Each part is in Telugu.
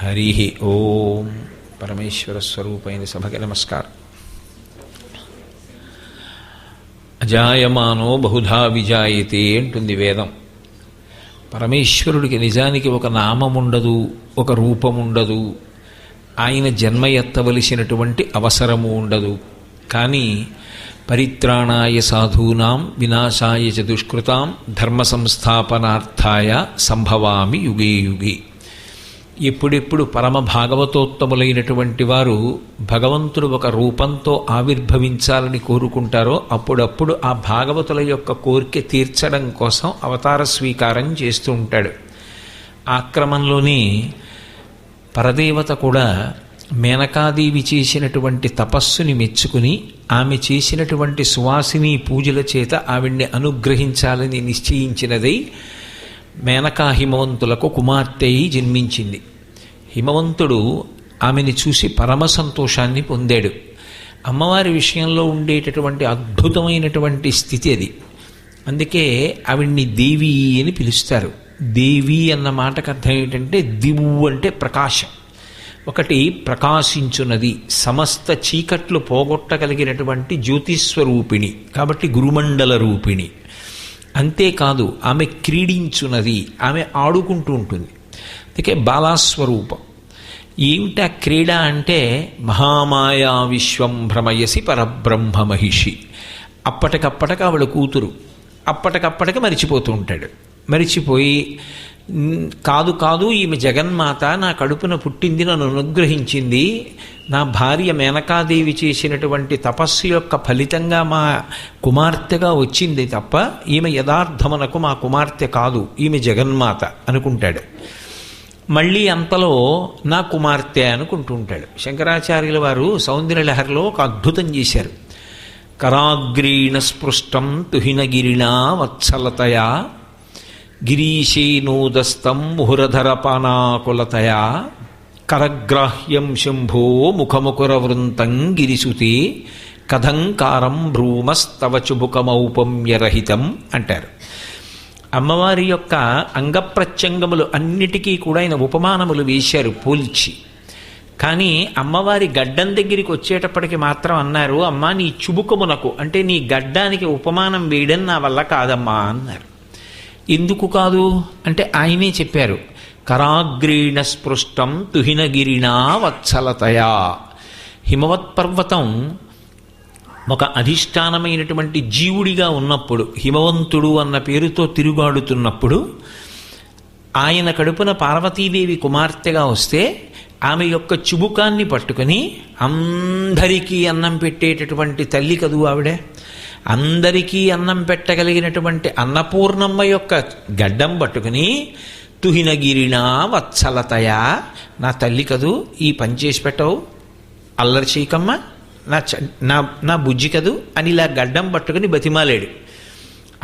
హరి ఓం. పరమేశ్వర స్వరూపైన సభకి నమస్కారం. అజాయమానో బహుధా విజాయతే అంటుంది వేదం. పరమేశ్వరుడికి నిజానికి ఒక నామముండదు, ఒక రూపముండదు, ఆయన జన్మ ఎత్తవలసినటువంటి అవసరము ఉండదు. కానీ పరిత్రాణాయ సాధూనాం వినాశాయ చ దుష్కృతాం ధర్మ సంస్థాపనార్థాయ సంభవామి యుగే యుగే. ఎప్పుడెప్పుడు పరమ భాగవతోత్తములైనటువంటి వారు భగవంతుడు ఒక రూపంతో ఆవిర్భవించాలని కోరుకుంటారో అప్పుడప్పుడు ఆ భాగవతుల యొక్క కోరిక తీర్చడం కోసం అవతార స్వీకారం చేస్తూ ఉంటాడు. ఆ క్రమంలోనే పరదేవత కూడా మేనకాదేవి చేసినటువంటి తపస్సుని మెచ్చుకుని ఆమె చేసినటువంటి సువాసిని పూజల చేత ఆవిడ్ని అనుగ్రహించాలని నిశ్చయించినదై మేనకా హిమవంతులకు కుమార్తె అయి జన్మించింది. హిమవంతుడు ఆమెని చూసి పరమ సంతోషాన్ని పొందాడు. అమ్మవారి విషయంలో ఉండేటటువంటి అద్భుతమైనటువంటి స్థితి అది. అందుకే ఆవిడ్ని దేవి అని పిలుస్తారు. దేవి అన్న మాటకు అర్థం ఏంటంటే దివు అంటే ప్రకాశం. ఒకటి ప్రకాశించున్నది, సమస్త చీకట్లు పోగొట్టగలిగినటువంటి జ్యోతిస్వరూపిణి, కాబట్టి గురుమండల రూపిణి. అంతేకాదు ఆమె క్రీడించున్నది, ఆమె ఆడుకుంటూ ఉంటుంది. అందుకే బాలాస్వరూపం. ఏమిటా క్రీడ అంటే మహామాయా విశ్వం భ్రమయసి పరబ్రహ్మ మహిషి. అప్పటికప్పటికి ఆవిడ కూతురు, అప్పటికప్పటికి మరిచిపోతూ ఉంటాడు. మరిచిపోయి కాదు కాదు ఈమె జగన్మాత, నా కడుపున పుట్టింది, నన్ను అనుగ్రహించింది, నా భార్య మేనకాదేవి చేసినటువంటి తపస్సు యొక్క ఫలితంగా మా కుమార్తెగా వచ్చింది తప్ప ఈమె యథార్థమునకు మా కుమార్తె కాదు, ఈమె జగన్మాత అనుకుంటాడు. మళ్ళీ అంతలో నా కుమార్తె అనుకుంటూ ఉంటాడు. శంకరాచార్యుల వారు సౌందర్యలహరిలో ఒక అద్భుతం చేశారు. కరాగ్రీణ స్పృష్టం తుహినగిరిణా వత్సలతయా గిరీశేనోదస్తం ముహురధరపానాకులతయా కరగ్రాహ్యం శంభో ముఖముకురవృంతం గిరిసుతే కథంకారం భ్రూమస్తవ చుబుకమౌపమ్యరహితం అంటారు. అమ్మవారి యొక్క అంగప్రత్యంగములు అన్నిటికీ కూడా ఆయన ఉపమానములు వేశారు పోల్చి. కానీ అమ్మవారి గడ్డం దగ్గరికి వచ్చేటప్పటికి మాత్రం అన్నారు, అమ్మా నీ చుబుకమునకు అంటే నీ గడ్డానికి ఉపమానం వేయడం నా వల్ల కాదమ్మా అన్నారు. ఎందుకు కాదు అంటే ఆయనే చెప్పారు, కరాగ్రీణ స్పృష్టం తుహినగిరిణా వత్సలతయా. హిమవత్ పర్వతం ఒక అధిష్టానమైనటువంటి జీవుడిగా ఉన్నప్పుడు, హిమవంతుడు అన్న పేరుతో తిరుగాడుతున్నప్పుడు, ఆయన కడుపున పార్వతీదేవి కుమార్తెగా వస్తే ఆమె యొక్క చుబుకాన్ని పట్టుకొని అందరికీ అన్నం పెట్టేటటువంటి తల్లి కదూ ఆవిడే. అందరికీ అన్నం పెట్టగలిగినటువంటి అన్నపూర్ణమ్మ యొక్క గడ్డం పట్టుకుని తుహినగిరిణా వత్సలతయా, నా తల్లి కదూ, ఈ పని చేసి పెట్టవు, అల్లరి చేయకమ్మ, నా బుజ్జి కదూ అని ఇలా గడ్డం పట్టుకుని బతిమాలాడు.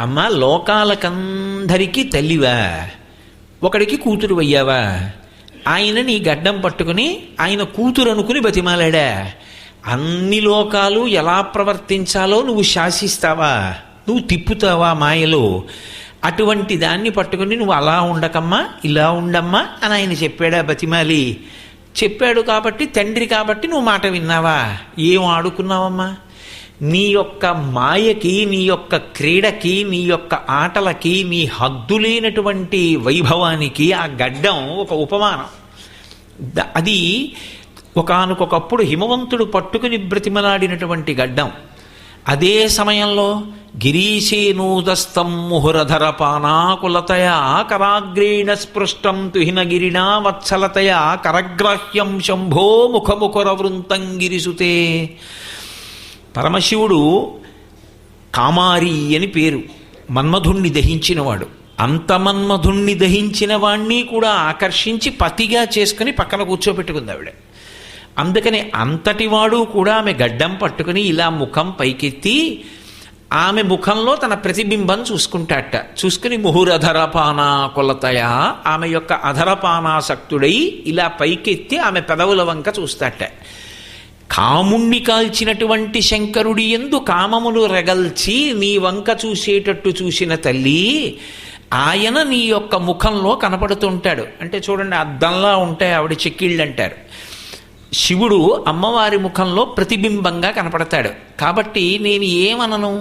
అమ్మ లోకాలకందరికీ తల్లివా, ఒకడికి కూతురు అయ్యావా, ఆయన నీ గడ్డం పట్టుకుని ఆయన కూతురు అనుకుని బతిమాలాడా. అన్ని లోకాలు ఎలా ప్రవర్తించాలో నువ్వు శాసిస్తావా, నువ్వు తిప్పుతావా మాయలో. అటువంటి దాన్ని పట్టుకుని నువ్వు అలా ఉండకమ్మా, ఇలా ఉండమ్మా అని ఆయన చెప్పాడా బతిమాలి? చెప్పాడు కాబట్టి, తండ్రి కాబట్టి నువ్వు మాట విన్నావా? ఏం ఆడుకున్నావమ్మా? నీ యొక్క మాయకి, నీ యొక్క క్రీడకి, నీ యొక్క ఆటలకి, నీ హద్దులేనటువంటి వైభవానికి ఆ గడ్డం ఒక ఉపమానం. అది ఒకానొకప్పుడు హిమవంతుడు పట్టుకుని బ్రతిమలాడినటువంటి గడ్డం. అదే సమయంలో గిరీశేనూదస్తం ముహురధరపానాకులతయా కరాగ్రీణ స్పృష్టం తుహినగిరిణా వత్సలతయా కరగ్రాహ్యం శంభో ముఖముకురవృంతం గిరిసుతే. పరమశివుడు కామారి అని పేరు, మన్మధుణ్ణి దహించినవాడు. అంత మన్మధుణ్ణి దహించిన వాణ్ణి కూడా ఆకర్షించి పతిగా చేసుకుని పక్కన కూర్చోబెట్టుకుంది ఆవిడ. అందుకని అంతటివాడు కూడా ఆమె గడ్డం పట్టుకుని ఇలా ముఖం పైకెత్తి ఆమె ముఖంలో తన ప్రతిబింబం చూసుకుంటాట. చూసుకుని ముహురధరపానా కొలతయా, ఆమె యొక్క అధరపానాసక్తుడై ఇలా పైకెత్తి ఆమె పెదవుల వంక చూస్తాట. కాముణ్ణి కాల్చినటువంటి శంకరుడి యందు కామమును రగల్చి నీ వంక చూసేటట్టు చూసిన తల్లి, ఆయన నీ యొక్క ముఖంలో కనపడుతుంటాడు. అంటే చూడండి, అద్దంలా ఉంటాయి ఆవిడ చెక్కిళ్ళు అంటారు. శివుడు అమ్మవారి ముఖంలో ప్రతిబింబంగా కనపడతాడు. కాబట్టి నేను ఏమనను,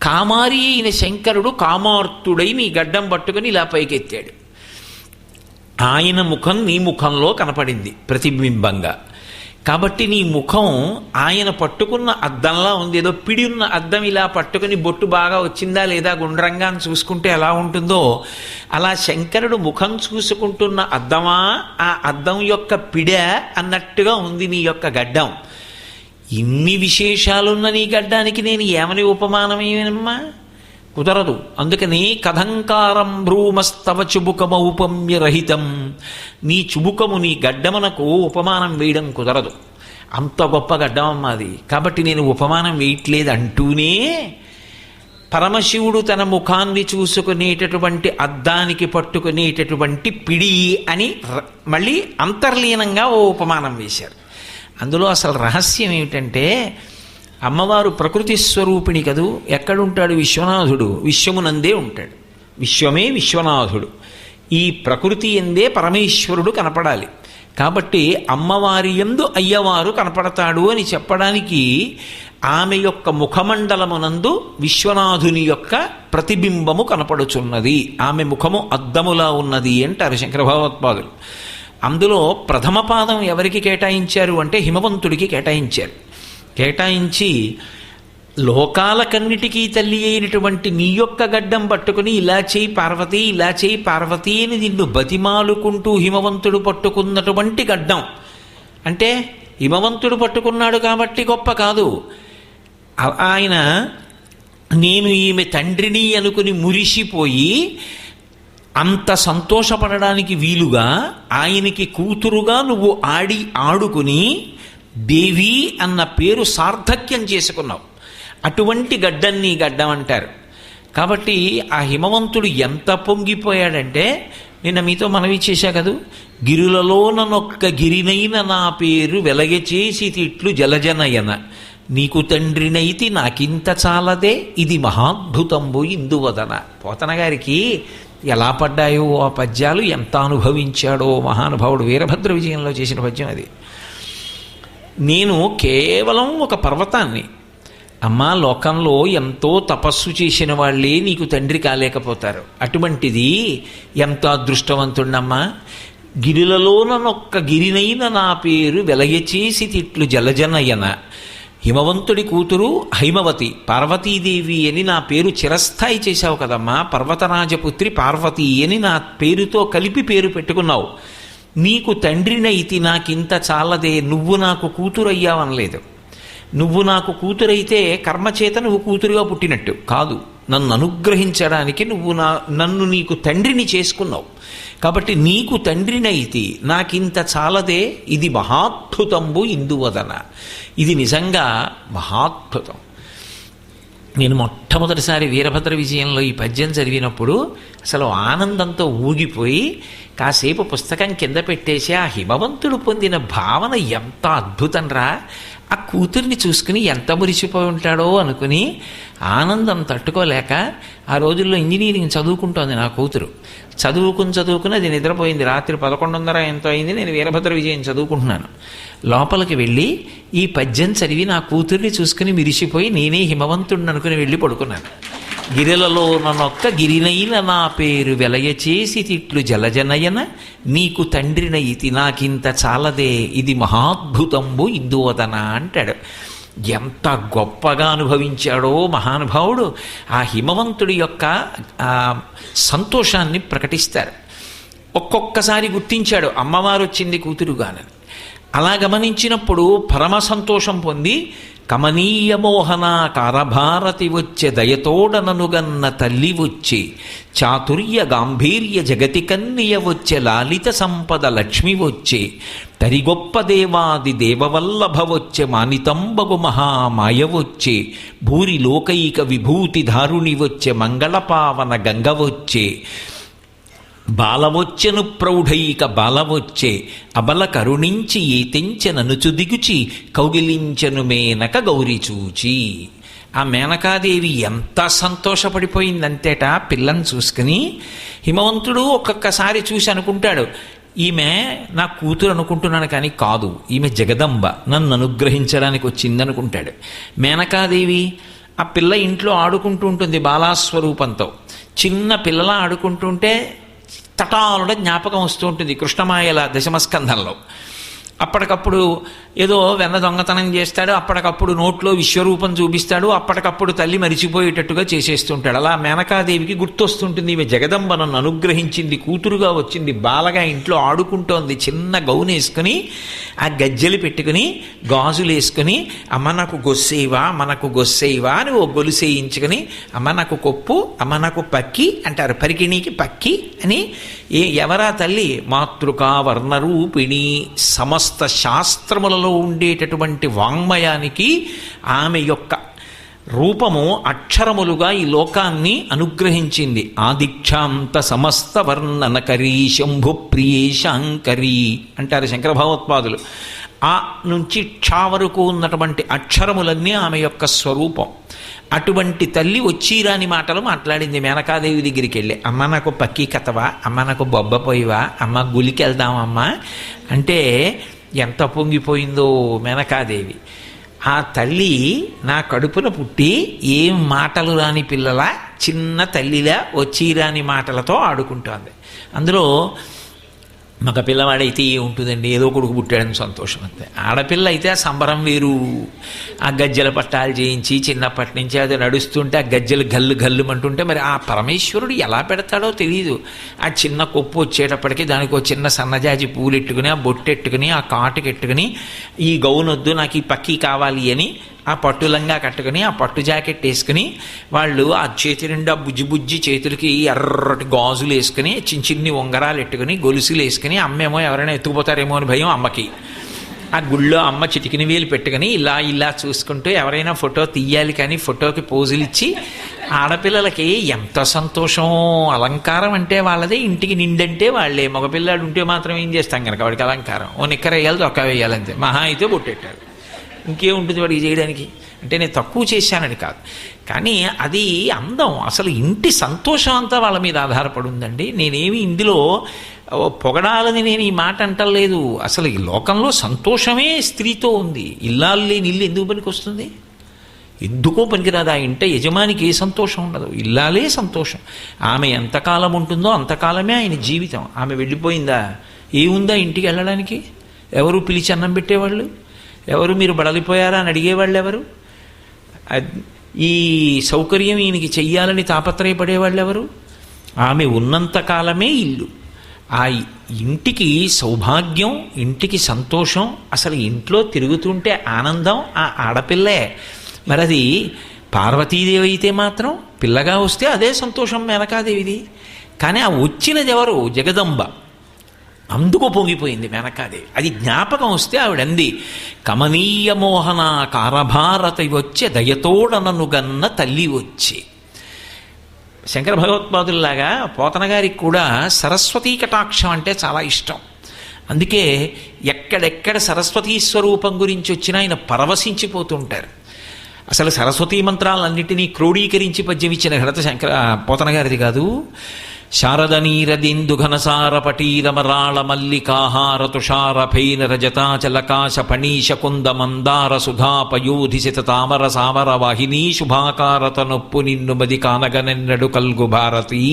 కామారి అయిన శంకరుడు కామార్తుడై నీ గడ్డం పట్టుకుని ఇలా పైకెత్తాడు. ఆయన ముఖం నీ ముఖంలో కనపడింది ప్రతిబింబంగా. కాబట్టి నీ ముఖం ఆయన పట్టుకున్న అద్దంలా ఉంది. ఏదో పిడి ఉన్న అద్దం ఇలా పట్టుకుని బొట్టు బాగా వచ్చిందా లేదా గుండ్రంగా అని చూసుకుంటే ఎలా ఉంటుందో అలా శంకరుడు ముఖం చూసుకుంటున్న అద్దమా, ఆ అద్దం యొక్క పిడ అన్నట్టుగా ఉంది నీ యొక్క గడ్డం. ఇన్ని విశేషాలున్న నీ గడ్డానికి నేను ఏమని ఉపమానమేమమ్మా? కుదరదు. అందుకని కథంకారం భ్రూమస్తవ చుబుకమౌపమ్యరహితం, నీ చుబుకము నీ గడ్డమునకు ఉపమానం వేయడం కుదరదు. అంత గొప్ప గడ్డం అమ్మాది. కాబట్టి నేను ఉపమానం వేయట్లేదు అంటూనే పరమశివుడు తన ముఖాన్ని చూసుకునేటటువంటి అద్దానికి పట్టుకునేటటువంటి పిడి అని మళ్ళీ అంతర్లీనంగా ఓ ఉపమానం వేశారు. అందులో అసలు రహస్యం ఏమిటంటే, అమ్మవారు ప్రకృతి స్వరూపిణి కదూ. ఎక్కడుంటాడు విశ్వనాథుడు? విశ్వమునందే ఉంటాడు. విశ్వమే విశ్వనాథుడు. ఈ ప్రకృతి ఎందే పరమేశ్వరుడు కనపడాలి. కాబట్టి అమ్మవారి యందు అయ్యవారు కనపడతాడు అని చెప్పడానికి ఆమె యొక్క ముఖమండలమునందు విశ్వనాథుని యొక్క ప్రతిబింబము కనపడుచున్నది. ఆమె ముఖము అద్దములా ఉన్నది అంటారు శంకర భగవత్పాదులు. అందులో ప్రథమ పాదం ఎవరికి కేటాయించారు అంటే హిమవంతుడికి కేటాయించారు. కేటాయించి లోకాలకన్నిటికీ తల్లి అయినటువంటి నీ యొక్క గడ్డం పట్టుకుని ఇలా చేయి పార్వతి, ఇలా చేయి పార్వతి అని నిన్ను బతిమాలుకుంటూ హిమవంతుడు పట్టుకున్నటువంటి గడ్డం. అంటే హిమవంతుడు పట్టుకున్నాడు కాబట్టి గొప్ప కాదు. ఆయన నేను ఈమె తండ్రిని అనుకుని మురిసిపోయి అంత సంతోషపడడానికి వీలుగా ఆయనకి కూతురుగా నువ్వు ఆడుకుని దేవి అన్న పేరు సార్థక్యం చేసుకున్నావు. అటువంటి గడ్డం నీ గడ్డం అంటారు. కాబట్టి ఆ హిమవంతుడు ఎంత పొంగిపోయాడంటే, నిన్న మీతో మనవి చేశా కదూ, గిరులలోనొక్క గిరినైన నా పేరు వెలగచేసి తిట్లు జలజనయన, నీకు తండ్రినైతి నాకింత చాలదే ఇది మహాద్భుతంబు ఇందువదన. పోతన గారికి ఎలా పడ్డాయో ఆ పద్యాలు, ఎంత అనుభవించాడో మహానుభావుడు. వీరభద్ర విజయంలో చేసిన పద్యం అది. నేను కేవలం ఒక పర్వతాన్ని, అమ్మా లోకంలో ఎంతో తపస్సు చేసిన వాళ్ళే నీకు తండ్రి కాలేకపోతారు. అటువంటిది ఎంత అదృష్టవంతుడమ్మా. గిరిలలోనొక్క గిరినైన నా పేరు వెలయచేసి తిట్లు జలజనయన, హిమవంతుడి కూతురు హైమవతి పార్వతీదేవి అని నా పేరు చిరస్థాయి చేశావు కదమ్మా. పర్వతరాజపుత్రి పార్వతి అని నా పేరుతో కలిపి పేరు పెట్టుకున్నావు. నీకు తండ్రినైతి నాకింత చాలదే, నువ్వు నాకు కూతురయ్యావనలేదు. నువ్వు నాకు కూతురైతే కర్మచేత నువ్వు కూతురుగా పుట్టినట్టు కాదు, నన్ను అనుగ్రహించడానికి నువ్వు నన్ను నీకు తండ్రిని చేసుకున్నావు. కాబట్టి నీకు తండ్రినైతి నాకింత చాలదే ఇది మహాద్భుతంబు ఇందువదన. ఇది నిజంగా మహాద్భుతం. నేను మొట్టమొదటిసారి వీరభద్ర విజయంలో ఈ పద్యం చదివినప్పుడు అసలు ఆనందంతో ఊగిపోయి కాసేపు పుస్తకం కింద పెట్టేసి ఆ హిమవంతుడు పొందిన భావన ఎంత అద్భుతం రా, ఆ కూతుర్ని చూసుకుని ఎంత మురిసిపోయి ఉంటాడో అనుకుని ఆనందం తట్టుకోలేక, ఆ రోజుల్లో ఇంజనీరింగ్ చదువుకుంటోంది నా కూతురు. చదువుకుని అది నిద్రపోయింది. రాత్రి 11:30 ఎంతో అయింది. నేను వీరభద్ర విజయం చదువుకుంటున్నాను. లోపలికి వెళ్ళి ఈ పద్యం చదివి నా కూతుర్ని చూసుకుని మిరిసిపోయి నేనే హిమవంతుడిని అనుకుని వెళ్ళి పడుకున్నాను. గిరిలలో నొక్క గిరినైన నా పేరు వెలయచేసి తిట్లు జలజనయన, నీకు తండ్రినైతి నాకింత చాలదే ఇది మహాద్భుతంబు ఇందువదన అంటాడు. ఎంత గొప్పగా అనుభవించాడో మహానుభావుడు. ఆ హిమవంతుడి యొక్క సంతోషాన్ని ప్రకటిస్తారు. ఒక్కొక్కసారి గుర్తించాడు అమ్మవారు వచ్చింది కూతురుగానని. అలా గమనించినప్పుడు పరమ సంతోషం పొంది, కమనీయ మోహనాకారభారతి వచ్చే దయతోడననుగన్న తల్లి వచ్చి, చాతుర్య గాంభీర్య జగతి కన్నియ వచ్చే లాలిత సంపద లక్ష్మి వచ్చే, తరిగొప్ప దేవాది దేవవల్లభ వచ్చే మానితంబగు మహామాయ వచ్చే, భూరి లోకైక విభూతి ధారుణి వచ్చే మంగళపావన గంగ వచ్చే, బాలవొచ్చెను ప్రౌఢైక బాలవొచ్చే, అబల కరుణించి ఈతించె ననుచు దిగుచి కౌగిలించెను మేనక గౌరి చూచి. ఆ మేనకాదేవి ఎంత సంతోషపడిపోయిందంతేట పిల్లని చూసుకుని. హిమవంతుడు ఒక్కొక్కసారి చూసి అనుకుంటాడు, ఈమె నా కూతురు అనుకుంటున్నాను కానీ కాదు, ఈమె జగదంబ నన్ను అనుగ్రహించడానికి వచ్చిందనుకుంటాడు. మేనకాదేవి ఆ పిల్ల ఇంట్లో ఆడుకుంటూ ఉంటుంది బాలాస్వరూపంతో. చిన్న పిల్లలా ఆడుకుంటుంటే తటాలుడ జ్ఞాపకం వస్తూ ఉంటుంది కృష్ణమాయల దశమస్కంధంలో. అప్పటికప్పుడు ఏదో వెన్న దొంగతనం చేస్తాడు, అప్పటికప్పుడు నోట్లో విశ్వరూపం చూపిస్తాడు, అప్పటికప్పుడు తల్లి మరిచిపోయేటట్టుగా చేసేస్తుంటాడు. అలా మేనకాదేవికి గుర్తొస్తుంటుంది, ఈమె జగదంబ నన్ను అనుగ్రహించింది, కూతురుగా వచ్చింది, బాలగా ఇంట్లో ఆడుకుంటోంది. చిన్న గౌను వేసుకుని ఆ గజ్జెలు పెట్టుకుని గాజులు వేసుకుని, అమ్మ నాకు గొస్సేవా, మనకు గొస్సేవా అని ఓ గొలుసేయించుకుని, అమ్మ నాకు కొప్పు, అమ్మ నాకు పక్కి అంటారు, పరికిణీకి పక్కి అని. ఎవరా తల్లి? మాతృకా వర్ణరూపిణి, సమస్త శాస్త్రములలో ఉండేటటువంటి వాంగ్మయానికి ఆమె యొక్క రూపము అక్షరములుగా ఈ లోకాన్ని అనుగ్రహించింది. ఆదిక్షాంత సమస్త వర్ణనకరీ శంభు ప్రియే శాంకరీ అంటారు శంకర భగవత్పాదులు. ఆ నుంచి క్ష వరకు ఉన్నటువంటి అక్షరములన్నీ ఆమె యొక్క స్వరూపం. అటువంటి తల్లి వచ్చిరాని మాటలు మాట్లాడింది మేనకాదేవి దగ్గరికి వెళ్ళి. అమ్మ నాకు పక్కీ కథవా, అమ్మ నాకు బొబ్బ పోయివా, అమ్మ గులికి వెళ్దామమ్మా అంటే ఎంత పొంగిపోయిందో మేనకాదేవి. ఆ తల్లి నా కడుపున పుట్టి ఏం మాటలు రాని పిల్లల చిన్న తల్లిలా వచ్చిరాని మాటలతో ఆడుకుంటోంది. అందులో మగ పిల్లవాడైతే ఉంటుందండి, ఏదో కొడుకు పుట్టాడని సంతోషం అంతే. ఆడపిల్ల అయితే ఆ సంబరం వేరు. ఆ గజ్జల పట్టాలు చేయించి చిన్నప్పటి నుంచి అది నడుస్తుంటే ఆ గజ్జలు గల్లు గల్లుమంటుంటే మరి ఆ పరమేశ్వరుడు ఎలా పెడతాడో తెలియదు. ఆ చిన్న కొప్పు వచ్చేటప్పటికి దానికి ఒక చిన్న సన్నజాజి పూలెట్టుకుని, ఆ బొట్టెట్టుకుని, ఆ కాటుకెట్టుకుని, ఈ గౌనొద్దు నాకు ఈ పక్కీ కావాలి అని ఆ పట్టులంగా కట్టుకుని, ఆ పట్టు జాకెట్ వేసుకుని, వాళ్ళు ఆ చేతి నిండా బుజ్జి బుజ్జి చేతులకి ఎర్రటి గాజులు వేసుకుని, చిన్న చిన్ని ఉంగరాలు ఎట్టుకుని, గొలుసులు వేసుకుని, అమ్మేమో ఎవరైనా ఎత్తుకుపోతారేమో అని భయం అమ్మకి. ఆ గుళ్ళో అమ్మ చిటికిన వేలు పెట్టుకుని ఇలా ఇలా చూసుకుంటూ ఎవరైనా ఫోటో తీయాలి కానీ ఫోటోకి పోజులు ఇచ్చి, ఆడపిల్లలకి ఎంత సంతోషం. అలంకారం అంటే వాళ్ళదే, ఇంటికి నిండంటే వాళ్ళే. మగపిల్లాడు ఉంటే మాత్రం ఏం చేస్తాం కనుక వాడికి అలంకారం, ఓ నిక్కర వేయాలి, దొక్క వేయాలంతే, మహా అయితే బొట్టెట్టాడు, ఇంకేముంటుంది వాడికి చేయడానికి. అంటే నేను తక్కువ చేశానని కాదు, కానీ అది అందం. అసలు ఇంటి సంతోషం అంతా వాళ్ళ మీద ఆధారపడి ఉందండి. నేనేమి ఇందులో పొగడాలని నేను ఈ మాట అంటలేదు. అసలు ఈ లోకంలో సంతోషమే స్త్రీతో ఉంది. ఇల్లాలు లేని ఇల్లు ఎందుకు పనికి వస్తుంది? ఎందుకో పనికిరాదు. ఆ ఇంట యజమానికి ఏ సంతోషం ఉండదు, ఇల్లాలే సంతోషం. ఆమె ఎంతకాలం ఉంటుందో అంతకాలమే ఆయన జీవితం. ఆమె వెళ్ళిపోయిందా, ఏముందా ఇంటికి వెళ్ళడానికి? ఎవరు పిలిచి అన్నం పెట్టేవాళ్ళు ఎవరు? మీరు బడలిపోయారా అని అడిగేవాళ్ళు ఎవరు? ఈ సౌకర్యం ఈయనకి చెయ్యాలని తాపత్రయపడేవాళ్ళు ఎవరు? ఆమె ఉన్నంతకాలమే ఇల్లు. ఆ ఇంటికి సౌభాగ్యం, ఇంటికి సంతోషం, అసలు ఇంట్లో తిరుగుతుంటే ఆనందం ఆ ఆడపిల్లే. మరి అది పార్వతీదేవి అయితే మాత్రం పిల్లగా వస్తే అదే సంతోషం మేనకాదేవిది. కానీ ఆ వచ్చినది ఎవరు? జగదంబ. అందుకు పొంగిపోయింది మేనకాదేవి. అది జ్ఞాపకం వస్తే ఆవిడంది, కమనీయ మోహన కారభారత వచ్చే దయతోడననుగన్న తల్లి వచ్చి. శంకర భగవత్పాదుల్లాగా పోతన గారికి కూడా సరస్వతీ కటాక్షం అంటే చాలా ఇష్టం. అందుకే ఎక్కడెక్కడ సరస్వతీ స్వరూపం గురించి వచ్చినా ఆయన పరవశించిపోతుంటారు. అసలు సరస్వతీ మంత్రాలన్నింటినీ క్రోడీకరించి పద్యం ఇచ్చిన ఘనత పోతన గారిది కాదు. శారదనీరదిందు ఘనసార పటీరమరాళ మల్లికాహార తుషార ఫైన రజతాచలకాశ ఫణీశ కుంద మందార సుధాపయోధిసిత తామర సామర వాహినీ శుభాకారత నొప్పు నిన్ను మది కానగనెన్నడు కల్గు భారతీ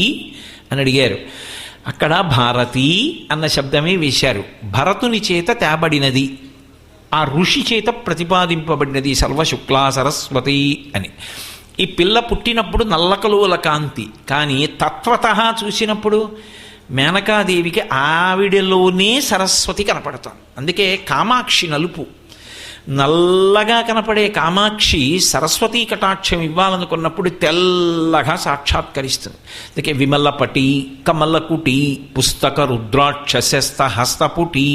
అని అడిగారు. అక్కడ భారతీ అన్న శబ్దమే వేశారు. భరతుని చేత తేబడినది, ఆ ఋషి చేత ప్రతిపాదింపబడినది సర్వశుక్లా సరస్వతి అని. ఈ పిల్ల పుట్టినప్పుడు నల్లకలువల కాంతి, కానీ తత్వతః చూసినప్పుడు మేనకాదేవికి ఆవిడలోనే సరస్వతి కనపడతాం. అందుకే కామాక్షి నలుపు, నల్లగా కనపడే కామాక్షి సరస్వతీ కటాక్షం ఇవ్వాలనుకున్నప్పుడు తెల్లగా సాక్షాత్కరిస్తుంది. అందుకే విమలపటి కమలకుటి పుస్తక రుద్రాక్ష శస్త హస్తపుటి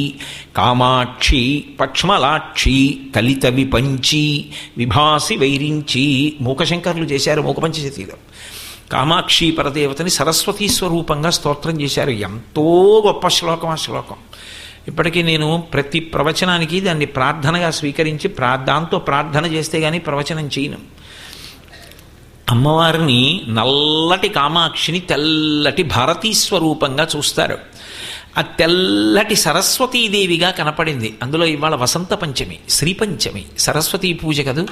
కామాక్షి పక్ష్మలాక్షి కలిత విపంచి విభాసి వైరించి మూకశంకర్లు చేశారు మూకపంచశతిలో. కామాక్షి పరదేవతని సరస్వతీ స్వరూపంగా స్తోత్రం చేశారు. ఎంతో గొప్ప శ్లోకం ఆ శ్లోకం. ఇప్పటికీ నేను ప్రతి ప్రవచనానికి దాన్ని ప్రార్థనగా స్వీకరించి దాంతో ప్రార్థన చేస్తే కానీ ప్రవచనం చేయను. అమ్మవారిని నల్లటి కామాక్షిని తెల్లటి భారతీ స్వరూపంగా చూస్తారు. ఆ తెల్లటి సరస్వతీదేవిగా కనపడింది. అందులో ఇవాళ వసంత పంచమి, శ్రీపంచమి, సరస్వతీ పూజ కదూ.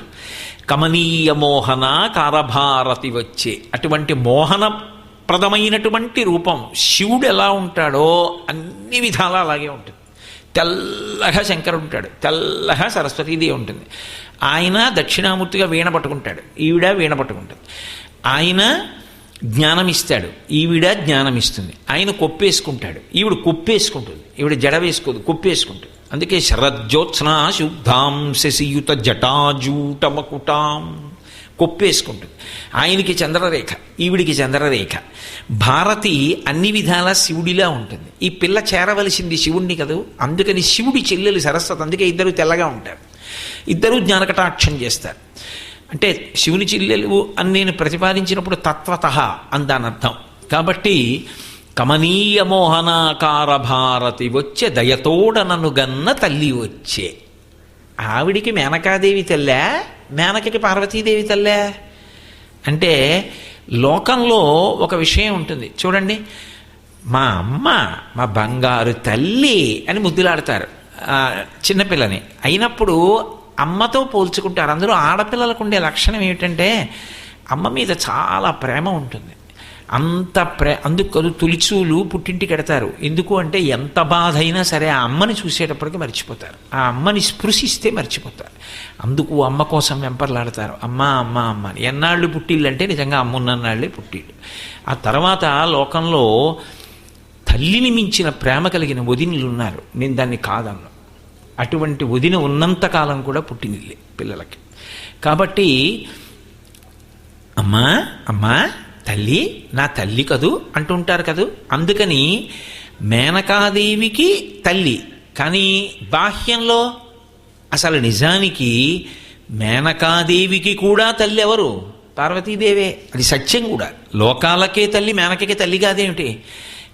కమనీయ మోహన కారభారతి వచ్చే అటువంటి మోహనప్రదమైనటువంటి రూపం. శివుడు ఎలా ఉంటాడో అన్ని విధాలా అలాగే ఉంటుంది. తెల్లగా శంకరుడు ఉంటాడు, తెల్లగా సరస్వతీదేవి ఉంటుంది. ఆయన దక్షిణామూర్తిగా వీణ పట్టుకుంటాడు, ఈవిడ వీణ పట్టుకుంటుంది. ఆయన జ్ఞానమిస్తాడు, ఈవిడ జ్ఞానమిస్తుంది. ఆయన కొప్పేసుకుంటాడు, ఈవిడ కొప్పేసుకుంటుంది. ఈవిడ జడ వేసుకోదు, కొప్పేసుకుంటుంది. అందుకే శరజ్యోత్స్నా శుద్ధాం శశియుత జటాజూటమకుటాం కొప్పేసుకుంటుంది. ఆయనకి చంద్రరేఖ, ఈవిడికి చంద్రరేఖ. భారతి అన్ని విధాలా శివుడిలా ఉంటుంది. ఈ పిల్ల చేరవలసింది శివుణ్ణి కదూ. అందుకని శివుడి చెల్లెలు సరస్వతి. అందుకే ఇద్దరు తెల్లగా ఉంటారు, ఇద్దరూ జ్ఞానకటాక్షం చేస్తారు. అంటే శివుని చెల్లెలు అని నేను ప్రతిపాదించినప్పుడు తత్వతః అని దాని అర్థం. కాబట్టి కమనీయ మోహనాకార భారతి వచ్చే దయతోడనను గన్న తల్లి వచ్చే. ఆవిడికి మేనకాదేవి తల్లే, మేనకకి పార్వతీదేవి తల్లే. అంటే లోకంలో ఒక విషయం ఉంటుంది చూడండి. మా అమ్మ మా బంగారు తల్లి అని ముద్దులాడతారు చిన్నపిల్లని. అయినప్పుడు అమ్మతో పోల్చుకుంటారు. అందులో ఆడపిల్లలకు ఉండే లక్షణం ఏమిటంటే అమ్మ మీద చాలా ప్రేమ ఉంటుంది. అందుకు తులిచూలు పుట్టింటికి ఎడతారు. ఎందుకు అంటే ఎంత బాధ అయినా సరే ఆ అమ్మని చూసేటప్పటికి మర్చిపోతారు, ఆ అమ్మని స్పృశిస్తే మర్చిపోతారు. అందుకు అమ్మ కోసం వెంపర్లాడతారు, అమ్మ అమ్మ అమ్మ అని. ఎన్నాళ్ళు పుట్టిళ్ళు అంటే నిజంగా అమ్మున్నన్నాళ్ళే పుట్టిళ్ళు. ఆ తర్వాత లోకంలో తల్లిని మించిన ప్రేమ కలిగిన వదినలు ఉన్నారు, నేను దాన్ని కాదన్నా. అటువంటి వదిన ఉన్నంతకాలం కూడా పుట్టినిల్లే పిల్లలకి. కాబట్టి అమ్మా అమ్మా తల్లి, నా తల్లి కదూ అంటుంటారు కదూ. అందుకని మేనకాదేవికి తల్లి. కానీ బాహ్యంలో అసలు నిజానికి మేనకాదేవికి కూడా తల్లి ఎవరు? పార్వతీదేవే. అది సత్యం కూడా. లోకాలకే తల్లి, మేనకకి తల్లి కాదేమిటి?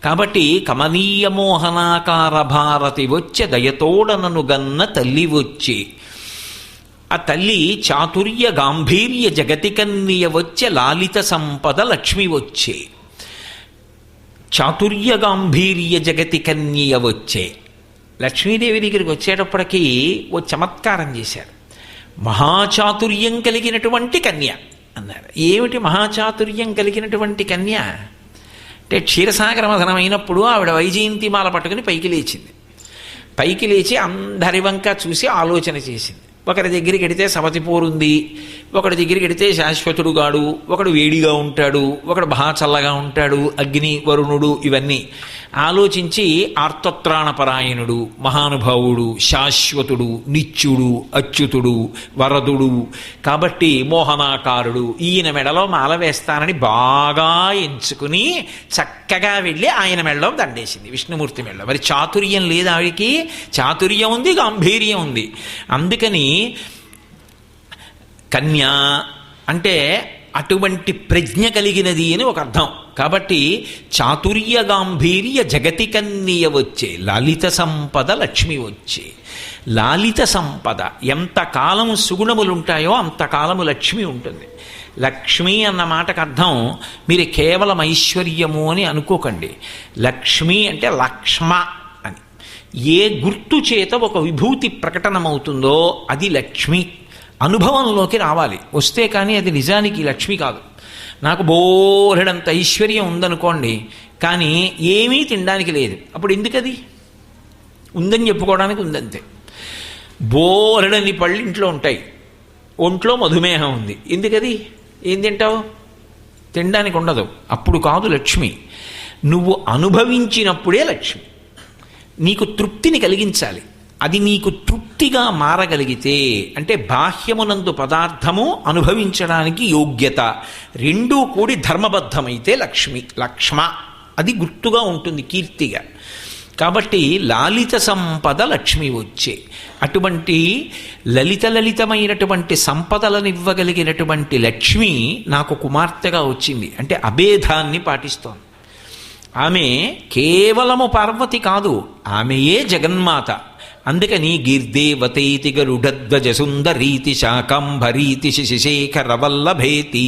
కాబట్టి కమనీయ మోహనాకార భారతి వచ్చే దయతోడనను గన్న తల్లి వచ్చి. ఆ తల్లి చాతుర్య గాంభీర్య జగతి కన్య వచ్చే లాలిత సంపద లక్ష్మి వచ్చే. చాతుర్య గాంభీర్య జగతి కన్య వచ్చే. లక్ష్మీదేవి దగ్గరికి వచ్చేటప్పటికీ ఓ చమత్కారం చేశారు. మహాచాతుర్యం కలిగినటువంటి కన్య అన్నారు. ఏమిటి మహాచాతుర్యం కలిగినటువంటి కన్య అంటే క్షీరసాగర మథనం అయినప్పుడు ఆవిడ వైజయంతిమాల పట్టుకుని పైకి లేచింది. పైకి లేచి అందరి వంక చూసి ఆలోచన చేసింది. ఒకరి దగ్గరికి వెడితే సవతి పోరుంది, ఒకడి దగ్గరికి వెడితే శాశ్వతుడు గాడు, ఒకడు వేడిగా ఉంటాడు, ఒకడు బాగా చల్లగా ఉంటాడు, అగ్ని వరుణుడు, ఇవన్నీ ఆలోచించి ఆర్తత్రాణపరాయణుడు, మహానుభావుడు, శాశ్వతుడు, నిత్యుడు, అచ్యుతుడు, వరదుడు, కాబట్టి మోహనాకారుడు, ఈయన మెడలో మాల వేస్తానని బాగా ఎంచుకుని చక్కగా వెళ్ళి ఆయన మెడలో దండేసింది, విష్ణుమూర్తి మెడలో. మరి చాతుర్యం లేదు ఆవిడికి? చాతుర్యం ఉంది, గాంభీర్యం ఉంది. అందుకని కన్యా అంటే అటువంటి ప్రజ్ఞ కలిగినది అని ఒక అర్థం. కాబట్టి చాతుర్య గాంభీర్య జగతి కన్య వచ్చే, లలిత సంపద లక్ష్మి వచ్చే. లాలిత సంపద, ఎంతకాలము సుగుణములుంటాయో అంతకాలము లక్ష్మి ఉంటుంది. లక్ష్మి అన్న మాటకు అర్థం మీరు కేవలం ఐశ్వర్యము అని అనుకోకండి. లక్ష్మి అంటే లక్ష్మ అని. ఏ గుర్తు చేత ఒక విభూతి ప్రకటనమవుతుందో అది లక్ష్మి. అనుభవంలోకి రావాలి, వస్తే కానీ అది నిజానికి లక్ష్మి కాదు. నాకు బోరెడంత ఐశ్వర్యం ఉందనుకోండి, కానీ ఏమీ తినడానికి లేదు, అప్పుడు ఎందుకది? ఉందని చెప్పుకోవడానికి ఉందంతే. బోరెడని పళ్ళు ఇంట్లో ఉంటాయి, ఒంట్లో మధుమేహం ఉంది, ఎందుకది? ఏం తింటావు? తినడానికి ఉండదు, అప్పుడు కాదు లక్ష్మి. నువ్వు అనుభవించినప్పుడే లక్ష్మి. నీకు తృప్తిని కలిగించాలి. అది నీకు తృప్తిగా మారగలిగితే, అంటే బాహ్యమునందు పదార్థము అనుభవించడానికి యోగ్యత రెండూ కూడి ధర్మబద్ధమైతే లక్ష్మ అది గుర్తుగా ఉంటుంది, కీర్తిగా. కాబట్టి లాలిత సంపద లక్ష్మి వచ్చే. అటువంటి లలితమైనటువంటి సంపదలను ఇవ్వగలిగినటువంటి లక్ష్మి నాకు కుమార్తెగా వచ్చింది అంటే అభేదాన్ని పాటిస్తోంది. ఆమె కేవలము పార్వతి కాదు, ఆమెయే జగన్మాత. అందుకని గీర్దేవతైతి గరుడధ్వజ సుందరీతి శాకాంభరీతి శశిశేఖరవల్లభేతి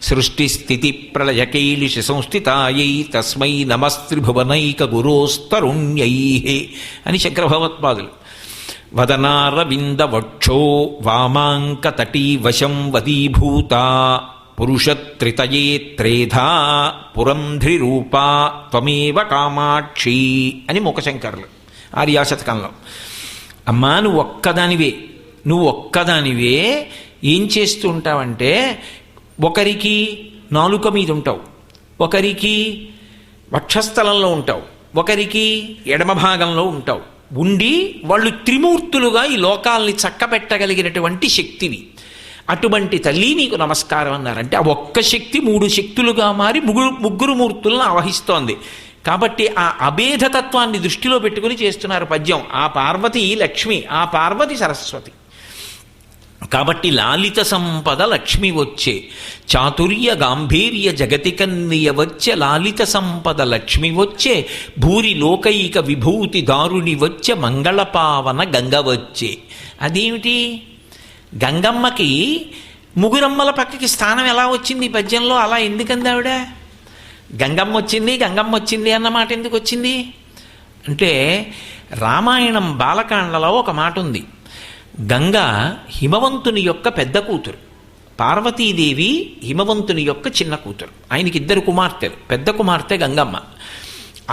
సృష్టి స్థితి ప్రళయకైలిష సంస్థితాయై తస్మై నమస్త్రిభువనైక గురోస్తరుణ్యై అని శంకర భగవత్పాదులు. వదనారవిందవక్షో వామాంకతటీ వశం వదీభూత పురుషత్రితయే త్రేధా పురంధ్రిరూపా త్వమేవ కామాక్షి అని మూకశంకరులు ఆర్యాశతకంలో. అమ్మా నువ్వు ఒక్కదానివే ఏం చేస్తూ ఉంటావంటే, ఒకరికి నాలుక మీద ఉంటావు, ఒకరికి వక్షస్థలంలో ఉంటావు, ఒకరికి ఎడమ భాగంలో ఉంటావు. ఉండి వాళ్ళు త్రిమూర్తులుగా ఈ లోకాల్ని చక్కబెట్టగలిగినటువంటి శక్తివి. అటువంటి తల్లి నీకు నమస్కారం అన్నారంటే ఆ ఒక్క శక్తి మూడు శక్తులుగా మారి ముగ్గురు మూర్తులను ఆవహిస్తోంది. కాబట్టి ఆ అభేదతత్వాన్ని దృష్టిలో పెట్టుకుని చేస్తున్నారు పద్యం. ఆ పార్వతి లక్ష్మి, ఆ పార్వతి సరస్వతి. కాబట్టి లాలిత సంపద లక్ష్మి వచ్చే, చాతుర్య గాంభీర్య జగతి కన్నియ వచ్చే, లాలిత సంపద లక్ష్మి వచ్చే, భూరి లోకైక విభూతి దారుని వచ్చే, మంగళపావన గంగ వచ్చే. అదేమిటి? గంగమ్మకి ముగురమ్మల పక్కకి స్థానం ఎలా వచ్చింది ఈ పద్యంలో? అలా ఎందుకంది ఆవిడ? గంగమ్మ వచ్చింది అన్నమాట ఎందుకు వచ్చింది అంటే, రామాయణం బాలకాండలో ఒక మాట ఉంది. గంగ హిమవంతుని యొక్క పెద్ద కూతురు, పార్వతీదేవి హిమవంతుని యొక్క చిన్న కూతురు. ఆయనకి 2 కుమార్తెలు, పెద్ద కుమార్తె గంగమ్మ.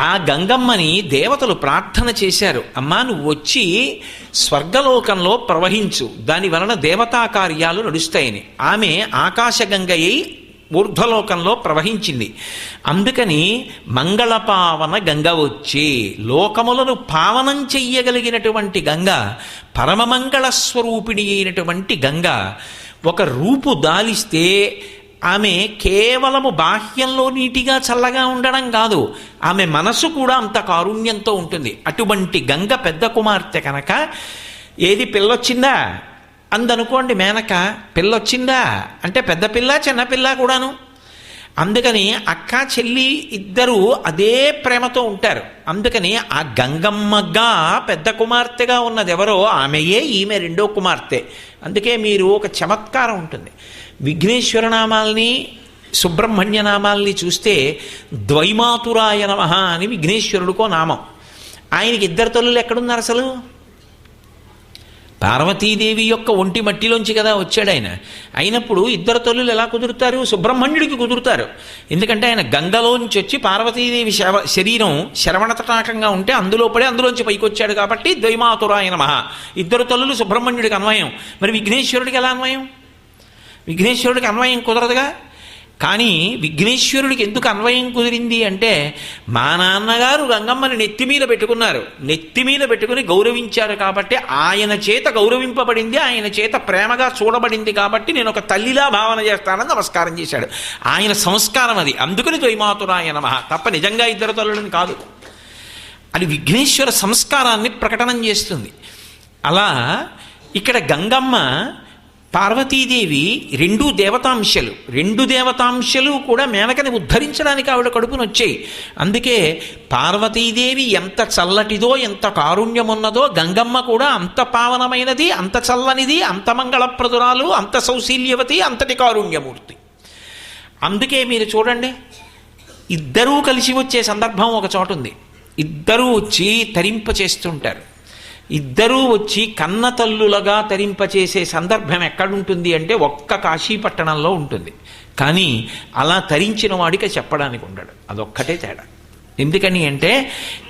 ఆ గంగమ్మని దేవతలు ప్రార్థన చేశారు, అమ్మా నువ్వు వచ్చి స్వర్గలోకంలో ప్రవహించు, దాని వలన దేవతా కార్యాలు నడుస్తాయని. ఆమె ఆకాశగంగయ్యి ఊర్ధ్వలోకంలో ప్రవహించింది. అందుకని మంగళపావన గంగ వచ్చి, లోకములను పావనం చెయ్యగలిగినటువంటి గంగ, పరమమంగళ స్వరూపిణి అయినటువంటి గంగ ఒక రూపు దాలిస్తే ఆమె కేవలము బాహ్యంలో నీటిగా చల్లగా ఉండడం కాదు, ఆమె మనసు కూడా అంత కారుణ్యంతో ఉంటుంది. అటువంటి గంగ పెద్ద కుమార్తె కనుక, ఏది పిల్లొచ్చిందా అందనుకోండి, మేనక పిల్లొచ్చిందా అంటే పెద్ద పిల్ల చిన్నపిల్ల కూడాను. అందుకని అక్క చెల్లి ఇద్దరూ అదే ప్రేమతో ఉంటారు. అందుకని ఆ గంగమ్మగా పెద్ద కుమార్తెగా ఉన్నది ఎవరో ఆమెయే ఈమె రెండో కుమార్తె. అందుకే మీరు ఒక చమత్కారం ఉంటుంది, విఘ్నేశ్వర నామాల్ని సుబ్రహ్మణ్య నామాల్ని చూస్తే ద్వైమాతురాయ నమః అని విఘ్నేశ్వరుడికో నామం. ఆయనకి 2 తల్లులు ఎక్కడున్నారు అసలు? పార్వతీదేవి యొక్క ఒంటి మట్టిలోంచి కదా వచ్చాడు ఆయన. అయినప్పుడు 2 తల్లులు ఎలా కుదురుతారు? సుబ్రహ్మణ్యుడికి కుదురుతారు. ఎందుకంటే ఆయన గంగలోంచి వచ్చి పార్వతీదేవి శరీరం శరవణతటాకంగా ఉంటే అందులో పడి అందులోంచి పైకి వచ్చాడు కాబట్టి ద్వైమాతురాయ నమః. 2 తల్లులు సుబ్రహ్మణ్యుడికి అన్వయం. మరి విఘ్నేశ్వరుడికి ఎలా అన్వయం? విఘ్నేశ్వరుడికి అన్వయం కుదరదుగా. కానీ విఘ్నేశ్వరుడికి ఎందుకు అన్వయం కుదిరింది అంటే, మా నాన్నగారు గంగమ్మని నెత్తి మీద పెట్టుకున్నారు, నెత్తి మీద పెట్టుకుని గౌరవించారు కాబట్టి ఆయన చేత గౌరవింపబడింది, ఆయన చేత ప్రేమగా చూడబడింది కాబట్టి నేను ఒక తల్లిలా భావన చేస్తానని నమస్కారం చేశాడు. ఆయన సంస్కారం అది. అందుకని ద్వైమాతురాయ నమః తప్ప నిజంగా 2 తల్లులని కాదు. అది విఘ్నేశ్వర సంస్కారాన్ని ప్రకటనం చేస్తుంది. అలా ఇక్కడ గంగమ్మ పార్వతీదేవి రెండు దేవతాంశలు కూడా మేనకని ఉద్ధరించడానికి ఆవిడ కడుపును వచ్చాయి. అందుకే పార్వతీదేవి ఎంత చల్లటిదో, ఎంత కారుణ్యమున్నదో, గంగమ్మ కూడా అంత పావనమైనది, అంత చల్లనిది, అంత మంగళప్రదురాలు, అంత సౌశీల్యవతి, అంతటి కారుణ్యమూర్తి. అందుకే మీరు చూడండి, ఇద్దరూ కలిసి వచ్చే సందర్భం ఒక చోట ఉంది. ఇద్దరూ వచ్చి తరింప చేస్తుంటారు. ఇద్దరూ వచ్చి కన్న తల్లులుగా తరింపచేసే సందర్భం ఎక్కడుంటుంది అంటే ఒక్క కాశీపట్టణంలో ఉంటుంది. కానీ అలా తరించిన వాడికి చెప్పడానికి ఉండడు. అదొక్కటే తేడా. ఎందుకని అంటే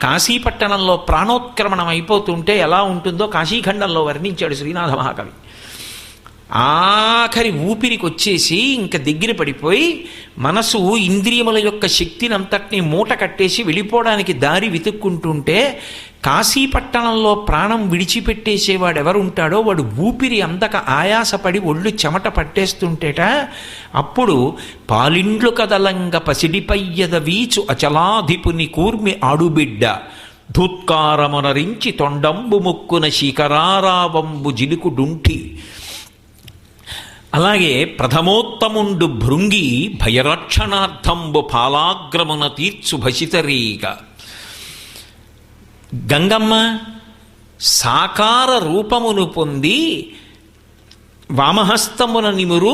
కాశీపట్టణంలో ప్రాణోత్క్రమణం అయిపోతుంటే ఎలా ఉంటుందో కాశీఖండంలో వర్ణించాడు శ్రీనాథ మహాకవి. ఆఖరి ఊపిరికి వచ్చేసి ఇంకా దగ్గర పడిపోయి మనసు ఇంద్రియముల యొక్క శక్తిని అంతటినీ మూట కట్టేసి వెళ్ళిపోవడానికి దారి వెతుక్కుంటుంటే, కాశీపట్టణంలో ప్రాణం విడిచిపెట్టేసేవాడు ఎవరుంటాడో వాడు ఊపిరి అందక ఆయాసపడి ఒళ్ళు చెమట పట్టేస్తుంటేట, అప్పుడు పాలిండ్లు కదలంగ పసిడిపయ్యద వీచు అచలాధిపుని కూర్మి ఆడుబిడ్డ ధూత్కారమునరించి తొండంబు ముక్కున శీకరారావంబు జిలుకుడుంటి. అలాగే ప్రథమోత్తముండు భృంగి భయరక్షణార్థంబు పాలాగ్రమున తీర్చు భసితరీగ. గంగమ్మ సాకార రూపమును పొంది వామహస్తమున నిమురు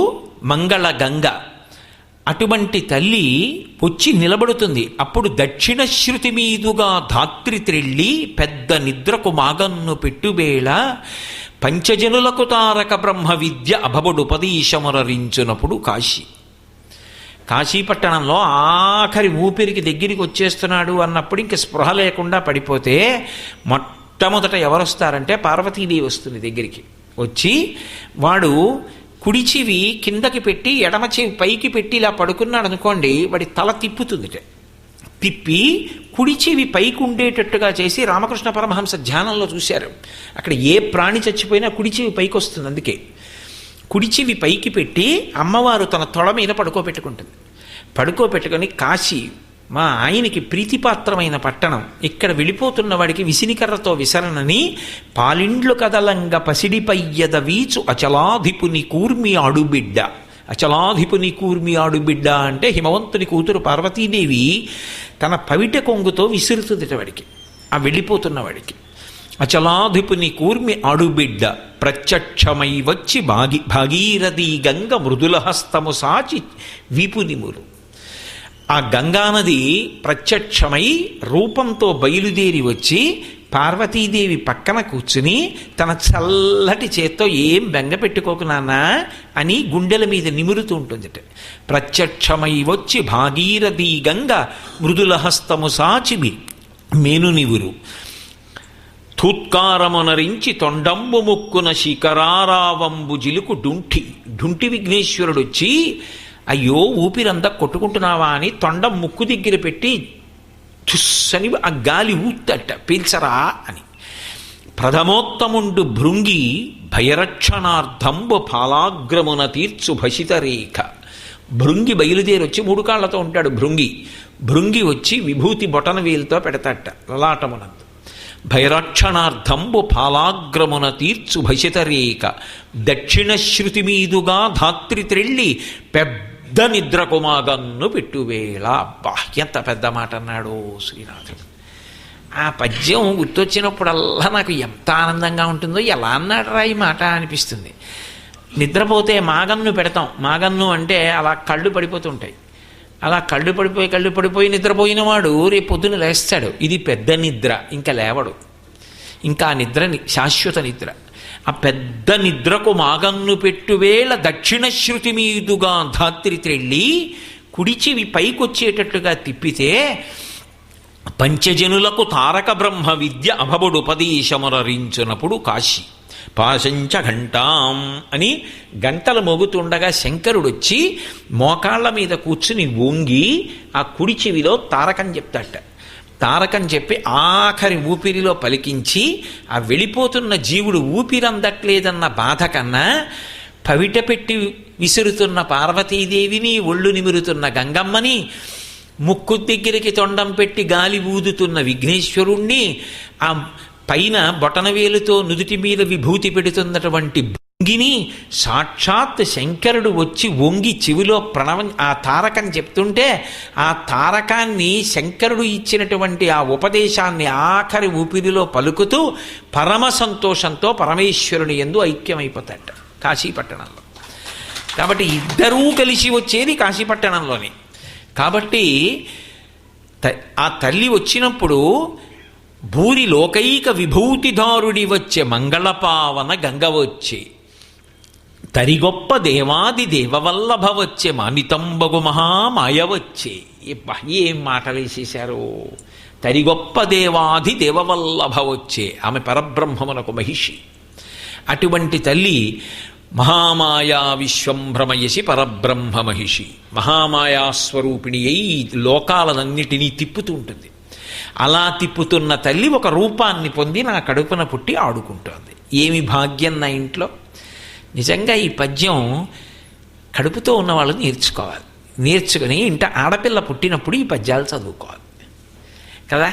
మంగళ గంగ. అటువంటి తల్లి వచ్చి నిలబడుతుంది. అప్పుడు దక్షిణ శృతి మీదుగా ధాత్రి త్రెళ్ళి పెద్ద నిద్రకు మాగన్ను పెట్టుబేళ పంచజనులకు తారక బ్రహ్మ విద్య అభబడుపదీశమురరించునప్పుడు కాశీ. కాశీపట్టణంలో ఆఖరి ఊపిరికి దగ్గరికి వచ్చేస్తున్నాడు అన్నప్పుడు ఇంక స్పృహ లేకుండా పడిపోతే మొట్టమొదట ఎవరొస్తారంటే పార్వతీదేవి వస్తుంది దగ్గరికి. వచ్చి వాడు కుడి చెవి కిందకి పెట్టి ఎడమ చెవి పైకి పెట్టి ఇలా పడుకున్నాడు అనుకోండి, వాడి తల తిప్పుతుందిట. తిప్పి కుడి చెవి పైకి ఉండేటట్టుగా చేసి రామకృష్ణ పరమహంస ధ్యానంలో చూశారు. అక్కడ ఏ ప్రాణి చచ్చిపోయినా కుడి చెవి పైకి వస్తుంది. అందుకే కుడి చెవి పైకి పెట్టి అమ్మవారు తన తొడ మీద పడుకోబెట్టుకుంటుంది. పడుకోబెట్టుకొని కాశీ మా ఆయనకి ప్రీతిపాత్రమైన పట్టణం, ఇక్కడ వెళ్ళిపోతున్న వాడికి విసినికర్రతో విసరణని పాలిండ్లు కదలంగ పసిడిపయ్యద వీచు అచలాధిపుని కూర్మి ఆడుబిడ్డ. అచలాధిపుని కూర్మి ఆడుబిడ్డ అంటే హిమవంతుని కూతురు పార్వతీదేవి తన పవిట కొంగుతో విసురుతుంది వాడికి, ఆ వెళ్ళిపోతున్న వాడికి. అచలాధిపుని కూర్మి ఆడుబిడ్డ ప్రత్యక్షమై వచ్చి భాగీరథీ గంగ మృదులహస్తము సాచి వీపునిమురు. ఆ గంగానది ప్రత్యక్షమై రూపంతో బయలుదేరి వచ్చి పార్వతీదేవి పక్కన కూర్చుని తన చల్లటి చేత్తో ఏం బెంగ పెట్టుకోకు నాన్నా అని గుండెల మీద నిమురుతూ ఉంటుంది. ప్రత్యక్షమై వచ్చి భాగీరథీ గంగ మృదులహస్తము సాచిమి మేను నివురు థూత్కారమునరించి తొండంబు ముక్కున శిఖరారావంబు జిలుకు ఢుంటి విఘ్నేశ్వరుడు వచ్చి అయ్యో ఊపిరంతా కొట్టుకుంటున్నావా అని తొండం ముక్కు దగ్గర పెట్టి తుస్సని ఆ గాలి ఊత్తట పీల్చరా అని. ప్రథమోత్తముండు భృంగి భయరక్షణార్థంబు ఫాలాగ్రమున తీర్చు భసితరేఖ. భృంగి బయలుదేరి వచ్చి 3 కాళ్లతో ఉంటాడు భృంగి వచ్చి విభూతి బొటన వేలుతో పెడతాట లలాటమునందు. భైరక్షణార్థంబు ఫాలాగ్రమున తీర్చు భసితరేక దక్షిణ శృతి మీదుగా ధాత్రి త్రెళ్ళి పెద్ద నిద్రకు మాగన్ను పెట్టువేళ. అబ్బా ఎంత పెద్ద మాట అన్నాడు శ్రీనాథుడు. ఆ పద్యం గుర్తొచ్చినప్పుడల్లా నాకు ఎంత ఆనందంగా ఉంటుందో, ఎలా అన్నాడు రా ఈ మాట అనిపిస్తుంది. నిద్రపోతే మాగన్ను పెడతాం. మాగన్ను అంటే అలా కళ్ళు పడిపోతుంటాయి. అలా కళ్ళు పడిపోయి నిద్రపోయిన వాడు రేపు పొద్దున లేస్తాడు. ఇది పెద్ద నిద్ర, ఇంకా లేవడు. ఇంకా నిద్ర శాశ్వత నిద్ర. ఆ పెద్ద నిద్రకు మాగన్ను పెట్టువేళ దక్షిణ శృతి మీదుగా ధాత్రి త్రెళ్ళి కుడిచివి పైకొచ్చేటట్టుగా తిప్పితే పంచజనులకు తారక బ్రహ్మ విద్య అభబడుపదీశమురరించునప్పుడు కాశీ. పాశంచ ఘంటాం అని గంటలు మోగుతుండగా శంకరుడు వచ్చి మోకాళ్ళ మీద కూర్చుని వంగి ఆ కుడి చెవిలో తారకం చెప్తాట. తారకం చెప్పి ఆఖరి ఊపిరిలో పలికించి ఆ వెళ్ళిపోతున్న జీవుడు ఊపిరందట్లేదన్న బాధ కన్నా పవిట పెట్టి విసురుతున్న పార్వతీదేవిని, ఒళ్ళు నిమురుతున్న గంగమ్మని, ముక్కు దగ్గరికి తొండం పెట్టి గాలి ఊదుతున్న విఘ్నేశ్వరుణ్ణి, ఆ పైన బొటనవేలుతో నుదుటి మీద విభూతి పెడుతున్నటువంటి భృంగిని, సాక్షాత్ శంకరుడు వచ్చి వంగి చెవిలో ప్రణవం ఆ తారకం చెప్తుంటే ఆ తారకాన్ని శంకరుడు ఇచ్చినటువంటి ఆ ఉపదేశాన్ని ఆఖరి ఊపిరిలో పలుకుతూ పరమ సంతోషంతో పరమేశ్వరుని యందు ఐక్యమైపోతాడు కాశీపట్టణంలో. కాబట్టి ఇద్దరూ కలిసి వచ్చేది కాశీపట్టణంలోని. కాబట్టి ఆ తల్లి వచ్చినప్పుడు భూరి లోకైక విభూతిదారుడి వచ్చే మంగళపావన గంగ వచ్చే, తరిగొప్ప దేవాది దేవవల్లభ వచ్చే, మానితంబగు మహామాయ వచ్చే. ఏం మాట వేసేశారు! తరిగొప్ప దేవాది దేవవల్లభ వచ్చే, ఆమె పరబ్రహ్మమునకు మహిషి. అటువంటి తల్లి మహామాయా విశ్వంభ్రమయసి పరబ్రహ్మ మహిషి, మహామాయాస్వరూపిణి అయి లోకాలనన్నిటినీ తిప్పుతూ ఉంటుంది. అలా తిప్పుతున్న తల్లి ఒక రూపాన్ని పొంది నా కడుపున పుట్టి ఆడుకుంటోంది. ఏమి భాగ్యం నా ఇంట్లో! నిజంగా ఈ పద్యం కడుపుతో ఉన్న వాళ్ళు నేర్చుకోవాలి. నేర్చుకుని ఇంట ఆడపిల్ల పుట్టినప్పుడు ఈ పద్యాలు చదువుకోవాలి కదా.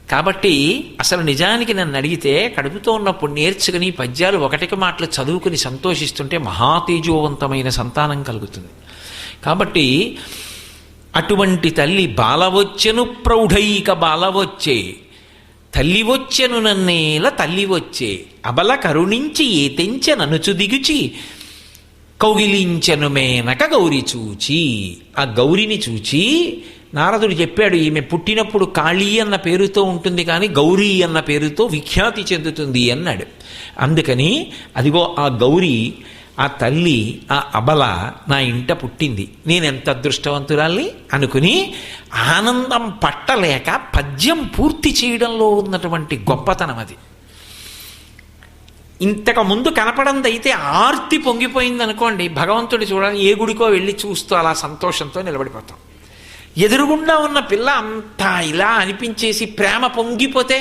కాబట్టి అసలు నిజానికి నన్ను అడిగితే కడుపుతో ఉన్నప్పుడు నేర్చుకుని ఈ పద్యాలు ఒకటికి మాటలు చదువుకుని సంతోషిస్తుంటే మహాతేజోవంతమైన సంతానం కలుగుతుంది. కాబట్టి అటువంటి తల్లి బాలవచ్చెను ప్రౌఢైక బాలవచ్చే, తల్లి వచ్చెను నన్నేల తల్లి వచ్చే అబల కరుణించి ఏ తెంచె ననుచు దిగుచి కౌగిలించెను మేనక గౌరి చూచి. ఆ గౌరిని చూచి నారదుడు చెప్పాడు, ఈమె పుట్టినప్పుడు కాళీ అన్న పేరుతో ఉంటుంది కానీ గౌరీ అన్న పేరుతో విఖ్యాతి చెందుతుంది అన్నాడు. అందుకని అదిగో ఆ గౌరీ, ఆ తల్లి, ఆ అబల నా ఇంట పుట్టింది, నేనెంత అదృష్టవంతురాల్ని అనుకుని ఆనందం పట్టలేక పద్యం పూర్తి చేయడంలో ఉన్నటువంటి గొప్పతనం అది. ఇంతకు ముందు కనపడందైతే ఆర్తి పొంగిపోయింది అనుకోండి, భగవంతుడి చూడాలి ఏ గుడికో వెళ్ళి చూస్తూ అలా సంతోషంతో నిలబడిపోతాం. ఎదురుగుండా ఉన్న పిల్ల అంతా ఇలా అనిపించేసి ప్రేమ పొంగిపోతే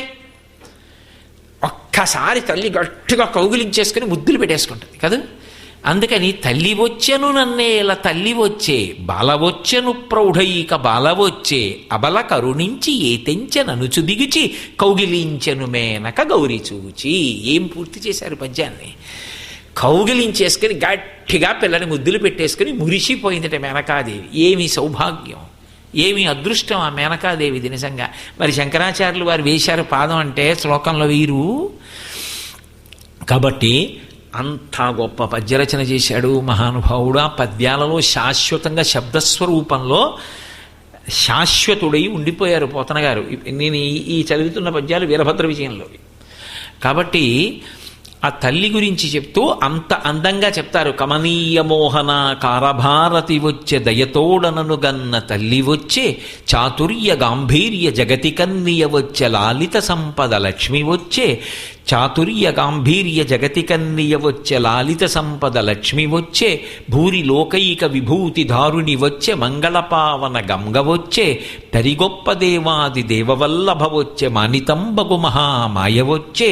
ఒక్కసారి తల్లి గట్టిగా కౌగిలించేసుకుని ముద్దులు పెట్టేసుకుంటుంది కదా. అందుకని తల్లి వచ్చెను నన్నేల తల్లి వచ్చే బాల వచ్చెను ప్రౌఢైక బాల వచ్చే అబల కరుణించి ఏ తెంచె ననుచు దిగుచి కౌగిలించెను మేనక గౌరి చూచి. ఏం పూర్తి చేశారు పద్యాన్ని? కౌగిలించేసుకుని గట్టిగా పిల్లని ముద్దులు పెట్టేసుకుని మురిసిపోయిందట మేనకాదేవి. ఏమి సౌభాగ్యం, ఏమి అదృష్టం ఆ మేనకాదేవిది నిజంగా. మరి శంకరాచార్యులు వారు వేశారు పాదం అంటే శ్లోకంలో వీరు. కాబట్టి అంత గొప్ప పద్యరచన చేశాడు మహానుభావుడు. ఆ పద్యాలలో శాశ్వతంగా శబ్దస్వరూపంలో శాశ్వతుడై ఉండిపోయారు పోతన గారు. నేను ఈ చదువుతున్న పద్యాలు వీరభద్ర విజయంలో. కాబట్టి ఆ తల్లి గురించి చెప్తూ అంత అందంగా చెప్తారు. కమనీయ మోహన కారభారతి వచ్చే దయతోడనను గన్న తల్లి వచ్చే చాతుర్య గాంభీర్య జగతి కన్నియ వచ్చే లాలిత సంపద లక్ష్మి వచ్చే చాతుర్య గాంభీర్య జగతి కన్నియ వచ్చే లాలిత సంపద లక్ష్మి వచ్చే భూరి లోకైక విభూతి దారుణి వచ్చే మంగళపావన గంగ వచ్చే తరిగొప్ప దేవాది దేవవల్లభ వచ్చే మానితంబగు మహామాయ వచ్చే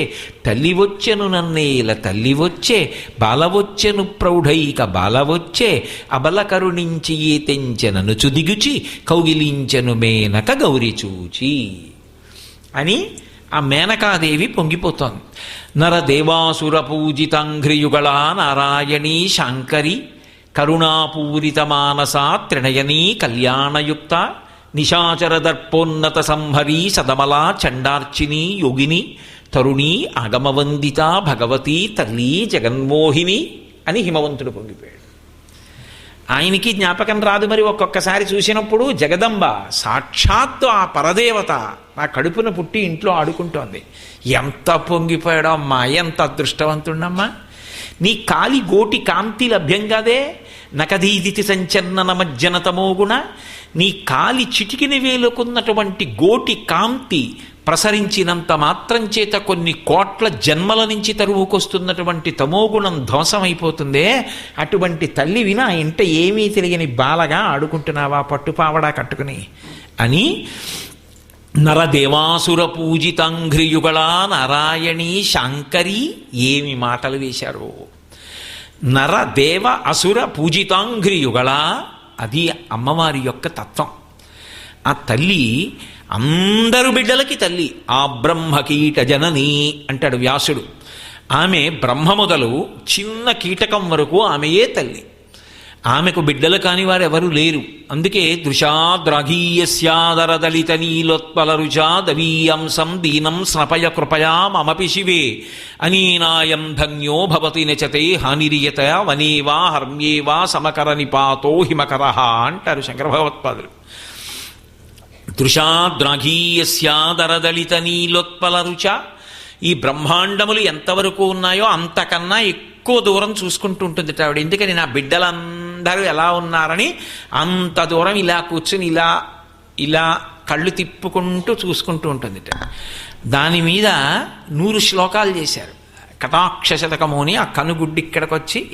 తల్లి వచ్చెను నన్నేల తల్లి వచ్చే బాల వచ్చెను ప్రౌఢైక బాల వచ్చే అబల కరుణించి ఏ తెంచెనను చుదిగుచి కౌగిలించెను మేనక గౌరి చూచి అని ఆ మేనకాదేవి పొంగిపోతోంది. నరదేవాసుర పూజితాంఘ్రియుగళా నారాయణీ శాంకరి కరుణాపూరిత మానసా త్రినయనీ కళ్యాణయుక్త నిశాచర దర్పోన్నత సంహరీ సదమలా చండార్చిని యోగిని తరుణీ ఆగమవందిత భగవతీ తల్లి జగన్మోహిని అని హిమవంతుడు పొంగిపోయాడు. ఆయనకి జ్ఞాపకం రాదు మరి. ఒక్కొక్కసారి చూసినప్పుడు జగదంబ సాక్షాత్తు ఆ పరదేవత నా కడుపున పుట్టి ఇంట్లో ఆడుకుంటోంది. ఎంత పొంగిపోయాడో అమ్మా, ఎంత అదృష్టవంతుడమ్మా. నీ కాలి గోటి కాంతి లభ్యం కాదే నకదీదితి సంచన్నన మజ్జనతమోగుణ. నీ కాలి చిటికిన వేలుకున్నటువంటి గోటి కాంతి ప్రసరించినంత మాత్రం చేత కొన్ని కోట్ల జన్మల నుంచి తరువుకొస్తున్నటువంటి తమోగుణం ధ్వంసమైపోతుందే. అటువంటి తల్లి వినా ఇంట ఏమీ తెలియని బాలగా ఆడుకుంటున్నావా పట్టుపావడా కట్టుకుని అని. నరదేవాసుర పూజితాంఘ్రియుగళా నారాయణీ శాంకరి. ఏమి మాటలు వేశారు! నరదేవ అసుర పూజితాంఘ్రియుగళా, అది అమ్మవారి యొక్క తత్వం. ఆ తల్లి అందరు బిడ్డలకి తల్లి. ఆ బ్రహ్మకీట జనని అంటాడు వ్యాసుడు. ఆమె బ్రహ్మ మొదలు చిన్న కీటకం వరకు ఆమెయే తల్లి. ఆమెకు బిడ్డలు కాని వారు ఎవరు లేరు. అందుకే దృశాద్రాఘీయస్యాదరదళిత నీలోత్పల రుచా దవీయంసం దీనం స్నపయ కృపయా మమపి శివే అనీనాయం ధన్యో భవతి నచతే హానిరియత వనేవా హర్మ్యేవా సమకర నిపాతో హిమకరః అంటారు శంకర భగవత్పాదులు. దృశాద్రాఘీయస్యాదరదళిత నీలోత్పల రుచ. ఈ బ్రహ్మాండములు ఎంతవరకు ఉన్నాయో అంతకన్నా ఎక్కువ దూరం చూసుకుంటూ ఉంటుంది ఆవిడ. ఎందుకని నా బిడ్డలందరూ ఎలా ఉన్నారని అంత దూరం ఇలా కూర్చుని ఇలా ఇలా కళ్ళు తిప్పుకుంటూ చూసుకుంటూ ఉంటుంది. దాని మీద 100 శ్లోకాలు చేశారు. కటాక్ష శతకము అని ఆ కనుగుడ్డి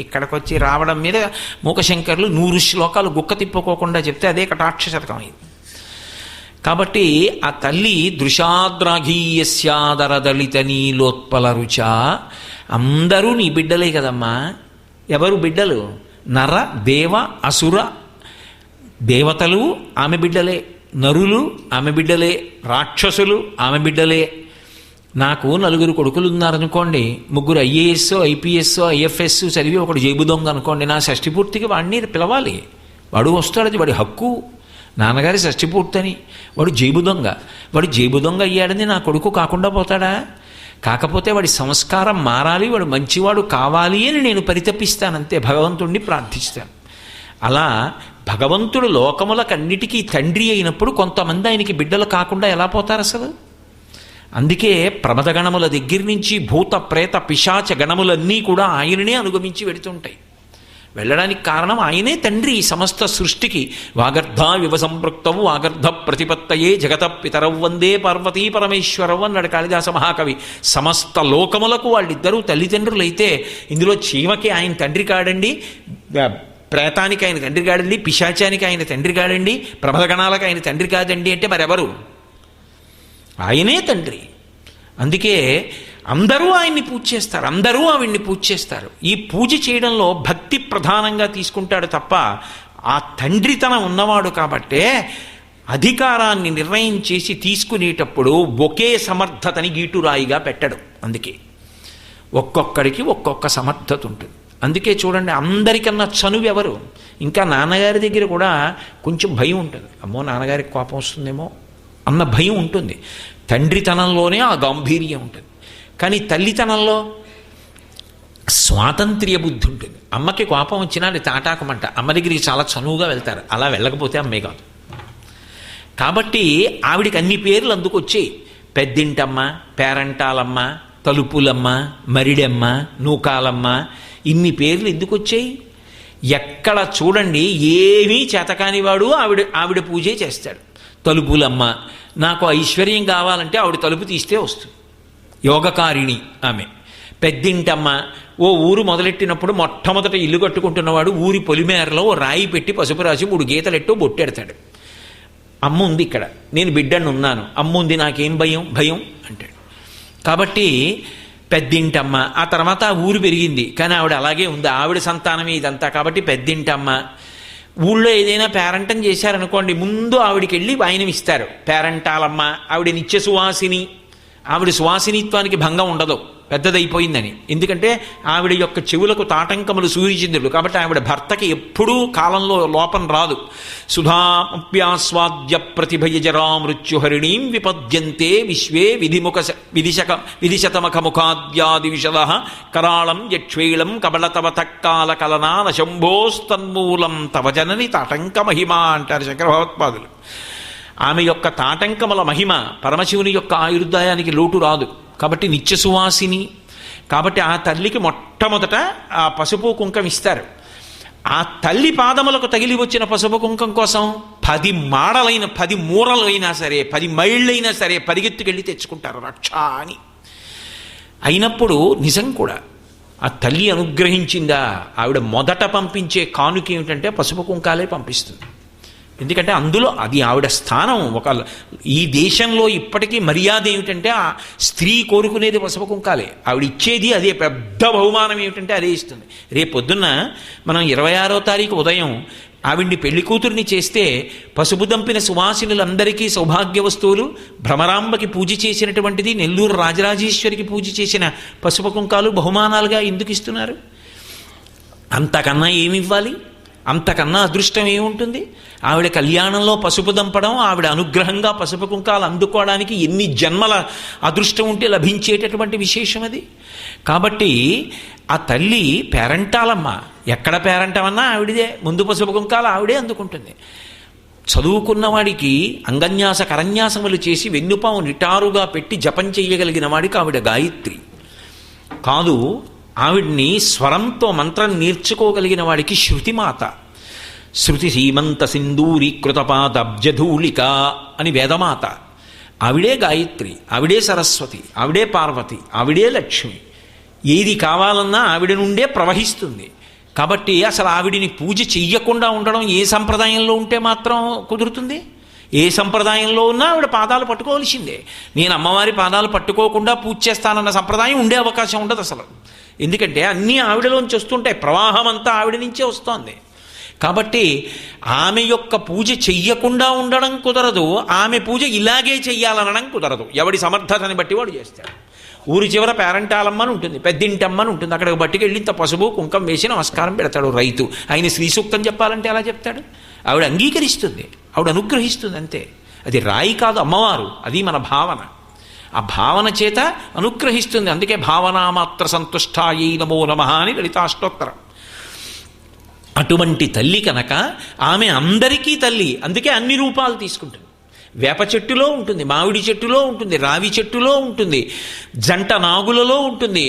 ఇక్కడికొచ్చి రావడం మీద మూకశంకర్లు 100 శ్లోకాలు గుక్క తిప్పుకోకుండా చెప్తే అదే కటాక్ష శతకం అయింది. కాబట్టి ఆ తల్లి దృశాద్రాఘీయస్యాదరదళిత నీలోత్పల రుచ. అందరూ నీ బిడ్డలే కదమ్మా. ఎవరు బిడ్డలు? నర దేవ అసుర. దేవతలు ఆమె బిడ్డలే, నరులు ఆమె బిడ్డలే, రాక్షసులు ఆమె బిడ్డలే. నాకు 4 కొడుకులు ఉన్నారనుకోండి, 3 ఐఏఎస్ ఐపీఎస్ ఐఎఫ్ఎస్ చదివి ఒకడు జేబు దొంగ అనుకోండి, నా షష్ఠి పూర్తికి వాడిని పిలవాలి. వాడు వస్తాడు, అది వాడి హక్కు. నాన్నగారి షష్ఠి పూర్తని. వాడు జేబు దొంగ. వాడు జేబు దొంగ అయ్యాడని నా కొడుకు కాకుండా పోతాడా? కాకపోతే వాడి సంస్కారం మారాలి, వాడు మంచివాడు కావాలి అని నేను పరితపిస్తానంతే, భగవంతుణ్ణి ప్రార్థిస్తాను. అలా భగవంతుడు లోకములకన్నిటికీ తండ్రి అయినప్పుడు కొంతమంది ఆయనకి బిడ్డలు కాకుండా ఎలా పోతారు అసలు? అందుకే ప్రమదగణముల దగ్గర నుంచి భూత ప్రేత పిశాచ గణములన్నీ కూడా ఆయననే అనుగమించి వెడుతుంటాయి. వెళ్ళడానికి కారణం ఆయనే తండ్రి సమస్త సృష్టికి. వాగర్ధ వివ సంపృక్తవు వాగర్ధ ప్రతిపత్తయే జగత పితరవు వందే పార్వతీ పరమేశ్వరవు అన్నాడు కాళిదాస మహాకవి. సమస్త లోకములకు వాళ్ళిద్దరూ తల్లిదండ్రులైతే ఇందులో చీమకి ఆయన తండ్రి కాడండి, ప్రేతానికి ఆయన తండ్రి కాడండి, పిశాచానికి ఆయన తండ్రి కాడండి, ప్రమదగణాలకు ఆయన తండ్రి కాదండి అంటే మరెవరు? ఆయనే తండ్రి. అందుకే అందరూ ఆయన్ని పూజ చేస్తారు, అందరూ ఆవిడ్ని పూజ చేస్తారు. ఈ పూజ చేయడంలో భక్తి ప్రధానంగా తీసుకుంటాడు తప్ప ఆ తండ్రితనం ఉన్నవాడు కాబట్టే అధికారాన్ని నిర్ణయం చేసి తీసుకునేటప్పుడు ఒకే సమర్థతని గీటురాయిగా పెట్టడు. అందుకే ఒక్కొక్కడికి ఒక్కొక్క సమర్థత ఉంటుంది. అందుకే చూడండి, అందరికన్నా చనువు ఎవరు? ఇంకా నాన్నగారి దగ్గర కూడా కొంచెం భయం ఉంటుంది. అమ్మో నాన్నగారికి కోపం వస్తుందేమో అన్న భయం ఉంటుంది. తండ్రితనంలోనే ఆ గాంభీర్యం ఉంటుంది. కానీ తల్లితనంలో స్వాతంత్ర్య బుద్ధి ఉంటుంది. అమ్మకి కోపం వచ్చినా అది తాటాకమంట, అమ్మ దగ్గరికి చాలా చనువుగా వెళ్తారు. అలా వెళ్ళకపోతే అమ్మే కాదు. కాబట్టి ఆవిడికి అన్ని పేర్లు అందుకు వచ్చాయి. పెద్దింటమ్మ, పేరంటాలమ్మ, తలుపులమ్మ, మరిడమ్మ, నూకాలమ్మ, ఇన్ని పేర్లు ఎందుకు వచ్చాయి? ఎక్కడ చూడండి ఏమీ చేతకానివాడు ఆవిడ పూజే చేస్తాడు. తలుపులమ్మ, నాకు ఐశ్వర్యం కావాలంటే ఆవిడ తలుపు తీస్తే వస్తుంది, యోగకారిణి ఆమె. పెద్దింటమ్మ, ఓ ఊరు మొదలెట్టినప్పుడు మొట్టమొదట ఇల్లు కట్టుకుంటున్నవాడు ఊరి పొలిమేరలో ఓ రాయి పెట్టి పసుపు రాసి 3 గీతలెట్టో బొట్టెడతాడు. అమ్మ ఉంది ఇక్కడ, నేను బిడ్డను ఉన్నాను, అమ్మ ఉంది, నాకేం భయం అంటాడు. కాబట్టి పెద్దింటమ్మ. ఆ తర్వాత ఆ ఊరు పెరిగింది, కానీ ఆవిడ అలాగే ఉంది, ఆవిడ సంతానమే ఇదంతా. కాబట్టి పెద్దింటమ్మ. ఊళ్ళో ఏదైనా పేరంటం చేశారనుకోండి, ముందు ఆవిడికి వెళ్ళి వాయినం ఇస్తారు. పేరంటాలమ్మ, ఆవిడ నిత్య సువాసిని. ఆవిడ సువాసినిత్వానికి భంగం ఉండదు, పెద్దదైపోయిందని. ఎందుకంటే ఆవిడ యొక్క చెవులకు తాటంకములు సూర్యచంద్రుడు కాబట్టి ఆవిడ భర్తకి ఎప్పుడూ కాలంలో లోపం రాదు. సుధాప్యాస్వాద్య ప్రతిభయజరా మృత్యుహరిణీం విపద్యంతే విశ్వే విధిశతమఖముఖాద్యాది విశద కరాళం యక్ష్వేళం కబళతవ తక్కాల కలనాన శంభోస్తన్మూలం తవ జనని తాటంక మహిమ అంటారు శంకర భగవత్పాదులు. ఆమె యొక్క తాటంకముల మహిమ పరమశివుని యొక్క ఆయుర్దాయానికి లోటు రాదు. కాబట్టి నిత్య సువాసిని. కాబట్టి ఆ తల్లికి మొట్టమొదట ఆ పసుపు కుంకం ఇస్తారు. ఆ తల్లి పాదములకు తగిలి వచ్చిన పసుపు కుంకం కోసం 10 మాడలైన 10 మూరలైనా సరే 10 మైళ్ళైనా సరే పరిగెత్తుకెళ్ళి తెచ్చుకుంటారు రక్ష అని. అయినప్పుడు నిజం కూడా ఆ తల్లి అనుగ్రహించిందా? ఆవిడ మొదట పంపించే కానుక ఏమిటంటే పసుపు కుంకాలే పంపిస్తుంది. ఎందుకంటే అందులో అది ఆవిడ స్థానం. ఈ దేశంలో ఇప్పటికీ మర్యాద ఏమిటంటే ఆ స్త్రీ కోరుకునేది పసుపు కుంకాలే. ఆవిడ ఇచ్చేది అదే. పెద్ద బహుమానం ఏమిటంటే అదే ఇస్తుంది. రేపు పొద్దున్న మనం 26వ తారీఖు ఉదయం ఆవిడ్ని పెళ్లి కూతుర్ని చేస్తే పసుపు దంపిన సువాసినులందరికీ సౌభాగ్య వస్తువులు, భ్రమరాంబకి పూజ చేసినటువంటిది, నెల్లూరు రాజరాజేశ్వరికి పూజ చేసిన పసుపు కుంకాలు బహుమానాలుగా ఎందుకు ఇస్తున్నారు? అంతకన్నా ఏమివ్వాలి? అంతకన్నా అదృష్టం ఏముంటుంది? ఆవిడ కళ్యాణంలో పసుపు దంపడం, ఆవిడ అనుగ్రహంగా పసుపు కుంకాలు అందుకోవడానికి ఎన్ని జన్మల అదృష్టం ఉంటే లభించేటటువంటి విశేషం అది. కాబట్టి ఆ తల్లి పేరంటాలమ్మ. ఎక్కడ పేరంటమన్నా ఆవిడదే. ముందు పసుపు కుంకాలు ఆవిడే అందుకుంటుంది. చదువుకున్నవాడికి అంగన్యాస కరన్యాసములు చేసి వెన్నుపాము నిటారుగా పెట్టి జపం చెయ్యగలిగిన వాడికి ఆవిడ గాయత్రి కాదు. ఆవిడ్ని స్వరంతో మంత్రం నేర్చుకోగలిగిన వాడికి శృతిమాత. శృతి సీమంత సింధూరి కృతపాదబ్జధూళిక అని వేదమాత. ఆవిడే గాయత్రి, ఆవిడే సరస్వతి, ఆవిడే పార్వతి, ఆవిడే లక్ష్మి. ఏది కావాలన్నా ఆవిడ నుండే ప్రవహిస్తుంది. కాబట్టి అసలు ఆవిడిని పూజ చెయ్యకుండా ఉండడం ఏ సంప్రదాయంలో ఉంటే మాత్రం కుదురుతుంది? ఏ సంప్రదాయంలో ఉన్నా ఆవిడ పాదాలు పట్టుకోవాల్సిందే. నేను అమ్మవారి పాదాలు పట్టుకోకుండా పూజ చేస్తానన్న సంప్రదాయం ఉండే అవకాశం ఉండదు అసలు. ఎందుకంటే అన్నీ ఆవిడలోంచి వస్తుంటాయి, ప్రవాహం అంతా ఆవిడ నుంచే వస్తోంది. కాబట్టి ఆమె యొక్క పూజ చెయ్యకుండా ఉండడం కుదరదు, ఆమె పూజ ఇలాగే చెయ్యాలనడం కుదరదు. ఎవడి సమర్థతని బట్టి వాడు చేస్తాడు. ఊరి చివర పేరంటాలమ్మని ఉంటుంది, పెద్దింటమ్మని ఉంటుంది. అక్కడికి బట్టికెళ్ళి ఇంత పసుపు కుంకం వేసి నమస్కారం పెడతాడు రైతు. ఆయన శ్రీ సూక్తం చెప్పాలంటే ఎలా చెప్తాడు? ఆవిడ అంగీకరిస్తుంది. ఆవిడ అనుగ్రహిస్తుంది అంతే. అది రాయి కాదు, అమ్మవారు. అది మన భావన. ఆ భావన చేత అనుగ్రహిస్తుంది. అందుకే భావనామాత్ర సంతుష్టాయై నమో నమః అని లలితాష్టోత్తరం. అటువంటి తల్లి కనుక ఆమె అందరికీ తల్లి. అందుకే అన్ని రూపాలు తీసుకుంటుంది. వేప చెట్టులో ఉంటుంది, మామిడి చెట్టులో ఉంటుంది, రావి చెట్టులో ఉంటుంది, జంట నాగులలో ఉంటుంది,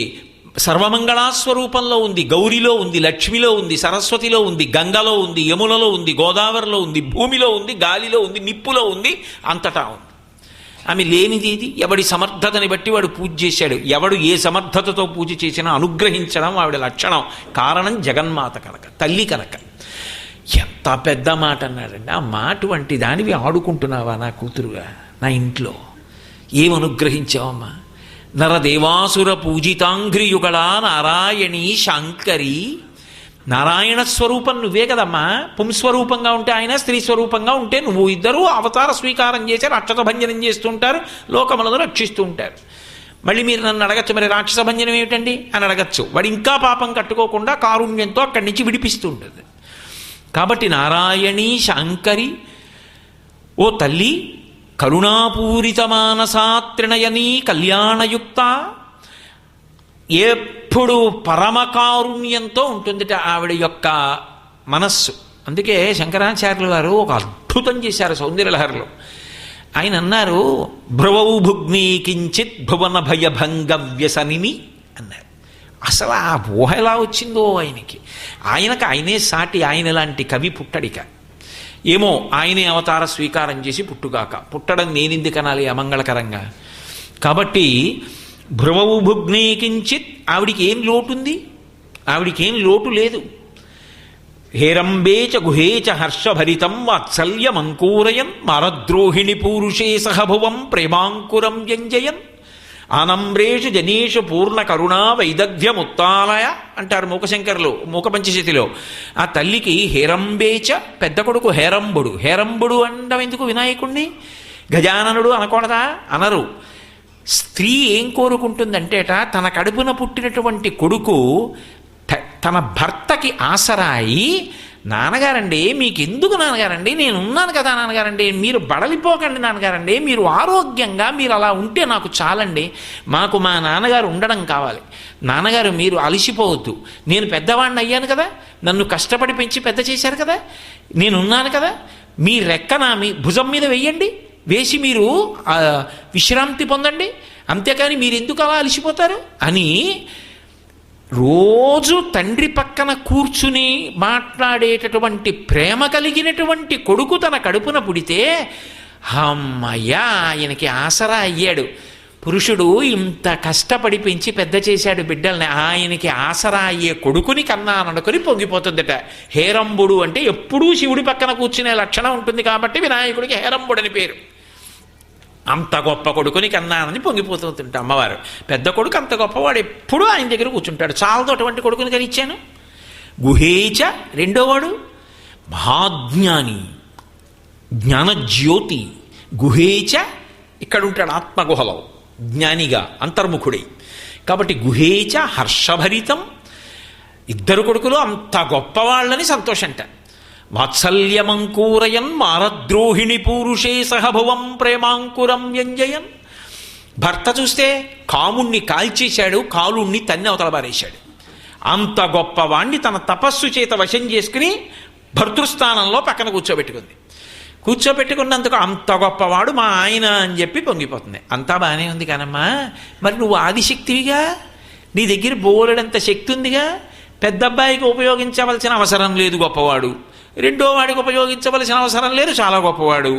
సర్వమంగళాస్వరూపంలో ఉంది, గౌరిలో ఉంది, లక్ష్మిలో ఉంది, సరస్వతిలో ఉంది, గంగలో ఉంది, యమునలో ఉంది, గోదావరిలో ఉంది, భూమిలో ఉంది, గాలిలో ఉంది, నిప్పులో ఉంది, అంతటా ఉంది. ఆమె లేనిది ఇది. ఎవడి సమర్థతని బట్టి వాడు పూజ చేశాడు. ఎవడు ఏ సమర్థతతో పూజ చేసినా అనుగ్రహించడం ఆవిడ లక్షణం. కారణం జగన్మాత కనుక, తల్లి కనుక. ఎంత పెద్ద మాట అన్నాడండి. ఆ మాట వంటి దానివి ఆడుకుంటున్నావా నా కూతురుగా నా ఇంట్లో? ఏమనుగ్రహించావమ్మా? నరదేవాసుర పూజితాంఘ్రియుగళ నారాయణీ శాంకరి. నారాయణ స్వరూపం నువ్వే కదమ్మా. పుంస్వరూపంగా ఉంటే ఆయన, స్త్రీ స్వరూపంగా ఉంటే నువ్వు. ఇద్దరూ అవతార స్వీకారం చేసి రాక్షస భంజనం చేస్తుంటారు, లోకములను రక్షిస్తూ ఉంటారు. మళ్ళీ మీరు నన్ను అడగచ్చు, మరి రాక్షస భంజనం ఏమిటండి అని అడగచ్చు. వాడు ఇంకా పాపం కట్టుకోకుండా కారుణ్యంతో అక్కడి నుంచి విడిపిస్తూ ఉంటుంది. కాబట్టి నారాయణీ శాంకరి, ఓ తల్లి, కరుణాపూరిత మానసాత్రినయనీ కళ్యాణయుక్త, ఎప్పుడు పరమకారుణ్యంతో ఉంటుందిట ఆవిడ యొక్క మనస్సు. అందుకే శంకరాచార్యులు గారు ఒక అద్భుతం చేశారు సౌందర్యలహరిలో. ఆయన అన్నారు, భ్రువౌ భుగ్నీ కించిత్ భువన భయభంగ వ్యసనిని అన్నారు. అసలు ఆ ఊహ ఎలా వచ్చిందో ఆయనకి. ఆయనే సాటి ఆయన లాంటి కవి పుట్టడిక. ఏమో ఆయనే అవతార స్వీకారం చేసి పుట్టుగాక. పుట్టడం నేనెందుకు అనాలి అమంగళకరంగా? కాబట్టి భ్రువౌ భుగ్నీ కించిత్, ఆవిడికి ఏం లోటుంది? ఆవిడికేం లోటు లేదు. హేరంబేచ గుహేచ హర్షభరితం వాత్సల్యమంకూరయన్ మారద్రోహిణి పూరుషే సహభువం ప్రేమాంకురం వ్యంజయన్ ఆనమ్రేషు జనేషు పూర్ణ కరుణా వైదగ్ధ్యముత్తాలయ అంటారు మూకశంకర్లు మూకపంచశతిలో. ఆ తల్లికి హేరంబేచ, పెద్ద కొడుకు హేరంబుడు. హేరంబుడు అనడం ఎందుకు వినాయకుణ్ణి? గజాననుడు అనకూడదా? అనరు. స్త్రీ ఏం కోరుకుంటుందంటేట, తన కడుపున పుట్టినటువంటి కొడుకు తన భర్తకి ఆసరాయి, నాన్నగారండి మీకెందుకు నాన్నగారండి, నేనున్నాను కదా నాన్నగారండి, మీరు బడలిపోకండి నాన్నగారండి, మీరు ఆరోగ్యంగా మీరు అలా ఉంటే నాకు చాలండి, మాకు మా నాన్నగారు ఉండడం కావాలి, నాన్నగారు మీరు అలసిపోవద్దు, నేను పెద్దవాడిని అయ్యాను కదా, నన్ను కష్టపడి పెంచి పెద్ద చేశారు కదా, నేనున్నాను కదా, మీ రెక్క మీ భుజం మీద వెయ్యండి, వేసి మీరు విశ్రాంతి పొందండి, అంతేకాని మీరు ఎందుకు అలా అలసిపోతారు అని రోజు తండ్రి పక్కన కూర్చుని మాట్లాడేటటువంటి ప్రేమ కలిగినటువంటి కొడుకు తన కడుపున పుడితే, అమ్మయ్యా ఆయనకి ఆసరా అయ్యాడు. పురుషుడు ఇంత కష్టపడి పెంచి పెద్ద చేశాడు బిడ్డల్ని, ఆయనకి ఆసరా అయ్యే కొడుకుని కన్నాననుకొని పొంగిపోతుందట. హేరంబుడు అంటే ఎప్పుడూ శివుడి పక్కన కూర్చునే లక్షణం ఉంటుంది కాబట్టి వినాయకుడికి హేరంబుడు అని పేరు. అంత గొప్ప కొడుకుని కన్నానని పొంగిపోతుంట అమ్మవారు. పెద్ద కొడుకు అంత గొప్పవాడు, ఎప్పుడూ ఆయన దగ్గర కూర్చుంటాడు. చాలతో అటువంటి కొడుకుని కనిచ్చాను. గుహేచ రెండోవాడు మహాజ్ఞాని, జ్ఞానజ్యోతి. గుహేచ ఇక్కడ ఉంటాడు ఆత్మగుహలో జ్ఞానిగా అంతర్ముఖుడై. కాబట్టి గుహేచ హర్షభరితం, ఇద్దరు కొడుకులు అంత గొప్పవాళ్ళని సంతోషంట. వాత్సల్యమంకూరయన్ మారద్రోహిణి పూరుషే సహభువం ప్రేమాంకురం వ్యంజయన్. భర్త చూస్తే కాముణ్ణి కాల్చేశాడు, కాలుణ్ణి తన్ని అవతల బారేశాడు. అంత గొప్పవాణ్ణి తన తపస్సు చేత వశం చేసుకుని భర్తృస్థానంలో పక్కన కూర్చోబెట్టుకున్నందుకు అంత గొప్పవాడు మా ఆయన అని చెప్పి పొంగిపోతుంది. అంతా బాగానే ఉంది కానమ్మా, మరి నువ్వు ఆదిశక్తివిగా, నీ దగ్గర బోలెడంత శక్తి ఉందిగా, పెద్ద అబ్బాయికి ఉపయోగించవలసిన అవసరం లేదు గొప్పవాడు, రెండో వాడికి ఉపయోగించవలసిన అవసరం లేదు చాలా గొప్పవాడు,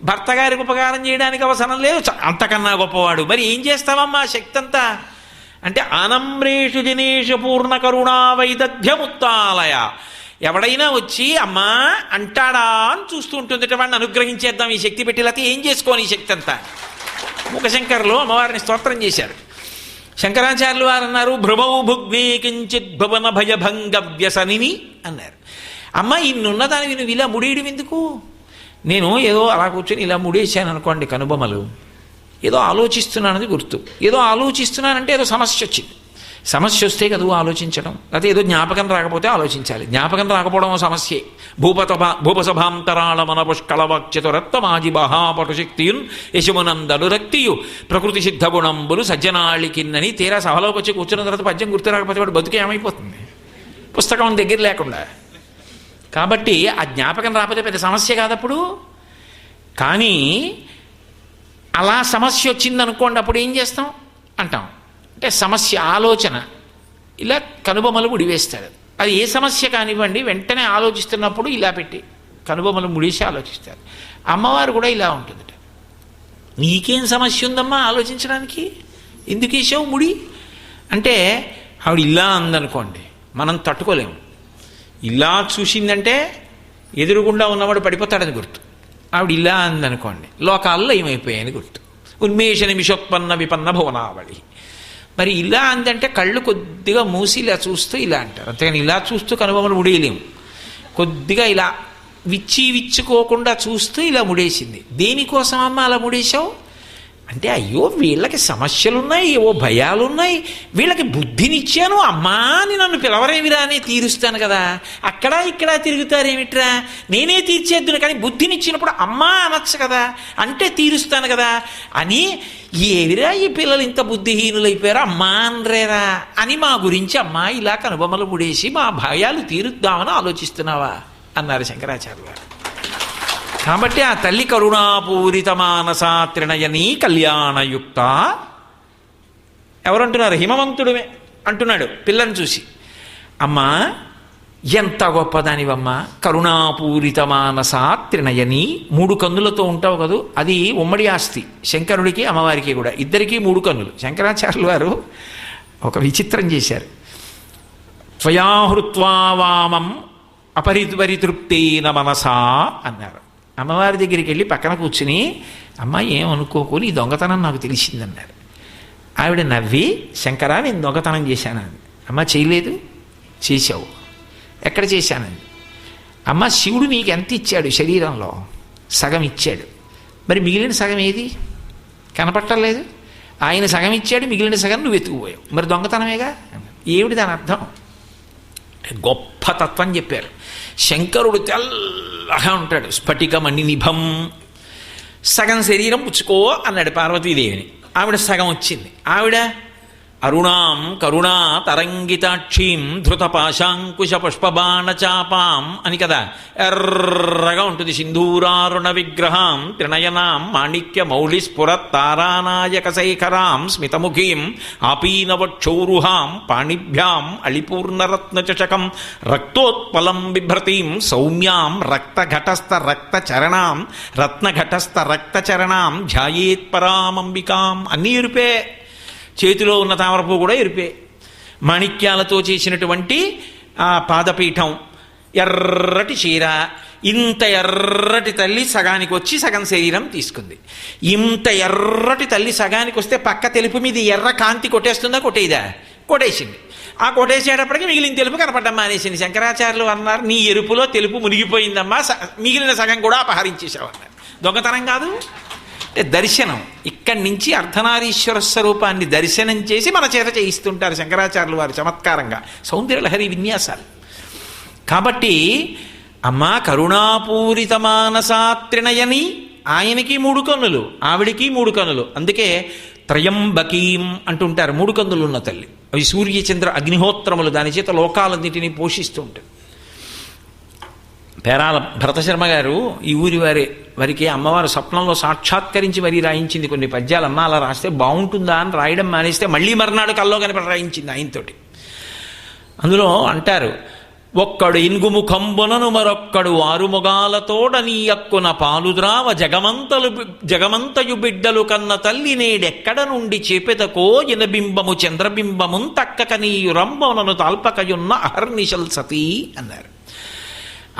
భర్త గారికి ఉపకారం చేయడానికి అవసరం లేదు అంతకన్నా గొప్పవాడు, మరి ఏం చేస్తావమ్మా శక్తి అంతా అంటే ఆనమ్రేషు జనేషు పూర్ణ కరుణా వైదగ్ధ్యముత్తాలయ. ఎవడైనా వచ్చి అమ్మా అంటాడా అని చూస్తూ ఉంటుంది, వాడిని అనుగ్రహించేద్దాం ఈ శక్తి పెట్టి, లేకపోతే ఏం చేసుకోని ఈ శక్తి అంతా. మూకశంకర్లు అమ్మవారిని స్తోత్రం చేశారు. శంకరాచార్యులు వారు అన్నారు, భ్రుమౌ భుగ్నే కించిత్ భువన భయభంగ వ్యసనిని అన్నారు. అమ్మ ఇన్నున్నదానివి నువ్వు ఇలా ముడేయడం ఎందుకు? నేను ఏదో అలా కూర్చొని ఇలా ముడేసాను అనుకోండి కనుబొమలు, ఏదో ఆలోచిస్తున్నానని గుర్తు, ఏదో ఆలోచిస్తున్నానంటే ఏదో సమస్య వచ్చింది, సమస్య వస్తే కదా ఆలోచించడం, లేకపోతే ఏదో జ్ఞాపకం రాకపోతే ఆలోచించాలి. జ్ఞాపకం రాకపోవడం సమస్యే. భూపసభాంతరాళ మన పుష్కళవక్షతురత్వమాజి మహాపటుశక్తియున్ యశమునందలు రక్తియు ప్రకృతి సిద్ధ గుణంబులు సజ్జనాళికిన్నని తీరా సభలోకి వచ్చి కూర్చున్న తర్వాత పద్యం గుర్తు రాకపోతే వాడు బతుకు ఏమైపోతుంది, పుస్తకం దగ్గర లేకుండా. కాబట్టి ఆ జ్ఞాపకం రాకపోతే పెద్ద సమస్య కాదప్పుడు. కానీ అలా సమస్య వచ్చిందనుకోండి, అప్పుడు ఏం చేస్తాం అంటాం, అంటే సమస్య ఆలోచన ఇలా కనుబొమలు ముడివేస్తాడు. అది ఏ సమస్య కానివ్వండి, వెంటనే ఆలోచిస్తున్నప్పుడు ఇలా పెట్టి కనుబొమలు ముడిసి ఆలోచిస్తారు. అమ్మవారు కూడా ఇలా ఉంటుందట. నీకేం సమస్య ఉందమ్మా ఆలోచించడానికి, ఎందుకు వేసావు ముడి అంటే, ఆవిడ ఇలా అందనుకోండి మనం తట్టుకోలేము. ఇలా చూసిందంటే ఎదురుగుండా ఉన్నవాడు పడిపోతాడని గుర్తు. ఆవిడ ఇలా అందనుకోండి లోకాల్లో ఏమైపోయాయని గుర్తు. ఉన్మేష నిమిషోత్పన్న విపన్న భువనావళి. మరి ఇలా అందంటే కళ్ళు కొద్దిగా మూసి ఇలా చూస్తూ ఇలా అంటారు, అంతేగాని ఇలా చూస్తూ కనుబొమలు ముడేయలేము. కొద్దిగా ఇలా విచ్చుకోకుండా చూస్తూ ఇలా ముడేసింది. దేనికోసం అమ్మ అలా ముడేశావు అంటే, అయ్యో వీళ్ళకి సమస్యలున్నాయి, ఏవో భయాలున్నాయి, వీళ్ళకి బుద్ధినిచ్చాను, అమ్మా అని నన్ను పిలవరేమిరా అని తీరుస్తాను కదా, అక్కడ ఇక్కడ తిరుగుతారేమిట్రా, నేనే తీర్చేద్దును కానీ బుద్ధినిచ్చినప్పుడు అమ్మా అనొచ్చు కదా, అంటే తీరుస్తాను కదా అని, ఏవిరా ఈ పిల్లలు ఇంత బుద్ధిహీనులైపోయారా అమ్మా అనరేరా అని మా గురించి అమ్మా ఇలా కనుబొమ్మలు ముడేసి మా భయాలు తీరుద్దామని ఆలోచిస్తున్నావా అన్నారు శంకరాచార్య గారు. కాబట్టి ఆ తల్లి కరుణాపూరిత మానసా త్రినయనీ కళ్యాణయుక్త. ఎవరంటున్నారు? హిమవంతుడుమే అంటున్నాడు పిల్లని చూసి. అమ్మా ఎంత గొప్పదానివమ్మా, కరుణాపూరిత మానసా త్రినయని. 3 కన్నులతో ఉంటావు కదూ, అది ఉమ్మడి ఆస్తి శంకరుడికి అమ్మవారికి కూడా, ఇద్దరికీ 3 కన్నులు. శంకరాచార్యులు వారు ఒక విచిత్రం చేశారు. త్వయాహృత్వా వామం అపరిపరితృప్తేన మనసా అన్నారు. అమ్మవారి దగ్గరికి వెళ్ళి పక్కన కూర్చుని, అమ్మ ఏమనుకోకొని ఈ దొంగతనం నాకు తెలిసిందన్నారు. ఆవిడ నవ్వి, శంకరా నేను దొంగతనం చేశానండి. అమ్మ చేయలేదు. చేశావు. ఎక్కడ చేశానండి? అమ్మ శివుడు నీకు ఎంత ఇచ్చాడు శరీరంలో? సగం ఇచ్చాడు. మరి మిగిలిన సగం ఏది? కనపట్టలేదు. ఆయన సగం ఇచ్చాడు, మిగిలిన సగం నువ్వు ఎత్తుకుపోయావు, మరి దొంగతనమేగా. ఏమిటి దాని అర్థం? గొప్ప తత్వం చెప్పారు. శంకరుడు తెల్లగా ఉంటాడు, స్ఫటికమణి నిభం. సగం శరీరం పుచ్చుకో అన్నాడు పార్వతీదేవిని. ఆవిడ సగం వచ్చింది. ఆవిడ అరుణాం కరుణా తరంగితాక్షీం ధృతపాశాంకుశ పుష్పబాణచాపాం అని కదా, ఎర్రగా ఉంటుంది. సింధూరారుణ విగ్రహాం త్రినయనాం మాణిక్య మౌళి స్ఫురత్ తారానాయక శేఖరాం స్మితముఖీం ఆపీనవక్షౌరుహాం పాణిభ్యాం అళిపూర్ణరత్నచషకం రక్తోత్పలం బిభ్రతీం సౌమ్యాం రక్తఘటస్థ రక్తచరణాం రత్నఘటస్థ రక్తచరణాం ధ్యాయేత్పరామంబికాం. అన్నీ ఎరుపే. చేతిలో ఉన్న తామరపు కూడా ఎరిపే. మాణిక్యాలతో చేసినటువంటి ఆ పాదపీఠం, ఎర్రటి చీర. ఇంత ఎర్రటి తల్లి సగానికి వచ్చి సగం శరీరం తీసుకుంది. ఇంత ఎర్రటి తల్లి సగానికి వస్తే పక్క తెలుపు మీద ఎర్ర కాంతి కొట్టేస్తుందా? కొట్టేదా? కొట్టేసింది. ఆ కొట్టేసేటప్పటికి మిగిలిన తెలుపు కనపడ్డం మానేసింది. శంకరాచార్యులు అన్నారు, నీ ఎరుపులో తెలుపు మునిగిపోయిందమ్మా, మిగిలిన సగం కూడా అపహరించేసావు అన్నారు. దొంగతనం కాదు, దర్శనం. ఇక్కడి నుంచి అర్ధనారీశ్వర స్వరూపాన్ని దర్శనం చేసి మన చేత చేయిస్తుంటారు శంకరాచార్యులు వారు చమత్కారంగా, సౌందర్యలహరి విన్యాసాలు. కాబట్టి అమ్మా కరుణాపూరిత మానసా త్రినయని. ఆయనకి 3 కన్నులు, ఆవిడికి 3 కన్నులు. అందుకే త్రయంబకీం అంటుంటారు. 3 కన్నులు ఉన్న తల్లి. అవి సూర్యచంద్ర అగ్నిహోత్రములు, దాని చేత లోకాలన్నింటినీ పోషిస్తూ ఉంటాయి. పేరాల భరతశర్మ గారు ఈ ఊరి వారికి అమ్మవారు స్వప్నంలో సాక్షాత్కరించి మరీ రాయించింది కొన్ని పద్యాలు. అమ్మ అలా రాస్తే బాగుంటుందా అని రాయడం మానేస్తే మళ్ళీ మర్నాడు కల్లో కనిపడి రాయించింది ఆయనతోటి. అందులో అంటారు, ఒక్కడు ఇన్గుముఖంబునను మరొక్కడు ఆరుముగాలతోడ నీ అక్కున పాలుద్రావ జగమంతయు బిడ్డలు కన్న తల్లి నేడెక్కడ నుండి చేపెతకో ఇనబింబము చంద్రబింబమున్ తక్కక నీయు రంబమునను తాల్పకయున్న అహర్నిశల్ సతీ అన్నారు.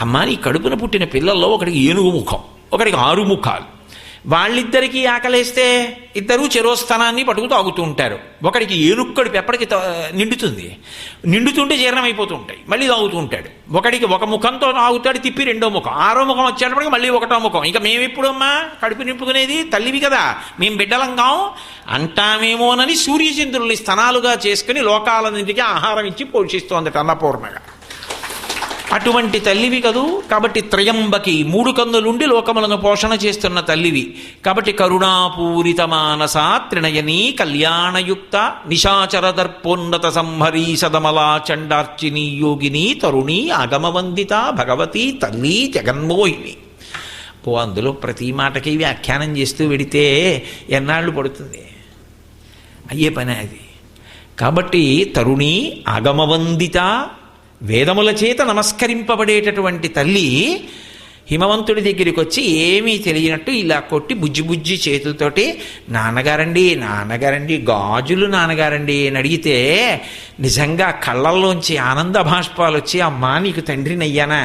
అమ్మ నీ కడుపున పుట్టిన పిల్లల్లో ఒకడికి 7 ముఖం, ఒకడికి 6 ముఖాలు. వాళ్ళిద్దరికీ ఆకలేస్తే ఇద్దరూ చెరో స్థానాన్ని పట్టుకు తాగుతూ ఉంటారు. ఒకడికి ఏనుక్కడి ఎప్పటికి నిండుతుంటే జీర్ణమైపోతూ ఉంటాయి, మళ్ళీ తాగుతూ ఉంటాడు. ఒకడికి ఒక ముఖంతో తాగుతాడు, తిప్పి రెండో ముఖం, ఆరో ముఖం వచ్చేటప్పటికి మళ్ళీ ఒకటో ముఖం. ఇంకా మేమెప్పుడమ్మా కడుపు నింపుకునేది, తల్లివి కదా మేము బిడ్డలంగాం అంటామేమోనని సూర్యచంద్రుల్ని స్తనాలుగా చేసుకుని లోకాలన్నింటికీ ఆహారం ఇచ్చి పోషిస్తోందట అన్నపూర్ణగా. అటువంటి తల్లివి కదూ. కాబట్టి త్రయంబకి, 3 కన్నులుండి లోకములను పోషణ చేస్తున్న తల్లివి. కాబట్టి కరుణాపూరిత మానస త్రినయనీ కళ్యాణయుక్త నిశాచర దర్పోన్నత సంహరీ సదమలా చండార్చిని యోగిని తరుణి ఆగమవందిత భగవతి తల్లి జగన్మోహిని. అందులో ప్రతి మాటకి వ్యాఖ్యానం చేస్తూ వెడితే ఎన్నాళ్ళు పడుతుంది, అయ్యే పని అది. కాబట్టి తరుణి ఆగమవందిత, వేదముల చేత నమస్కరింపబడేటటువంటి తల్లి హిమవంతుడి దగ్గరికి వచ్చి ఏమీ తెలియనట్టు ఇలా కొట్టి బుజ్జి చేతులతోటి నాన్నగారండి నాన్నగారండి గాజులు నాన్నగారండి అని అడిగితే నిజంగా కళ్ళల్లోంచి ఆనంద భాష్పాలు వచ్చి అమ్మా నీకు తండ్రినయ్యానా.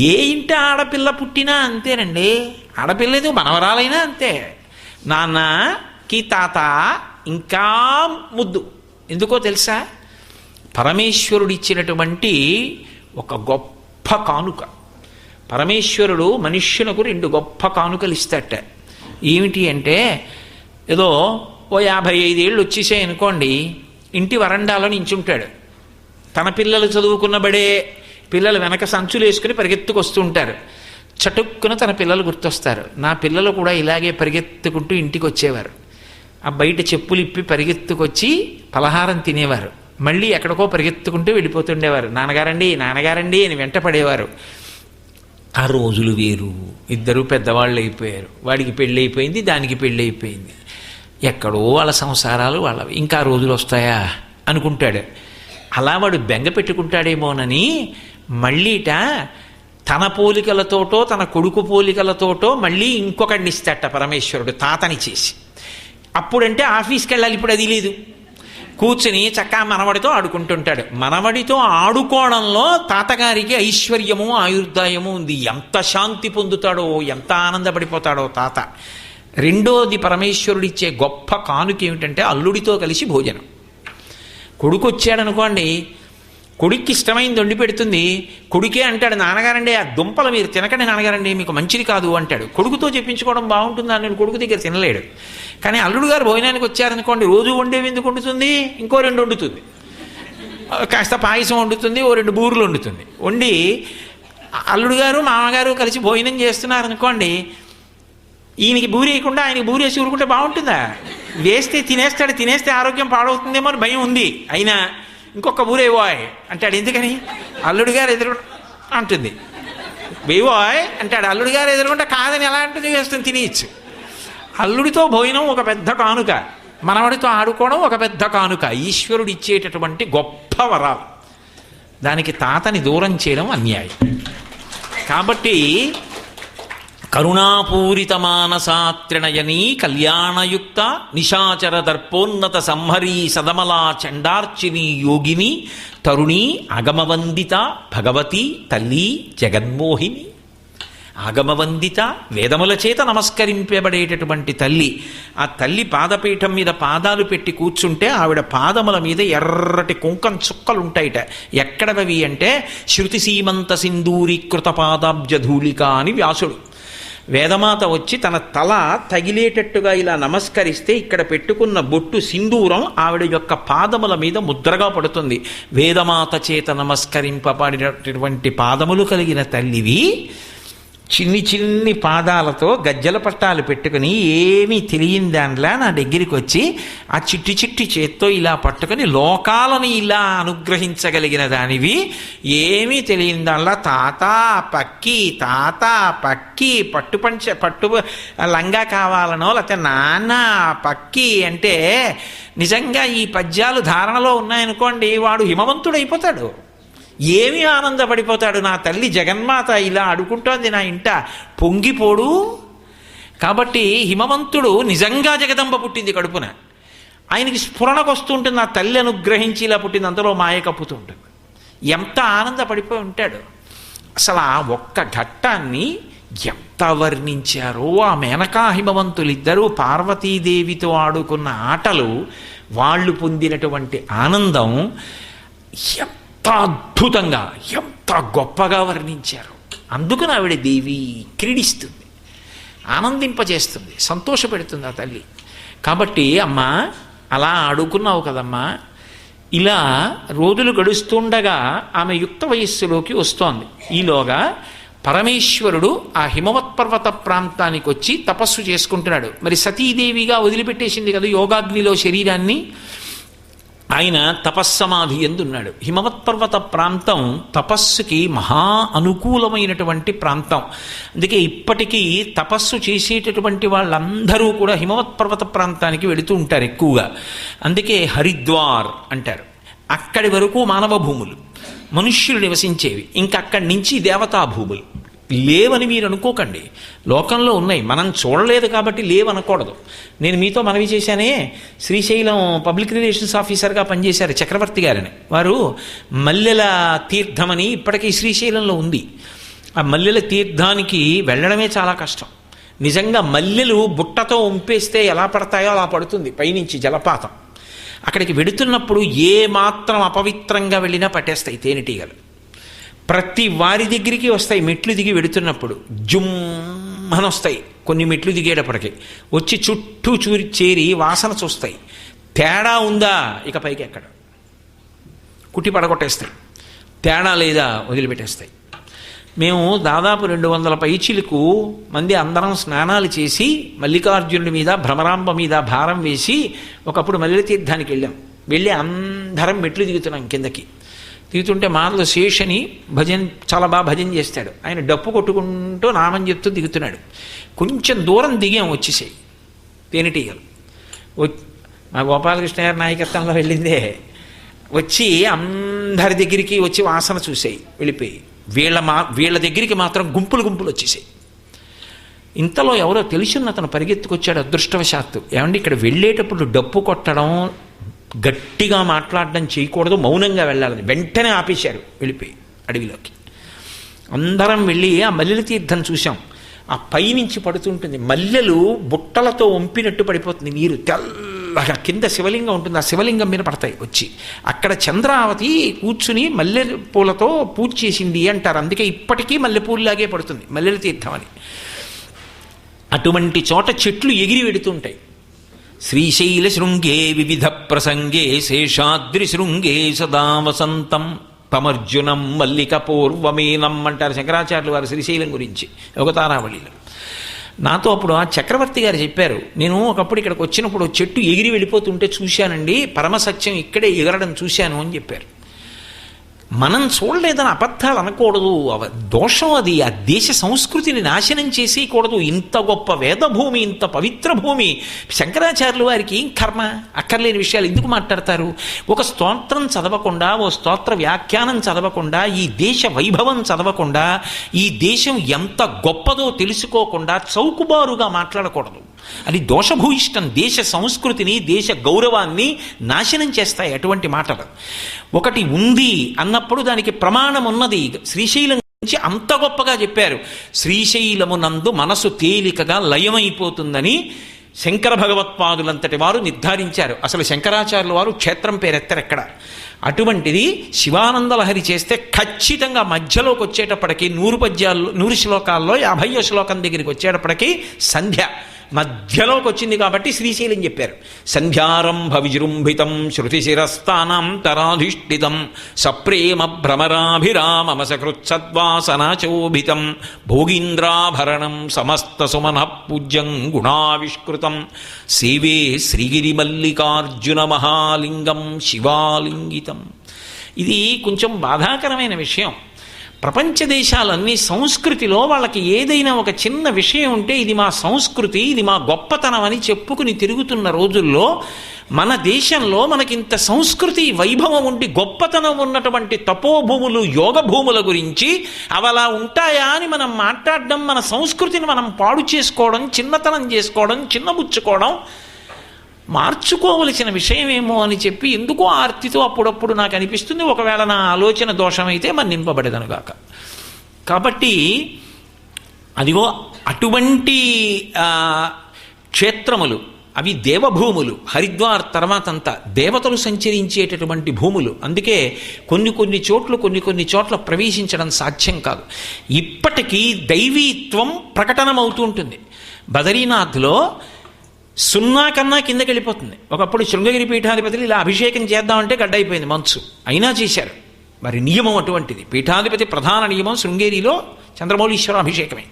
ఏ ఇంటి ఆడపిల్ల పుట్టినా అంతేనండి, ఆడపిల్లదు మనవరాలైనా అంతే. నాన్నకి తాత ఇంకా ముద్దు. ఎందుకో తెలుసా, పరమేశ్వరుడిచ్చినటువంటి ఒక గొప్ప కానుక. పరమేశ్వరుడు మనుష్యులకు 2 గొప్ప కానుకలు ఇస్తాట. ఏమిటి అంటే, ఏదో ఓ 55 ఏళ్ళు వచ్చేసాయి అనుకోండి, ఇంటి వరండాలో నించుంటాడు. తన పిల్లలు చదువుకున్నబడే పిల్లలు వెనక సంచులు వేసుకుని పరిగెత్తుకొస్తూ ఉంటారు. చటుక్కున తన పిల్లలు గుర్తొస్తారు. నా పిల్లలు కూడా ఇలాగే పరిగెత్తుకుంటూ ఇంటికి వచ్చేవారు. ఆ బయట చెప్పులు ఇప్పి పరిగెత్తుకొచ్చి పలహారం తినేవారు, మళ్ళీ ఎక్కడికో పరిగెత్తుకుంటూ వెళ్ళిపోతుండేవారు. నాన్నగారండి నాన్నగారండి అని వెంట పడేవారు. ఆ రోజులు వేరు. ఇద్దరు పెద్దవాళ్ళు అయిపోయారు. వాడికి పెళ్ళి అయిపోయింది, దానికి పెళ్ళి అయిపోయింది. ఎక్కడో వాళ్ళ సంసారాలు వాళ్ళవి, ఇంకా రోజులు వస్తాయా అనుకుంటాడు. అలా వాడు బెంగ పెట్టుకుంటాడేమోనని మళ్ళీట తన పోలికలతోటో తన కొడుకు పోలికలతోటో మళ్ళీ ఇంకొకడిని ఇస్తాట పరమేశ్వరుడు, తాతని చేసి. అప్పుడంటే ఆఫీస్కి వెళ్ళాలి, ఇప్పుడు అది లేదు. కూర్చుని చక్కా మనవడితో ఆడుకుంటుంటాడు. మనవడితో ఆడుకోవడంలో తాతగారికి ఐశ్వర్యము ఆయుర్దాయము ఉంది. ఎంత శాంతి పొందుతాడో, ఎంత ఆనందపడిపోతాడో తాత. రెండోది పరమేశ్వరుడిచ్చే గొప్ప కానుక ఏమిటంటే అల్లుడితో కలిసి భోజనం. కొడుకు వచ్చాడనుకోండి, కొడుక్కి ఇష్టమైంది వండి పెడుతుంది. కొడుకే అంటాడు నాన్నగారండి ఆ దుంపలు మీరు తినకండి నాన్నగారండి మీకు మంచిది కాదు అంటాడు. కొడుకుతో చెప్పించుకోవడం బాగుంటుందా, నేను కొడుకు దగ్గర తినలేడు. కానీ అల్లుడు గారు భోజనానికి వచ్చారనుకోండి, రోజు వండేవి ఎందుకు వండుతుంది, ఇంకో 2 వండుతుంది. కాస్త పాయసం వండుతుంది, ఓ 2 బూరెలు వండుతుంది. వండి అల్లుడు గారు మామగారు కలిసి భోజనం చేస్తున్నారనుకోండి, ఈయనకి బూరి వేయకుండా ఆయనకి బూరి వేసి ఊరుకుంటే బాగుంటుందా? వేస్తే తినేస్తాడు, తినేస్తే ఆరోగ్యం పాడవుతుందేమో అని భయం ఉంది. అయినా ఇంకొక బూరేవాయ్ అంటాడు. ఎందుకని? అల్లుడు గారు ఎదురు అంటుంది. వేవాయ్ అంటాడు. అల్లుడు గారు ఎదురుకుంటే కాదని ఎలా అంటుంది, వేస్తుంది, తినేయచ్చు. అల్లుడితో భోజనం ఒక పెద్ద కానుక, మనవడితో ఆడుకోవడం ఒక పెద్ద కానుక. ఈశ్వరుడు ఇచ్చేటటువంటి గొప్ప వరాలు. దానికి తాతని దూరం చేయడం అన్యాయం. కాబట్టి కరుణాపూరిత మానసాత్రినయనీ కళ్యాణయుక్త నిశాచర దర్పోన్నత సంహరీ సదమలా చండార్చిని యోగిని తరుణి ఆగమవందిత భగవతి తల్లి జగన్మోహిని. ఆగమవందిత, వేదముల చేత నమస్కరింపబడేటటువంటి తల్లి. ఆ తల్లి పాదపీఠం మీద పాదాలు పెట్టి కూర్చుంటే ఆవిడ పాదముల మీద ఎర్రటి కుంకం చుక్కలు ఉంటాయిట. ఎక్కడవి అంటే శృతి సీమంత సింధూరీకృత పాదాబ్జధూళిక అని వ్యాసుడు. వేదమాత వచ్చి తన తల తగిలేటట్టుగా ఇలా నమస్కరిస్తే ఇక్కడ పెట్టుకున్న బొట్టు సింధూరం ఆవిడ యొక్క పాదముల మీద ముద్రగా పడుతుంది. వేదమాత చేత నమస్కరింపబడినటువంటి పాదములు కలిగిన తల్లివి. చిన్ని చిన్ని పాదాలతో గజ్జల పట్టాలు పెట్టుకుని ఏమీ తెలియని దానిలా నా దగ్గరికి వచ్చి ఆ చిట్టి చిట్టి చేత్తో ఇలా పట్టుకొని లోకాలను ఇలా అనుగ్రహించగలిగిన దానివి. ఏమీ తెలియని దానిలా తాత పక్కి పట్టు లంగా కావాలనో లేకపోతే నాన్న పక్కి అంటే నిజంగా ఈ పద్యాలు ధారణలో ఉన్నాయనుకోండి, వాడు హిమవంతుడైపోతాడు. ఏమి ఆనందపడిపోతాడు. నా తల్లి జగన్మాత ఇలా అడుకుంటోంది నా ఇంట, పొంగిపోడు. కాబట్టి హిమవంతుడు నిజంగా జగదంబ పుట్టింది కడుపున. ఆయనకి స్ఫురణకు వస్తూ ఉంటుంది, నా తల్లి అనుగ్రహించి ఇలా పుట్టింది, అంతలో మాయ కప్పుతూ ఉంటుంది. ఎంత ఆనందపడిపోయి ఉంటాడు. అసలు ఆ ఒక్క ఘట్టాన్ని ఎంత ఎంత వర్ణించారో ఆ మేనకా హిమవంతులిద్దరూ పార్వతీదేవితో ఆడుకున్న ఆటలు, వాళ్ళు పొందినటువంటి ఆనందం ఎంత అద్భుతంగా, ఎంత గొప్పగా వర్ణించారు. అందుకని ఆవిడ దేవి క్రీడిస్తుంది, ఆనందింపజేస్తుంది, సంతోషపెడుతుంది ఆ తల్లి. కాబట్టి అమ్మా అలా ఆడుకున్నావు కదమ్మా, ఇలా రోజులు గడుస్తుండగా ఆమె యుక్త వయస్సులోకి వస్తోంది. ఈలోగా పరమేశ్వరుడు ఆ హిమవత్ పర్వత ప్రాంతానికి వచ్చి తపస్సు చేసుకుంటున్నాడు. మరి సతీదేవిగా వదిలిపెట్టేసింది కదా యోగాగ్నిలో శరీరాన్ని, ఆయన తపస్సమాధి ఎందున్నాడు. హిమవత్ పర్వత ప్రాంతం తపస్సుకి మహా అనుకూలమైనటువంటి ప్రాంతం. అందుకే ఇప్పటికీ తపస్సు చేసేటటువంటి వాళ్ళందరూ కూడా హిమవత్ పర్వత ప్రాంతానికి వెళుతూ ఉంటారు ఎక్కువగా. అందుకే హరిద్వార్ అంటారు. అక్కడి వరకు మానవ భూములు, మనుష్యులు నివసించేవి. ఇంకా అక్కడి నుంచి దేవతా భూములు. లేవని మీరు అనుకోకండి, లోకంలో ఉన్నాయి, మనం చూడలేదు కాబట్టి లేవనకూడదు. నేను మీతో మనవి చేశానే, శ్రీశైలం పబ్లిక్ రిలేషన్స్ ఆఫీసర్గా పనిచేశారు చక్రవర్తి గారని. వారు మల్లెల తీర్థమని ఇప్పటికీ శ్రీశైలంలో ఉంది. ఆ మల్లెల తీర్థానికి వెళ్ళడమే చాలా కష్టం. నిజంగా మల్లెలు బుట్టతో ఉంపేస్తే ఎలా పడతాయో అలా పడుతుంది పైనుంచి జలపాతం. అక్కడికి వెడుతున్నప్పుడు ఏ మాత్రం అపవిత్రంగా వెళ్ళినా పట్టేస్తాయి తేనెటీగలు. ప్రతి వారి దగ్గరికి వస్తాయి. మెట్లు దిగి వెడుతున్నప్పుడు జుమ్మని వస్తాయి. కొన్ని మెట్లు దిగేటప్పటికి వచ్చి చుట్టూ చేరి వాసన చూస్తాయి. తేడా ఉందా ఇక పైకి ఎక్కడ కుట్టి పడగొట్టేస్తాయి, తేడా లేదా వదిలిపెట్టేస్తాయి. మేము దాదాపు 200 పైచిలకు మంది అందరం స్నానాలు చేసి మల్లికార్జునుడి మీద భ్రమరాంబ మీద భారం వేసి ఒకప్పుడు మల్లెల తీర్థానికి వెళ్ళి అందరం మెట్లు దిగుతున్నాం. కిందకి దిగుతుంటే మానవులు శేషని చాలా బాగా భజన చేస్తాడు. ఆయన డప్పు కొట్టుకుంటూ నామని చెప్తూ దిగుతున్నాడు. కొంచెం దూరం దిగాం, వచ్చేసాయి తేనెటీగలు. మా గోపాలకృష్ణ గారి నాయకత్వంలో వెళ్ళిందే. వచ్చి అందరి దగ్గరికి వచ్చి వాసన చూసాయి, వెళ్ళిపోయి వీళ్ళ దగ్గరికి మాత్రం గుంపులు వచ్చేసాయి. ఇంతలో ఎవరో తెలిసిన అతను పరిగెత్తుకొచ్చాడు అదృష్టవశాత్తు. ఏమండి ఇక్కడ వెళ్ళేటప్పుడు డప్పు కొట్టడం, గట్టిగా మాట్లాడడం చేయకూడదు, మౌనంగా వెళ్ళాలని వెంటనే ఆపేశారు. వెళ్ళిపోయి అడవిలోకి అందరం వెళ్ళి ఆ మల్లెల తీర్థం చూసాం. ఆ పైనుంచి పడుతుంటుంది, మల్లెలు బుట్టలతో వంపినట్టు పడిపోతుంది నీరు. తెల్లగా కింద శివలింగం ఉంటుంది, ఆ శివలింగం మీద పడతాయి వచ్చి. అక్కడ చంద్రావతి కూర్చుని మల్లె పూలతో పూజ చేసింది అంటారు. అందుకే ఇప్పటికీ మల్లెపూలులాగే పడుతుంది మల్లెల తీర్థం అని. అటువంటి చోట చెట్లు ఎగిరి వెడుతుంటాయి. శ్రీశైల శృంగే వివిధ ప్రసంగే శేషాద్రి శృంగే సదా వసంతం తమర్జునం మల్లిక పూర్వమేనం అంటారు శంకరాచార్యులు వారు శ్రీశైలం గురించి యోగతారావళిలో. నాతో అప్పుడు ఆ చక్రవర్తి గారు చెప్పారు, నేను ఒకప్పుడు ఇక్కడికి వచ్చినప్పుడు చెట్టు ఎగిరి వెళ్ళిపోతుంటే చూశానండి, పరమసత్యం ఇక్కడే ఎగరడం చూశాను అని చెప్పారు. మనం చూడలేదని అబద్ధాలు అనకూడదు, దోషం అది. ఆ దేశ సంస్కృతిని నాశనం చేసేయకూడదు. ఇంత గొప్ప వేదభూమి, ఇంత పవిత్ర భూమి, శంకరాచార్యులు వారికి ఏం కర్మ, అక్కర్లేని విషయాలు ఎందుకు మాట్లాడతారు? ఒక స్తోత్రం చదవకుండా, ఓ స్తోత్ర వ్యాఖ్యానం చదవకుండా, ఈ దేశ వైభవం చదవకుండా, ఈ దేశం ఎంత గొప్పదో తెలుసుకోకుండా చౌకుబారుగా మాట్లాడకూడదు. అది దోషభూయిష్టం. దేశ సంస్కృతిని, దేశ గౌరవాన్ని నాశనం చేస్తాయి అటువంటి మాటలు. ఒకటి ఉంది అన్నప్పుడు దానికి ప్రమాణం ఉన్నది. శ్రీశైలం గురించి అంత గొప్పగా చెప్పారు. శ్రీశైలమునందు మనసు తేలికగా లయమైపోతుందని శంకర భగవత్పాదులంతటి వారు నిర్ధారించారు. అసలు శంకరాచార్యుల వారు క్షేత్రం పేరెత్తరెక్కడ. అటువంటిది శివానందలహరి చేస్తే ఖచ్చితంగా మధ్యలోకి వచ్చేటప్పటికి 100 శ్లోకాల్లో 50వ శ్లోకం దగ్గరికి వచ్చేటప్పటికి సంధ్య మధ్యలోకి వచ్చింది కాబట్టి శ్రీశైలం చెప్పారు. సంధ్యారంభ విజృంభితం శృతిశిరస్థానాంతరాధిష్ఠితం సప్రేమ భ్రమరాభిరామమ సకృత్సద్వాసనాచోభితం భోగీంద్రాభరణం సమస్త సుమన పూజ్యం గుణావిష్కృతం సేవే శ్రీగిరిమల్లికార్జున మహాలింగం శివాలింగితం. ఇది కొంచెం బాధాకరమైన విషయం. ప్రపంచ దేశాలన్నీ సంస్కృతిలో వాళ్ళకి ఏదైనా ఒక చిన్న విషయం ఉంటే ఇది మా సంస్కృతి, ఇది మా గొప్పతనం అని చెప్పుకుని తిరుగుతున్న రోజుల్లో మన దేశంలో మనకింత సంస్కృతి వైభవం ఉండి గొప్పతనం ఉన్నటువంటి తపోభూములు, యోగ భూముల గురించి అవలా ఉంటాయా అని మనం మాట్లాడడం, మన సంస్కృతిని మనం పాడు చేసుకోవడం, చిన్నతనం చేసుకోవడం, చిన్నబుచ్చుకోవడం మార్చుకోవలసిన విషయమేమో అని చెప్పి ఎందుకో ఆర్తితో అప్పుడప్పుడు నాకు అనిపిస్తుంది. ఒకవేళ నా ఆలోచన దోషమైతే మన్నింపబడేదనుగాక. కాబట్టి అదిగో అటువంటి క్షేత్రములు అవి దేవభూములు. హరిద్వార్ తర్వాతంతా దేవతలు సంచరించేటటువంటి భూములు. అందుకే కొన్ని చోట్ల ప్రవేశించడం సాధ్యం కాదు. ఇప్పటికీ దైవీత్వం ప్రకటనమవుతూ ఉంటుంది. బదరీనాథ్లో 0 కన్నా కిందకి వెళ్ళిపోతుంది. ఒకప్పుడు శృంగగిరి పీఠాధిపతులు ఇలా అభిషేకం చేద్దామంటే గడ్డైపోయింది మంచు, అయినా చేశారు. మరి నియమం అటువంటిది. పీఠాధిపతి ప్రధాన నియమం శృంగేరిలో చంద్రమౌళీశ్వర అభిషేకమే.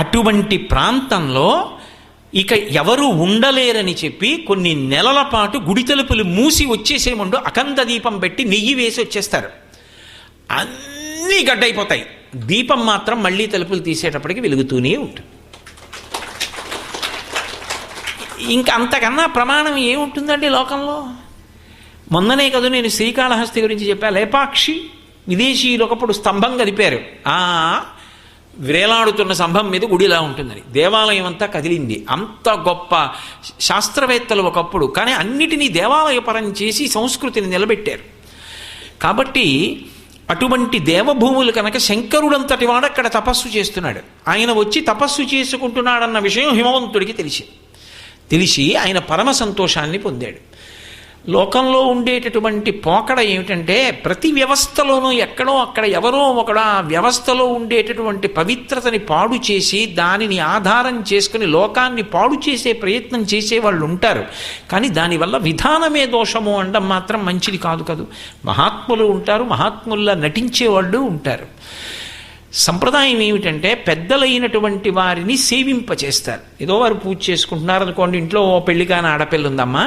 అటువంటి ప్రాంతంలో ఇక ఎవరు ఉండలేరని చెప్పి కొన్ని నెలల పాటు గుడి తలుపులు మూసి వచ్చేసే ముందు అఖండ దీపం పెట్టి నెయ్యి వేసి వచ్చేస్తారు. అన్నీ గడ్డైపోతాయి. దీపం మాత్రం మళ్ళీ తలుపులు తీసేటప్పటికి వెలుగుతూనే ఉంటుంది. ఇంకా అంతకన్నా ప్రమాణం ఏముంటుందండి లోకంలో? మొన్ననే కదా నేను శ్రీకాళహస్తి గురించి చెప్పా. లేపాక్షి విదేశీయులు ఒకప్పుడు స్తంభం కదిపారు. వేలాడుతున్న స్తంభం మీద గుడిలా ఉంటుందని. దేవాలయం అంతా కదిలింది. అంత గొప్ప శాస్త్రవేత్తలు ఒకప్పుడు. కానీ అన్నిటినీ దేవాలయపరం చేసి సంస్కృతిని నిలబెట్టారు. కాబట్టి అటువంటి దేవభూములు కనుక శంకరుడంతటి వాడు అక్కడ తపస్సు చేస్తున్నాడు. ఆయన వచ్చి తపస్సు చేసుకుంటున్నాడన్న విషయం హిమవంతుడికి తెలిసి ఆయన పరమ సంతోషాన్ని పొందాడు. లోకంలో ఉండేటటువంటి పోకడ ఏమిటంటే ప్రతి వ్యవస్థలోనూ ఎక్కడో అక్కడ ఎవరో ఒకడు ఆ వ్యవస్థలో ఉండేటటువంటి పవిత్రతని పాడు చేసి దానిని ఆధారం చేసుకుని లోకాన్ని పాడు చేసే ప్రయత్నం చేసేవాళ్ళు ఉంటారు. కానీ దానివల్ల విధానమే దోషము అనడం మాత్రం మంచిది కాదు. మహాత్ములు ఉంటారు, మహాత్ముల్లా నటించేవాళ్ళు ఉంటారు. సంప్రదాయం ఏమిటంటే పెద్దలైనటువంటి వారిని సేవింపచేస్తారు. ఏదో వారు పూజ చేసుకుంటున్నారు అనుకోండి, ఇంట్లో ఓ పెళ్లి కాని ఆడపిల్ల ఉందమ్మా,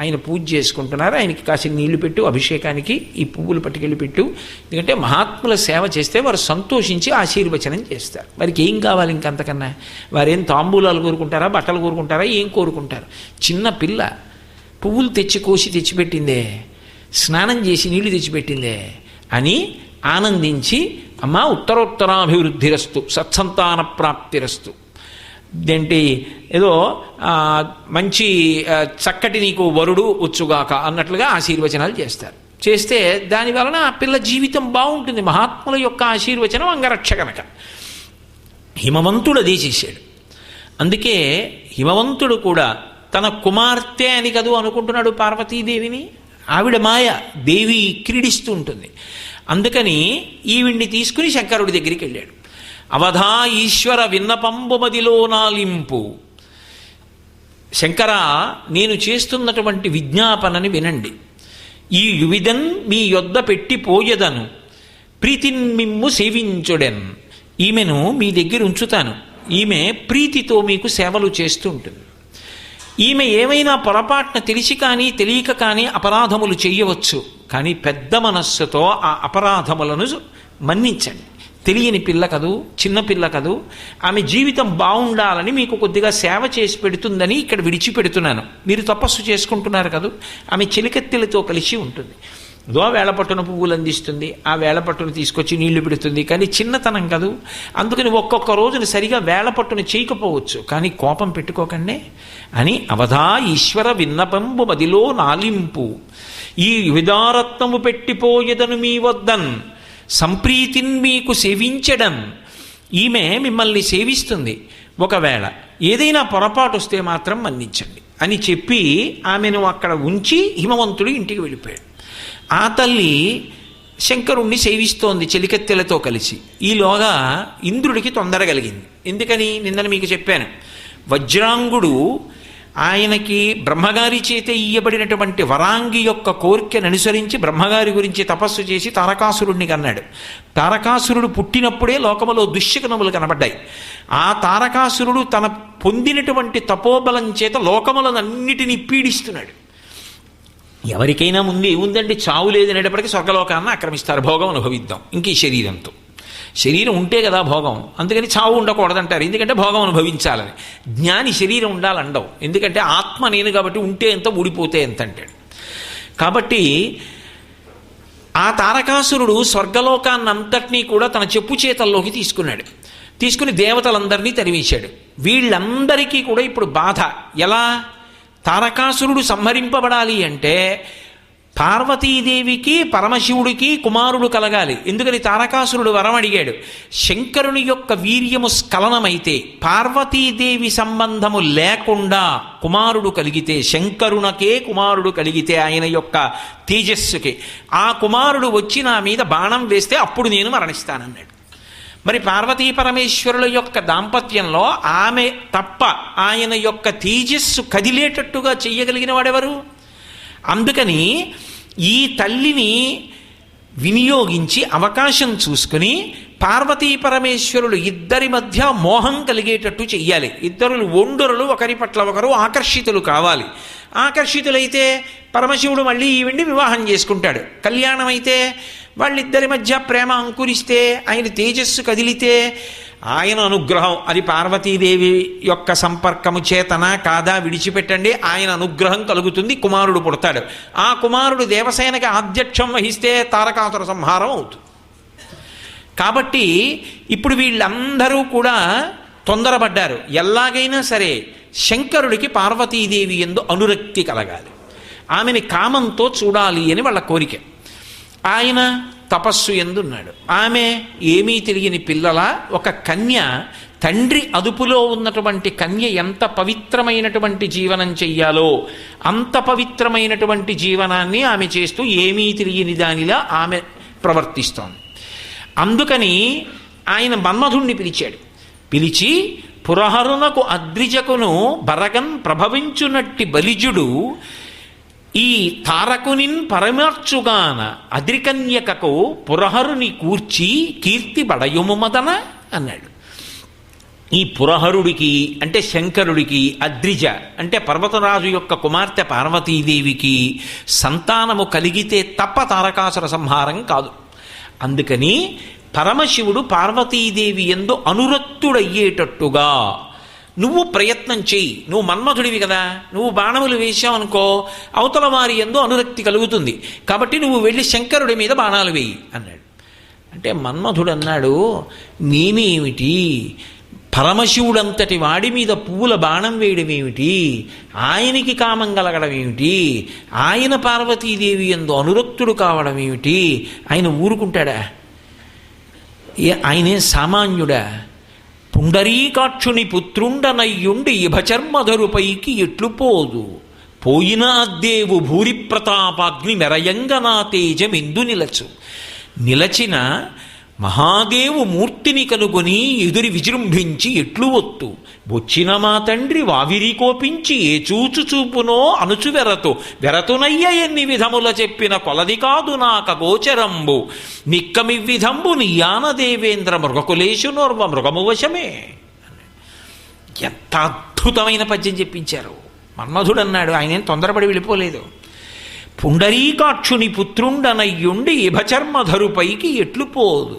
ఆయన పూజ చేసుకుంటున్నారు, ఆయనకి కాసిన నీళ్లు పెట్టు, అభిషేకానికి ఈ పువ్వులు పట్టుకెళ్ళి పెట్టు. ఎందుకంటే మహాత్ముల సేవ చేస్తే వారు సంతోషించి ఆశీర్వచనం చేస్తారు. వారికి ఏం కావాలి ఇంకంతకన్నా? వారేం తాంబూలాలు కోరుకుంటారా, బట్టలు కోరుకుంటారా, ఏం కోరుకుంటారు? చిన్న పిల్ల పువ్వులు కోసి తెచ్చిపెట్టిందే, స్నానం చేసి నీళ్లు తెచ్చిపెట్టిందే అని ఆనందించి, అమ్మా ఉత్తరోత్తరాభివృద్ధిరస్తు, సత్సంతాన ప్రాప్తిరస్తు, ఏంటి ఏదో మంచి చక్కటి నీకు వరుడు వచ్చుగాక అన్నట్లుగా ఆశీర్వచనాలు చేస్తే దాని వలన ఆ పిల్ల జీవితం బాగుంటుంది. మహాత్ముల యొక్క ఆశీర్వచనం అంగరక్ష కనుక. హిమవంతుడు అదే చేశాడు. అందుకే హిమవంతుడు కూడా తన కుమార్తె అని కదూ అనుకుంటున్నాడు పార్వతీదేవిని. ఆవిడ మాయ, దేవి క్రీడిస్తూ ఉంటుంది. అందుకని ఈవిడ్ని తీసుకుని శంకరుడి దగ్గరికి వెళ్ళాడు. అవధా ఈశ్వర విన్నపంబు మదిలో నాలింపు. శంకర, నేను చేస్తున్నటువంటి విజ్ఞాపనని వినండి. ఈ యువిదన్ మీ యొద్ద పెట్టిపోయెదను, ప్రీతిన్ మిమ్ము సేవించుడెన్. ఈమెను మీ దగ్గర ఉంచుతాను. ఈమె ప్రీతితో మీకు సేవలు చేస్తూ ఉంటుంది. ఈమె ఏమైనా పొరపాటున తెలిసి కానీ తెలియక కానీ అపరాధములు చేయవచ్చు. కానీ పెద్ద మనస్సుతో ఆ అపరాధములను మన్నించండి. తెలియని పిల్ల కదూ, చిన్న పిల్ల కదూ, ఆమె జీవితం బాగుండాలని మీకు కొద్దిగా సేవ చేసి పెడుతుందని ఇక్కడ విడిచిపెడుతున్నాను. మీరు తపస్సు చేసుకుంటున్నారు కదూ, ఆమె చెలికత్తెలతో కలిసి ఉంటుంది. దో వేళపట్టున పువ్వులు అందిస్తుంది, ఆ వేళపట్టును తీసుకొచ్చి నీళ్లు పెడుతుంది. కానీ చిన్నతనం కదూ, అందుకని ఒక్కొక్క రోజున సరిగా వేళపట్టును చేయకపోవచ్చు. కానీ కోపం పెట్టుకోకండి అని అవధా ఈశ్వర విన్నపంబు మదిలో నాలింపు. ఈ విదారత్నము పెట్టిపోయేదను మీ వద్దన్, సంప్రీతిని మీకు సేవించడం. ఈమె మిమ్మల్ని సేవిస్తుంది. ఒకవేళ ఏదైనా పొరపాటు వస్తే మాత్రం మన్నించండి అని చెప్పి ఆమెను అక్కడ ఉంచి హిమవంతుడు ఇంటికి వెళ్ళిపోయాడు. ఆ తల్లి శంకరుణ్ణి సేవిస్తోంది చెలికత్తెలతో కలిసి. ఈలోగా ఇంద్రుడికి తొందర కలిగింది. ఎందుకని? నిన్న మీకు చెప్పాను, వజ్రాంగుడు ఆయనకి బ్రహ్మగారి చేత ఇయ్యబడినటువంటి వరాంగి యొక్క కోరికను అనుసరించి బ్రహ్మగారి గురించి తపస్సు చేసి తారకాసురుడిని కన్నాడు. తారకాసురుడు పుట్టినప్పుడే లోకములో దుశ్శకునములు కనబడ్డాయి. ఆ తారకాసురుడు తన పొందినటువంటి తపోబలం చేత లోకములనన్నిటినీ పీడిస్తున్నాడు. ఎవరికైనా ముందు ఏముందండి, చావు లేదనేటప్పటికీ స్వర్గలోకాన్ని ఆక్రమిస్తారు. భోగం అనుభవిద్దాం ఇంక ఈ శరీరంతో. శరీరం ఉంటే కదా భోగం. అందుకని చావు ఉండకూడదంటారు, ఎందుకంటే భోగం అనుభవించాలని. జ్ఞాని శరీరం ఉండాలండవు, ఎందుకంటే ఆత్మ నేను కాబట్టి ఉంటే ఎంత ఊడిపోతే ఎంత అంటాడు. కాబట్టి ఆ తారకాసురుడు స్వర్గలోకాన్నంతటినీ కూడా తన చెప్పు చేతల్లోకి తీసుకుని దేవతలందరినీ తరివేశాడు. వీళ్ళందరికీ కూడా ఇప్పుడు బాధ. ఎలా? తారకాసురుడు సంహరింపబడాలి అంటే పార్వతీదేవికి పరమశివుడికి కుమారుడు కలగాలి. ఎందుకని తారకాసురుడు వరం అడిగాడు. శంకరుని యొక్క వీర్యము స్ఖలనమైతే, పార్వతీదేవి సంబంధము లేకుండా కుమారుడు కలిగితే, శంకరునకే కుమారుడు కలిగితే ఆయన యొక్క తేజస్సుకి, ఆ కుమారుడు వచ్చి నా మీద బాణం వేస్తే అప్పుడు నేను మరణిస్తానన్నాడు. మరి పార్వతీ పరమేశ్వరుల యొక్క దాంపత్యంలో ఆమె తప్ప ఆయన యొక్క తేజస్సు కదిలేటట్టుగా చెయ్యగలిగిన వాడెవరు? అందుకని ఈ తల్లిని వినియోగించి అవకాశం చూసుకుని పార్వతీ పరమేశ్వరులు ఇద్దరి మధ్య మోహం కలిగేటట్టు చెయ్యాలి. ఇద్దరు ఒండరులు ఒకరి పట్ల ఒకరు ఆకర్షితులు కావాలి. ఆకర్షితులైతే పరమశివుడు మళ్ళీ ఈవిడ్ని వివాహం చేసుకుంటాడు. కళ్యాణం అయితే వాళ్ళిద్దరి మధ్య ప్రేమ అంకురిస్తే, ఆయన తేజస్సు కదిలితే ఆయన అనుగ్రహం, అది పార్వతీదేవి యొక్క సంపర్కము చేతనా కాదా విడిచిపెట్టండి, ఆయన అనుగ్రహం కలుగుతుంది, కుమారుడు పుడతాడు. ఆ కుమారుడు దేవసేనకి ఆధ్యక్షం వహిస్తే తారకాసుర సంహారం అవుతుంది. కాబట్టి ఇప్పుడు వీళ్ళందరూ కూడా తొందరపడ్డారు. ఎలాగైనా సరే శంకరుడికి పార్వతీదేవి యందు అనురక్తి కలగాలి, ఆమెని కామంతో చూడాలి అని వాళ్ళ కోరిక. ఆయన తపస్సు ఎందున్నాడు. ఆమె ఏమీ తెలియని పిల్లల ఒక కన్య, తండ్రి అదుపులో ఉన్నటువంటి కన్య ఎంత పవిత్రమైనటువంటి జీవనం చెయ్యాలో అంత పవిత్రమైనటువంటి జీవనాన్ని ఆమె చేస్తూ ఏమీ తెలియని దానిలా ఆమె ప్రవర్తిస్తోంది. అందుకని ఆయన మన్మధుణ్ణి పిలిచాడు. పిలిచి పురహరునకు అద్రిజకును బరగన్ ప్రభవించునట్టి బలిజుడు ఈ తారకునిన్ పరమర్చుగాన అద్రికన్యకకు పురహరుని కూర్చి కీర్తి బడయుము మదన అన్నాడు. ఈ పురహరుడికి అంటే శంకరుడికి, అద్రిజ అంటే పర్వతరాజు యొక్క కుమార్తె పార్వతీదేవికి సంతానము కలిగితే తప్ప తారకాసుర సంహారం కాదు. అందుకని పరమశివుడు పార్వతీదేవి యందు అనురక్తుడయ్యేటట్టుగా నువ్వు ప్రయత్నం చెయ్యి. నువ్వు మన్మధుడివి కదా, నువ్వు బాణములు వేశావనుకో అవతల వారి యందు అనురక్తి కలుగుతుంది. కాబట్టి నువ్వు వెళ్ళి శంకరుడి మీద బాణాలు వేయి అన్నాడు. అంటే మన్మధుడు అన్నాడు, నేనేమిటి, పరమశివుడంతటి వాడి మీద పువ్వుల బాణం వేయడం ఏమిటి, ఆయనకి కామం కలగడం ఏమిటి, ఆయన పార్వతీదేవి యందు అనురక్తుడు కావడం ఏమిటి, ఆయన ఊరుకుంటాడా? ఆయనే సామాన్యుడా? పుండరీకాక్షుని పుత్రుండనయ్యుండి ఇభచర్మధరుపైకి ఎట్లు పోదు, పోయిన అద్దేవు భూరి ప్రతాపాగ్ని మెరయంగ నా తేజమెందు నిలచు. నిలచిన మహాదేవు మూర్తిని కనుగొని ఎదురి విజృంభించి ఎట్లు ఒత్తు, వచ్చిన మా తండ్రి వావిరి కోపించి ఏ చూచు చూపునో అనుచు వెరతు, వెరతునయ్య ఎన్ని విధముల చెప్పిన కొలది కాదు నాక గోచరంబు, నిక్కమివ్విధంబు నియాన దేవేంద్ర మృగకులేశునోర్వ మృగము వశమే. ఎంత అద్భుతమైన పద్యం చెప్పించారు. మన్మధుడు అన్నాడు, ఆయనేం తొందరపడి వెళ్ళిపోలేదు. పుండరీకాక్షుని పుత్రుండనయ్యుండి ఇభచర్మధరుపైకి ఎట్లు పోదు.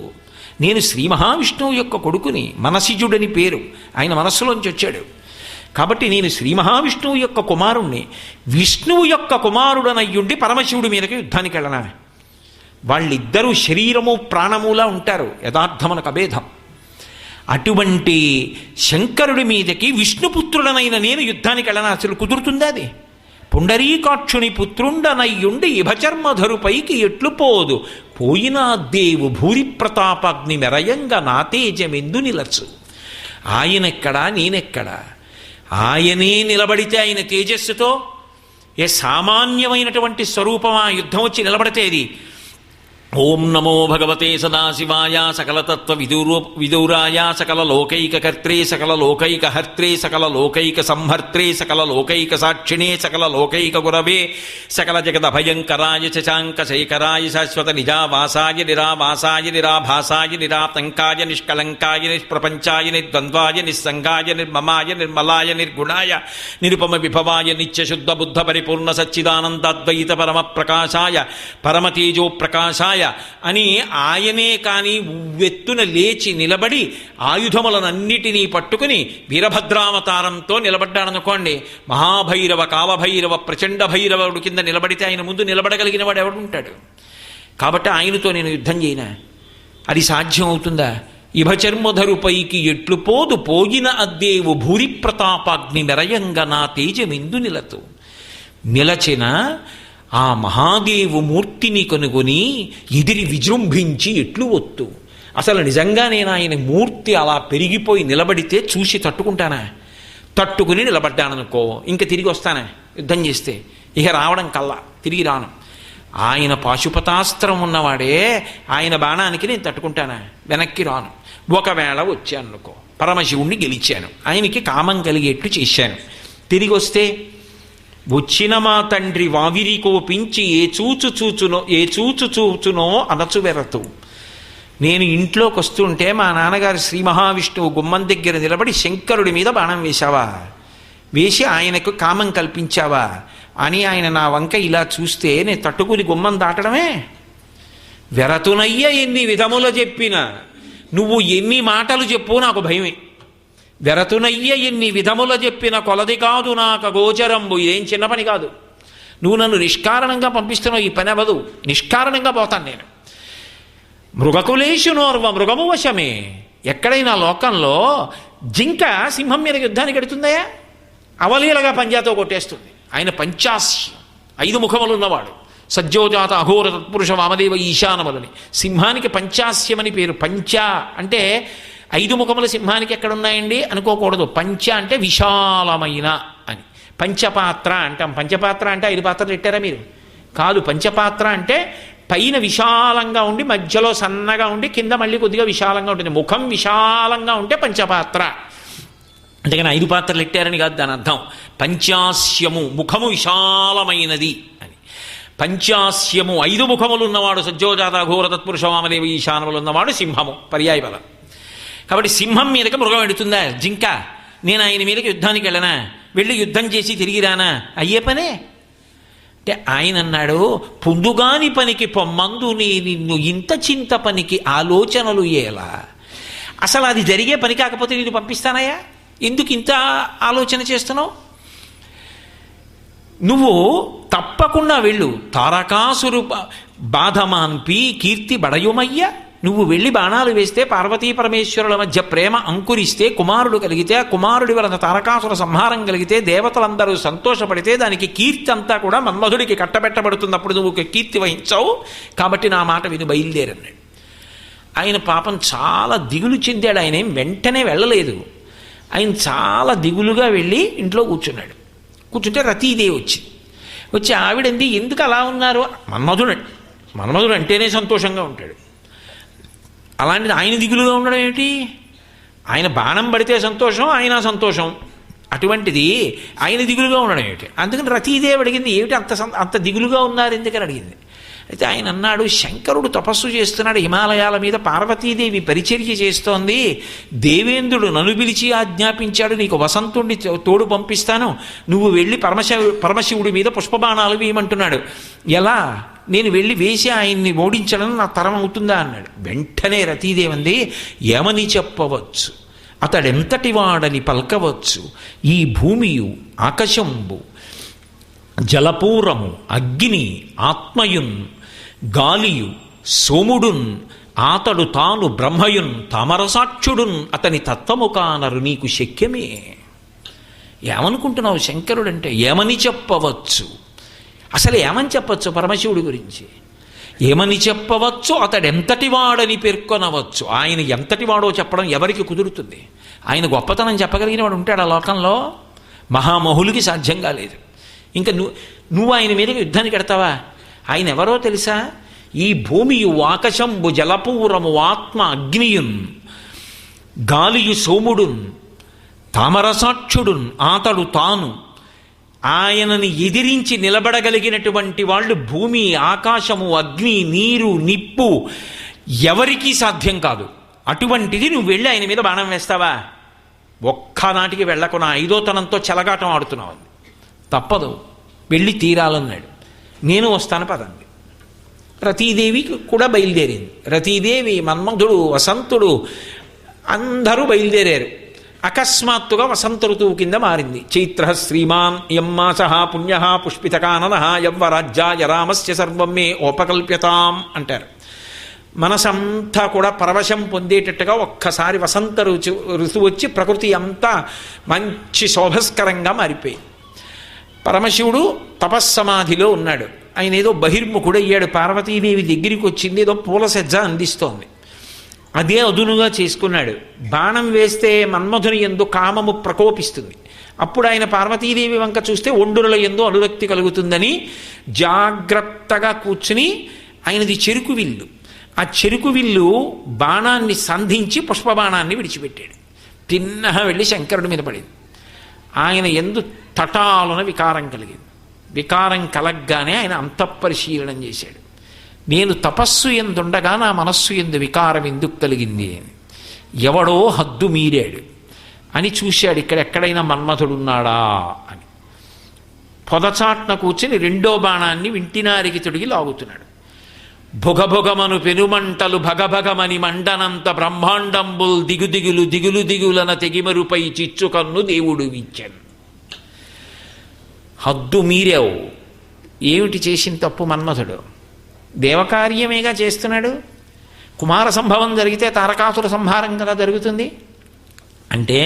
నేను శ్రీ మహావిష్ణువు యొక్క కొడుకుని, మనసిజుడని పేరు, ఆయన మనస్సులోంచి వచ్చాడు. కాబట్టి నేను శ్రీ మహావిష్ణువు యొక్క కుమారుణ్ణి, విష్ణువు యొక్క కుమారుడనయ్యుండి పరమశివుడి మీదకి యుద్ధానికి వెళ్ళనా? వాళ్ళిద్దరూ శరీరము ప్రాణములా ఉంటారు, యథార్థమునకు అభేదం. అటువంటి శంకరుడి మీదకి విష్ణుపుత్రుడనైన నేను యుద్ధానికి వెళ్ళనా? అసలు కుదురుతుందా అది? పుండరీకాక్షుని పుత్రుండనయ్యుండి ఇభచర్మధరుపైకి ఎట్లు పోదు, పోయిన దేవు భూరి ప్రతాపాగ్ని మెరయంగ నా తేజమెందు నిలచు. ఆయనెక్కడా, నేనెక్కడా? ఆయనే నిలబడితే ఆయన తేజస్సుతో ఏ సామాన్యమైనటువంటి స్వరూపం ఆ యుద్ధం వచ్చి నిలబడితేది. ఓం నమో భగవతే సదాశివాయ సకలతత్వ విదూరాయ సకల లోకైకకర్త్రే సకల లోకైకహర్త్రే సకల లోకైక సంహర్త్రే సకల లోకైక సాక్షిణే సకల లోకైక గురవే సకల జగదభయంకరాయ శశాంక శేఖరాయ శాశ్వత నిజావాసాయ నిరావాసాయ నిరాభాసాయ నిరాతంకాయ నిష్కలంకాయ నిష్ప్రపంచాయ నిర్ద్వంద్వాయ నిస్సంగాయ నిర్మమాయ నిర్మలాయ నిర్గుణాయ నిరుపమ విభవాయ నిత్యశుద్ధ బుద్ధ పరిపూర్ణ సచ్చిదానందాద్వైత పరమ ప్రకాశాయ పరమతేజో ప్రకాశాయ అని ఆయనే కాని ఉవ్వెత్తున లేచి నిలబడి ఆయుధములనన్నిటినీ పట్టుకుని వీరభద్రావతారంతో నిలబడ్డాడనుకోండి. మహాభైరవ, కావభైరవ, ప్రచండ భైరవుడు కింద నిలబడితే ఆయన ముందు నిలబడగలిగిన వాడు ఎవడుంటాడు? కాబట్టి ఆయనతో నేను యుద్ధం చేయనా? అది సాధ్యం అవుతుందా? ఇభచర్మధరుపైకి ఎట్లు పోదు, పోయిన అద్దేవు భూరి ప్రతాపాగ్ని మెరయంగ నా తేజమెందు నిలతు. నిలచిన ఆ మహాదేవు మూర్తిని కనుగొని ఎదిరి విజృంభించి ఎట్లు ఒత్తు. అసలు నిజంగా నేను ఆయన మూర్తి అలా పెరిగిపోయి నిలబడితే చూసి తట్టుకుంటానా? తట్టుకుని నిలబడ్డాననుకో, ఇంక తిరిగి వస్తానా యుద్ధం చేస్తే? ఇక రావడం కల్లా తిరిగి రాను. ఆయన పాశుపతాస్త్రం ఉన్నవాడే, ఆయన బాణానికి నేను తట్టుకుంటానా? వెనక్కి రాను. ఒకవేళ వచ్చానుకో, పరమశివుణ్ణి గెలిచాను, ఆయనకి కామం కలిగేట్లు చేశాను. తిరిగి వస్తే వచ్చిన మా తండ్రి వావిరి కోపించి ఏ చూచు చూచునో అనచు వెరతు. నేను ఇంట్లోకి వస్తుంటే మా నాన్నగారు శ్రీ మహావిష్ణువు గుమ్మం దగ్గర నిలబడి శంకరుడి మీద బాణం వేశావా, వేసి ఆయనకు కామం కల్పించావా అని ఆయన నా వంక ఇలా చూస్తే నేను తట్టుకుని గుమ్మం దాటడమే. వెరతునయ్య ఎన్ని విధముల చెప్పిన, నువ్వు ఎన్ని మాటలు చెప్పు నాకు భయమే. వెరతునయ్య ఎన్ని విధముల చెప్పిన కొలది కాదు నాకు గోచరంబు. ఇదేం చిన్న పని కాదు. నువ్వు నన్ను నిష్కారణంగా పంపిస్తున్నావు, ఈ పని అవ్వదు, నిష్కారణంగా పోతాను నేను. మృగకులేశునోర్వ మృగము వశమే. ఎక్కడైనా లోకంలో జింక సింహం మీద యుద్ధానికి ఎడుతుందయా? అవలీలగా పంజాతో కొట్టేస్తుంది. ఆయన పంచాస్యం, 5 ముఖములు ఉన్నవాడు. సజ్జోజాత అఘోర తత్పురుష వామదేవ ఈశానములని. సింహానికి పంచాస్యమని పేరు. పంచ అంటే 5 ముఖముల సింహానికి ఎక్కడున్నాయండి అనుకోకూడదు. పంచ అంటే విశాలమైన అని. పంచపాత్ర అంటాం. పంచపాత్ర అంటే 5 పాత్రలు పెట్టారా మీరు? కాదు. పంచపాత్ర అంటే పైన విశాలంగా ఉండి మధ్యలో సన్నగా ఉండి కింద మళ్ళీ కొద్దిగా విశాలంగా ఉంటుంది. ముఖం విశాలంగా ఉంటే పంచపాత్ర. అంతేగాని 5 పాత్రలు పెట్టారని కాదు దాని అర్థం. పంచాస్యము, ముఖము విశాలమైనది అని. పంచాస్యము 5 ముఖములు ఉన్నవాడు సజ్జోజాత ఘోర తత్పురుష వామదేవ ఈశానములు ఉన్నవాడు సింహము పర్యాయ బలం. కాబట్టి సింహం మీదకి మృగం ఎడుతుందా? జింక. నేను ఆయన మీదకి యుద్ధానికి వెళ్ళనా? వెళ్ళి యుద్ధం చేసి తిరిగి రానా? అయ్యే పనే. అంటే ఆయన అన్నాడు, పొందుగాని పనికి పొమ్మందు నీ నిన్ను ఇంత చింత పనికి ఆలోచనలు ఎలా? అసలు అది జరిగే పని కాకపోతే నేను పంపిస్తానయ్యా? ఎందుకు ఇంత ఆలోచన చేస్తున్నావు? నువ్వు తప్పకుండా వెళ్ళు. తారకాసురు బాధమాన్పి కీర్తి బడయుమయ్య. నువ్వు వెళ్ళి బాణాలు వేస్తే పార్వతీ పరమేశ్వరుల మధ్య ప్రేమ అంకురిస్తే కుమారుడు కలిగితే, ఆ కుమారుడి వలన తారకాసుర సంహారం కలిగితే, దేవతలందరూ సంతోషపడితే దానికి కీర్తి అంతా కూడా మన్మధుడికి కట్టబెట్టబడుతున్నప్పుడు నువ్వు కీర్తి వహించావు. కాబట్టి నా మాట విని బయలుదేరన్నాడు. ఆయన పాపం చాలా దిగులు చెందాడు. ఆయన ఏం వెంటనే వెళ్ళలేదు. ఆయన చాలా దిగులుగా వెళ్ళి ఇంట్లో కూర్చున్నాడు. కూర్చుంటే రతీదేవి వచ్చి ఆవిడంది, ఎందుకు అలా ఉన్నారు? మన్మధుడు అంటేనే సంతోషంగా ఉంటాడు. అలాంటిది ఆయన దిగులుగా ఉండడం ఏమిటి? ఆయన బాణం పడితే సంతోషం, ఆయన సంతోషం. అటువంటిది ఆయన దిగులుగా ఉండడం ఏమిటి? అందుకని రతీదేవి అడిగింది, ఏమిటి అంత దిగులుగా ఉన్నారు ఎందుకని అడిగింది. అయితే ఆయన అన్నాడు, శంకరుడు తపస్సు చేస్తున్నాడు హిమాలయాల మీద, పార్వతీదేవి పరిచర్య చేస్తోంది, దేవేంద్రుడు నన్ను పిలిచి ఆజ్ఞాపించాడు నీకు వసంతుడిని తోడు పంపిస్తాను, నువ్వు వెళ్ళి పరమశివుడి మీద పుష్పబాణాలు వేయమంటున్నాడు. ఎలా? నేను వెళ్ళి వేసి ఆయన్ని ఓడించడం నా తరం అవుతుందా అన్నాడు. వెంటనే రతీదేవి అంది, ఏమని చెప్పవచ్చు? అతడెంతటి వాడని పల్కవచ్చు. ఈ భూమియు ఆకాశంబు జలపూరము అగ్ని ఆత్మయున్ గాలియు సోముడున్ ఆతడు తాను బ్రహ్మయున్ తామరసాక్షుడున్ అతని తత్వము కానరు నీకు శక్యమే. ఏమనుకుంటున్నావు శంకరుడంటే? ఏమని చెప్పవచ్చు? అసలు ఏమని చెప్పచ్చు పరమశివుడి గురించి? ఏమని చెప్పవచ్చు? అతడెంతటి వాడని పేర్కొనవచ్చు. ఆయన ఎంతటి వాడో చెప్పడం ఎవరికి కుదురుతుంది? ఆయన గొప్పతనం చెప్పగలిగిన వాడు ఉంటాడు ఆ లోకంలో? మహామహులకి సాధ్యం కాలేదు. ఇంకా నువ్వు ఆయన మీదకి యుద్ధానికి ఎడతావా? ఆయన ఎవరో తెలుసా? ఈ భూమియు ఆకాశంబు జలపూరము ఆత్మ అగ్నియున్ గాలియు సోముడున్ తామరసాక్షుడున్ ఆతడు తాను. ఆయనని ఎదిరించి నిలబడగలిగినటువంటి వాళ్ళు భూమి ఆకాశము అగ్ని నీరు నిప్పు ఎవరికీ సాధ్యం కాదు. అటువంటిది నువ్వు వెళ్ళి ఆయన మీద బాణం వేస్తావా? ఒక్కనాటికి వెళ్ళకు, నా 5వ తనంతో చెలగాటం ఆడుతున్నావు. తప్పదు, వెళ్ళి తీరాలన్నాడు. నేను వస్తాను పదండి. రతీదేవి కూడా బయలుదేరింది. రతీదేవి, మన్మధుడు, వసంతుడు అందరూ బయలుదేరారు. అకస్మాత్తుగా వసంత ఋతువు కింద మారింది. చైత్ర శ్రీమాన్ యమ్మాస పుణ్య పుష్పితకానన యవ్వరాజ్యాయ రామస్య సర్వం మే ఓపకల్ప్యతాం అంటారు. మనసంతా కూడా పరవశం పొందేటట్టుగా ఒక్కసారి వసంత ఋతువు వచ్చి ప్రకృతి అంతా మంచి శోభస్కరంగా మారిపోయింది. పరమశివుడు తపస్సమాధిలో ఉన్నాడు. ఆయన ఏదో బహిర్ముఖుడు అయ్యాడు, పార్వతీదేవి దగ్గరికి వచ్చింది, ఏదో పూల సజ్జ అందిస్తోంది, అదే అదునుగా చేసుకున్నాడు. బాణం వేస్తే మన్మధుని యందు కామము ప్రకోపిస్తుంది. అప్పుడు ఆయన పార్వతీదేవి వంక చూస్తే ఒండురుల యందు అనురక్తి కలుగుతుందని జాగ్రత్తగా కూర్చుని, ఆయనది చెరుకు విల్లు, ఆ చెరుకు విల్లు బాణాన్ని సంధించి పుష్పబాణాన్ని విడిచిపెట్టాడు. తిన్నగా వెళ్ళి శంకరుడి మీద పడింది. ఆయన యందు తటాలున వికారం కలిగింది. వికారం కలగ్గానే ఆయన అంతఃపరిశీలనం చేశాడు. నేను తపస్సు ఎందుండగా నా మనస్సు ఎందు వికారం ఎందుకు కలిగింది అని. ఎవడో హద్దు మీరాడు అని చూశాడు, ఇక్కడెక్కడైనా మన్మథుడున్నాడా అని. పొదచాట్న కూర్చుని రెండో బాణాన్ని వింటినారికి తొడిగి లాగుతున్నాడు. భుగభుగమను పెనుమంటలు భగభగమని మండనంత బ్రహ్మాండంబుల్ దిగుదిగులు దిగులు దిగులన తెగిమరుపై చిచ్చుకన్ను దేవుడు విచ్చాను. హద్దు మీరావు. ఏమిటి చేసిన తప్పు మన్మథుడు? దేవకార్యమేగా చేస్తున్నాడు. కుమార సంభవం జరిగితే తారకాసుర సంహారం కదా జరుగుతుంది. అంటే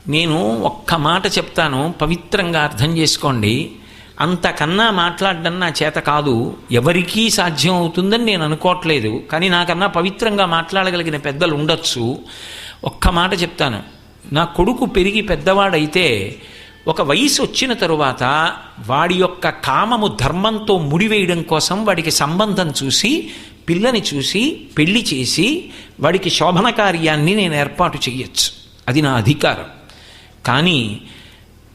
నేను ఒక్క మాట చెప్తాను, పవిత్రంగా అర్థం చేసుకోండి. అంతకన్నా మాట్లాడడం నా చేత కాదు, ఎవరికీ సాధ్యం అవుతుందని నేను అనుకోవట్లేదు. కానీ నాకన్నా పవిత్రంగా మాట్లాడగలిగిన పెద్దలు ఉండొచ్చు. ఒక్క మాట చెప్తాను. నా కొడుకు పెరిగి పెద్దవాడైతే ఒక వయసు వచ్చిన తరువాత వాడి యొక్క కామము ధర్మంతో ముడివేయడం కోసం వాడికి సంబంధం చూసి, పిల్లని చూసి పెళ్లి చేసి వాడికి శోభన కార్యాన్ని నేను ఏర్పాటు చేయొచ్చు. అది నా అధికారం. కానీ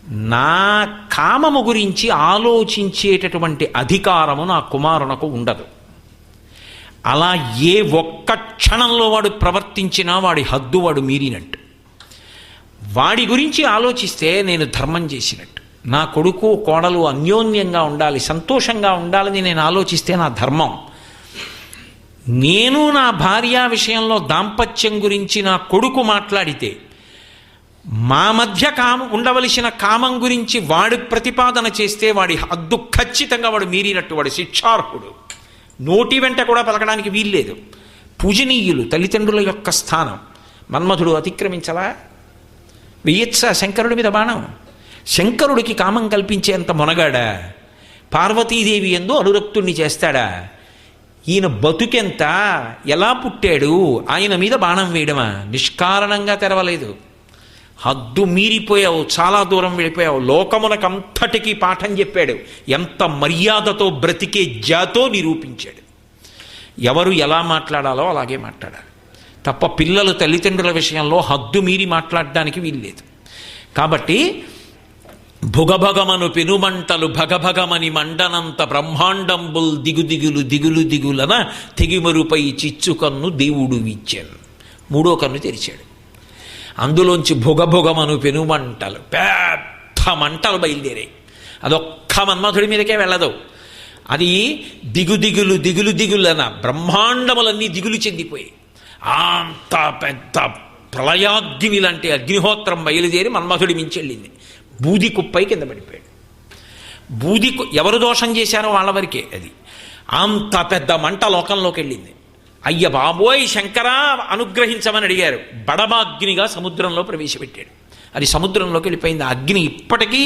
నా కామము గురించి ఆలోచించేటటువంటి అధికారము నా కుమారునకు ఉండదు. అలా ఏ ఒక్క క్షణంలో వాడు ప్రవర్తించినా వాడి హద్దు వాడు మీరినట్టు. వాడి గురించి ఆలోచిస్తే నేను ధర్మం చేసినట్టు. నా కొడుకు కోడలు అన్యోన్యంగా ఉండాలి, సంతోషంగా ఉండాలని నేను ఆలోచిస్తే నా ధర్మం. నేను నా భార్య విషయంలో దాంపత్యం గురించి నా కొడుకు మాట్లాడితే, మా మధ్య ఉండవలసిన కామం గురించి వాడు ప్రతిపాదన చేస్తే వాడి హద్దు ఖచ్చితంగా వాడు మీరినట్టు, వాడు శిక్షార్హుడు. నోటి వెంట కూడా పలకడానికి వీల్లేదు. పూజనీయులు తల్లిదండ్రుల యొక్క స్థానం. మన్మథుడు అతిక్రమించలా? వెయ్యచ్చా శంకరుడి మీద బాణం? శంకరుడికి కామం కల్పించేంత మొనగాడా? పార్వతీదేవి యందు అనురక్తుణ్ణి చేస్తాడా? ఈయన బతుకెంత, ఎలా పుట్టాడు, ఆయన మీద బాణం వేయడమా? నిష్కారణంగా తెరవలేదు. హద్దు మీరిపోయావు, చాలా దూరం వెళ్ళిపోయావు. లోకమునకంతటికీ పాఠం చెప్పాడు. ఎంత మర్యాదతో బ్రతికే జాతో నిరూపించాడు. ఎవరు ఎలా మాట్లాడాలో అలాగే మాట్లాడాలి తప్ప పిల్లలు తల్లిదండ్రుల విషయంలో హద్దు మీరి మాట్లాడడానికి వీల్లేదు. కాబట్టి భుగభగమను పెనుమంటలు భగభగమని మండనంత బ్రహ్మాండంబుల్ దిగుదిగులు దిగులు దిగులన తెగిమరుపై చిచ్చుకన్ను దేవుడు విచ్చాను. మూడో కన్ను తెరిచాడు. అందులోంచి భుగభుగమను పెనుమంటలు, పెద్ద మంటలు బయలుదేరాయి. అదొక్క మన్మథుడి మీదకే వెళ్ళదు. అది దిగుదిగులు దిగులు దిగులన బ్రహ్మాండములన్నీ దిగులు చెందిపోయి అంత పెద్ద ప్రళయాగ్ని లాంటి అగ్నిహోత్రం బయలుదేరి మన్మథుడి మించెళ్ళింది. బూది కుప్పై కింద పడిపోయాడు. ఎవరు దోషం చేశారో వాళ్ళ వరకే అది. అంత పెద్ద మంట లోకంలోకి వెళ్ళింది. అయ్య బాబోయ్ శంకరా అనుగ్రహించమని అడిగారు. బడబాగ్నిగా సముద్రంలో ప్రవేశపెట్టాడు. అది సముద్రంలోకి వెళ్ళిపోయింది. అగ్ని ఇప్పటికీ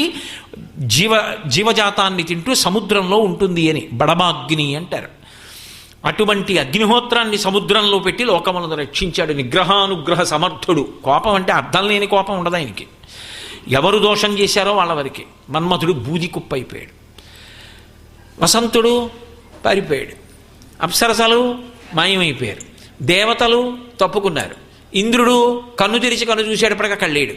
జీవజాతాన్ని తింటూ సముద్రంలో ఉంటుంది అని బడబాగ్ని అంటారు. అటువంటి అగ్నిహోత్రాన్ని సముద్రంలో పెట్టి లోకములను రక్షించాడు. నిగ్రహానుగ్రహ సమర్థుడు. కోపం అంటే అర్థం లేని కోపం ఉండదు ఆయనకి. ఎవరు దోషం చేశారో వాళ్ళ వరకే. మన్మథుడు బూది కుప్ప అయిపోయాడు. వసంతుడు పారిపోయాడు. అప్సరసలు మాయమైపోయారు. దేవతలు తప్పుకున్నారు. ఇంద్రుడు కన్ను తెరిచి కన్ను చూసేటప్పటిగా కళ్ళేడు.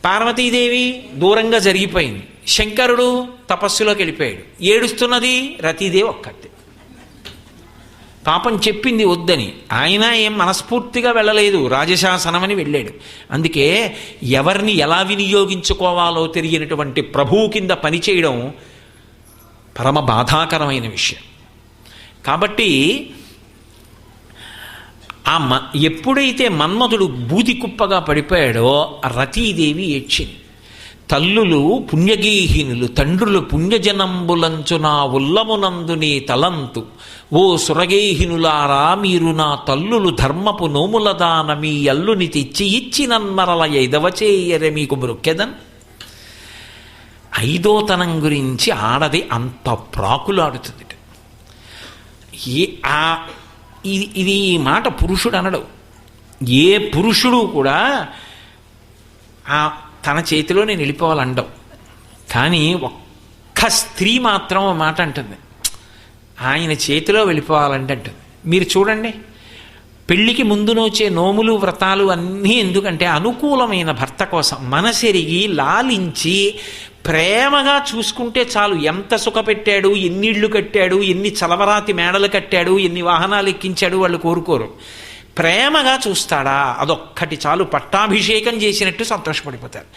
పార్వతీదేవి దూరంగా జరిగిపోయింది. శంకరుడు తపస్సులోకి వెళ్ళిపోయాడు. ఏడుస్తున్నది రతీదేవి ఒక్కతే. పాపం చెప్పింది వద్దని. ఆయన ఏం మనస్ఫూర్తిగా వెళ్ళలేదు, రాజశాసనమని వెళ్ళాడు. అందుకే ఎవరిని ఎలా వినియోగించుకోవాలో తెలియనటువంటి ప్రభువు కింద పనిచేయడం పరమ బాధాకరమైన విషయం. కాబట్టి ఎప్పుడైతే మన్మథుడు బూది కుప్పగా పడిపోయాడో రతీదేవి ఏడ్చింది. తల్లులు పుణ్యగేహినులు తండ్రులు పుణ్యజనంబులంచు నా ఉల్లమునందునే తలంతు ఓ సురగేహినులారా మీరు నా తల్లులు ధర్మపు నోముల దాన మీ అల్లుని తెచ్చి ఇచ్చి నన్మరల ఎదవచేయరే మీకు మృక్కెదన్. ఐదోతనం గురించి ఆడది అంత ప్రాకులాడుతుంది. ఏ ఇది ఈ మాట పురుషుడు అనడు. ఏ పురుషుడు కూడా తన చేతిలో నేను వెళ్ళిపోవాలండవు. కానీ ఒక్క స్త్రీ మాత్రం ఆ మాట అంటుంది, ఆయన చేతిలో వెళ్ళిపోవాలంటే అంటుంది. మీరు చూడండి, పెళ్లికి ముందు నోచే నోములు వ్రతాలు అన్నీ ఎందుకంటే అనుకూలమైన భర్త కోసం, మనసెరిగి లాలించి ప్రేమగా చూసుకుంటే చాలు. ఎంత సుఖపెట్టాడు, ఎన్ని ఇళ్ళు కట్టాడు, ఎన్ని చలవరాతి మేడలు కట్టాడు, ఎన్ని వాహనాలు ఎక్కించాడు వాళ్ళు కోరుకోరు. ప్రేమగా చూస్తాడా, అదొక్కటి చాలు. పట్టాభిషేకం చేసినట్టు సంతోషపడిపోతారు.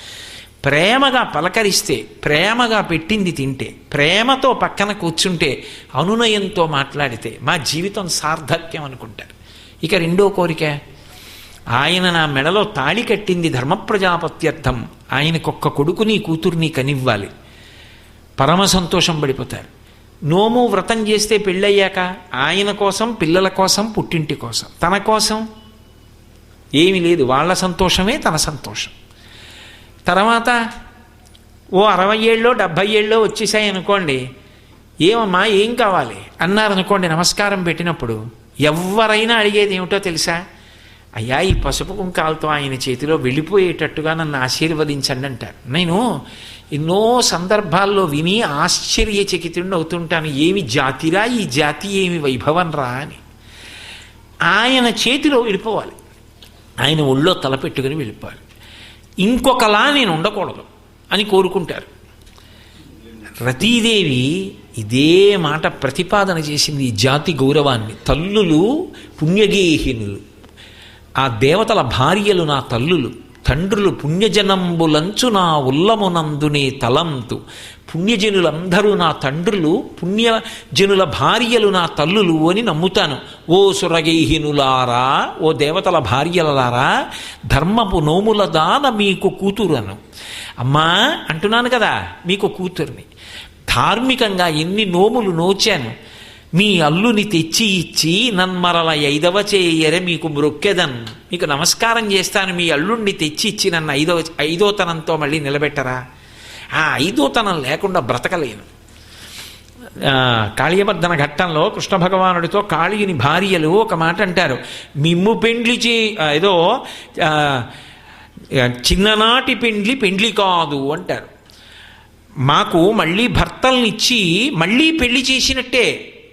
ప్రేమగా పలకరిస్తే, ప్రేమగా పెట్టింది తింటే, ప్రేమతో పక్కన కూర్చుంటే, అనునయంతో మాట్లాడితే మా జీవితం సార్థక్యం అనుకుంటారు. ఇక రెండో కోరిక, ఆయన నా మెడలో తాళి కట్టింది ధర్మప్రజాపత్యర్థం, ఆయనకొక్క కొడుకుని కూతుర్ని కనివ్వాలి, పరమ సంతోషం పడిపోతారు. నోము వ్రతం చేస్తే పెళ్ళయ్యాక ఆయన కోసం, పిల్లల కోసం, పుట్టింటి కోసం, తన కోసం ఏమీ లేదు. వాళ్ళ సంతోషమే తన సంతోషం. తర్వాత ఓ 60 ఏళ్ళో 70 ఏళ్ళో వచ్చేసాయి అనుకోండి, ఏమమ్మా ఏం కావాలి అన్నారనుకోండి, నమస్కారం పెట్టినప్పుడు ఎవరైనా అడిగేది ఏమిటో తెలుసా? అయ్యా, ఈ పసుపు కుంకాలతో ఆయన చేతిలో వెళ్ళిపోయేటట్టుగా నన్ను ఆశీర్వదించండి అంటారు. నేను ఎన్నో సందర్భాల్లో విని ఆశ్చర్యచకితుడిని అవుతుంటాను. ఏమి జాతిరా ఈ జాతి, ఏమి వైభవం రా అని. ఆయన చేతిలో వెళ్ళిపోవాలి, ఆయన ఒళ్ళో తలపెట్టుకుని వెళ్ళిపోవాలి. ఇంకొకలా నేను ఉండకూడదు అని కోరుకుంటారు. రతీదేవి ఇదే మాట ప్రతిపాదన చేసింది, ఈ జాతి గౌరవాన్ని. తల్లులు పుణ్యగేహినులు, ఆ దేవతల భార్యలు నా తల్లులు, తండ్రులు పుణ్యజనంబులంచు నా ఉల్లమునందునే తలంతు. పుణ్యజనులందరూ నా తండ్రులు, పుణ్యజనుల భార్యలు నా తల్లులు అని నమ్ముతాను. ఓ సురగేహినులారా, ఓ దేవతల భార్యలలారా, ధర్మపు నోముల దాన మీకు కూతురను. అమ్మా అంటున్నాను కదా, మీకు కూతుర్ని. ధార్మికంగా ఎన్ని నోములు నోచాను, మీ అల్లుని తెచ్చి ఇచ్చి నన్మరల 5వ చేయరే మీకు మ్రొక్కెదన్, మీకు నమస్కారం చేస్తాను. మీ అల్లుణ్ణి తెచ్చి ఇచ్చి నన్ను ఐదోతనంతో మళ్ళీ నిలబెట్టరా? ఆ ఐదోతనం లేకుండా బ్రతకలేను. కాళీయవర్ధన ఘట్టంలో కృష్ణ భగవానుడితో కాళీయుని భార్యలు ఒక మాట అంటారు, మిమ్ము పెండ్లి ఏదో చిన్ననాటి పెండ్లి కాదు అంటారు. మాకు మళ్ళీ భర్తల్నిచ్చి మళ్ళీ పెళ్లి చేసినట్టే,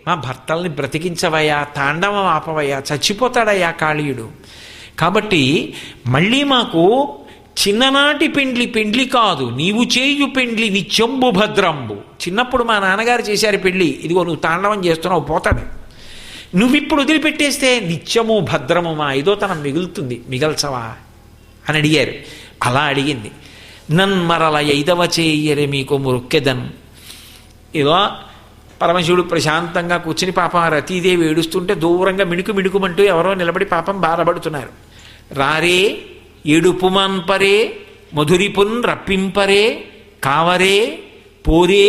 మా భర్తల్ని బ్రతికించవయ్యా, తాండవం ఆపవయ్యా, చచ్చిపోతాడయ్యా కాళీయుడు. కాబట్టి మళ్ళీ మాకు చిన్ననాటి పెండ్లి కాదు, నీవు చేయు పెండ్లి నిత్యంబు భద్రంబు. చిన్నప్పుడు మా నాన్నగారు చేశారు పెళ్ళి, ఇదిగో నువ్వు తాండవం చేస్తున్నావు, పోతాడు. నువ్విప్పుడు వదిలిపెట్టేస్తే నిత్యము భద్రము మా ఐదోతనం మిగులుతుంది, మిగల్చవా అని అడిగారు. అలా అడిగింది. నన్మరల 5వ చేయరే మీకు మొక్కెదన్. ఏదో పరమశివుడు ప్రశాంతంగా కూర్చుని పాపం రతీదేవి ఏడుస్తుంటే దూరంగా మిణుకుమంటూ ఎవరో నిలబడి పాపం బాధపడుతున్నారు. రారే ఏడుపుమాన్పరే మధురిపున్ రప్పింపరే కావరే పోరే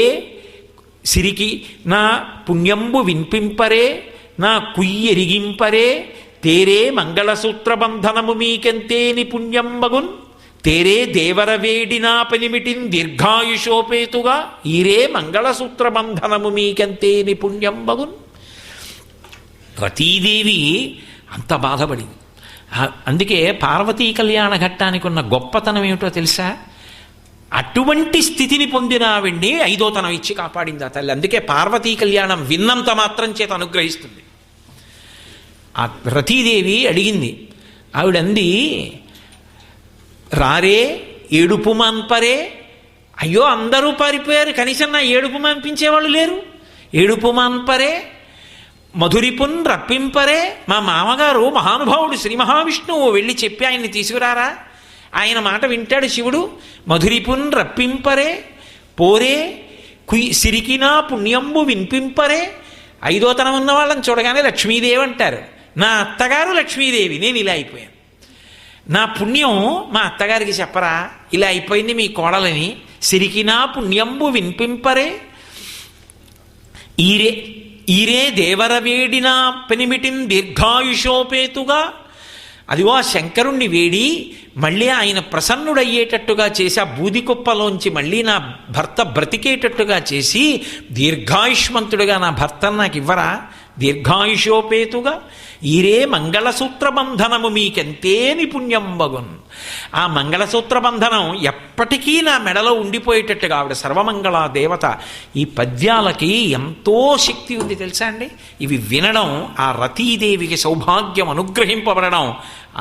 సిరికి నా పుణ్యంబు వినిపింపరే నా కుయ్యెరిగింపరే తేరే మంగళసూత్ర బంధనము మీకెంతేని పుణ్యంబగున్ తేరే దేవర వేడినా పనిమిటిన్ దీర్ఘాయుషోపేతుగా ఈరే మంగళసూత్ర బంధనము మీకెంతేని పుణ్యంబగున్. రతీదేవి అంత బాధపడింది. అందుకే పార్వతీ కళ్యాణ ఘట్టానికి ఉన్న గొప్పతనం ఏమిటో తెలుసా? అటువంటి స్థితిని పొందిన ఆవిడ్ని 5వ ఇచ్చి కాపాడింది ఆ తల్లి. అందుకే పార్వతీ కళ్యాణం విన్నంత మాత్రం చేత అనుగ్రహిస్తుంది. ఆ రతీదేవి అడిగింది, ఆవిడంది, రారే ఏడుపు మాన్పరే. అయ్యో అందరూ పారిపోయారు, కనీసం నా ఏడుపు మాన్పించేవాళ్ళు లేరు. ఏడుపు మాన్పరే మధురిపున్ రప్పింపరే. మా మామగారు మహానుభావుడు శ్రీ మహావిష్ణువు, వెళ్ళి చెప్పి ఆయన్ని తీసుకురారా, ఆయన మాట వింటాడు శివుడు. మధురిపున్ రప్పింపరే పోరే సిరికినా పుణ్యంబు వినిపింపరే. 5వ ఉన్న వాళ్ళని చూడగానే లక్ష్మీదేవి అంటారు. నా అత్తగారు లక్ష్మీదేవి, నేను ఇలా అయిపోయాను. నా పుణ్యం మా అత్తగారికి చెప్పరా, ఇలా అయిపోయింది మీ కోడలని. సిరికినా పుణ్యంబు వినిపింపరే ఈరే దేవర వేడిన పెనిమిటిం దీర్ఘాయుషోపేతుగా. అదిగో ఆ శంకరుణ్ణి వేడి మళ్ళీ ఆయన ప్రసన్నుడయ్యేటట్టుగా చేసి ఆ బూది కుప్పలోంచి మళ్ళీ నా భర్త బ్రతికేటట్టుగా చేసి దీర్ఘాయుష్మంతుడిగా నా భర్తను నాకు ఇవ్వరా? దీర్ఘాయుషోపేతుగా ఈరే మంగళసూత్ర బంధనము మీకెంతే నిపుణ్యంబగున్. ఆ మంగళసూత్ర బంధనం ఎప్పటికీ నా మెడలో ఉండిపోయేటట్టుగా ఆవిడ సర్వమంగళ దేవత. ఈ పద్యాలకి ఎంతో శక్తి ఉంది తెలుసా అండి. ఇవి వినడం, ఆ రతీదేవికి సౌభాగ్యం అనుగ్రహింపబడడం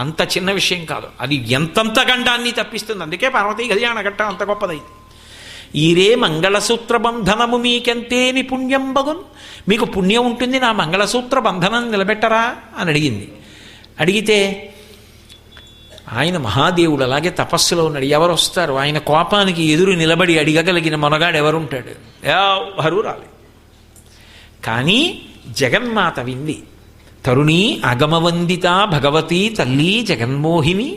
అంత చిన్న విషయం కాదు. అది ఎంతంత గండాన్ని తప్పిస్తుంది. అందుకే పార్వతీ కళ్యాణ ఘట్టం అంత గొప్పదైంది. ఈరే మంగళసూత్ర బంధనము మీకెంతే నిపుణ్యంబగున్. మీకు పుణ్యం ఉంటుంది నా మంగళసూత్ర బంధనం నిలబెట్టరా అని అడిగింది. అడిగితే ఆయన మహాదేవుడు అలాగే తపస్సులో ఉన్నాడు. ఎవరు వస్తారు? ఆయన కోపానికి ఎదురు నిలబడి అడిగగలిగిన మొనగాడు ఎవరుంటాడు? ఎవరు రాలేదు. కానీ జగన్మాత వింది. తరుణీ అగమవందిత భగవతి తల్లి జగన్మోహిని.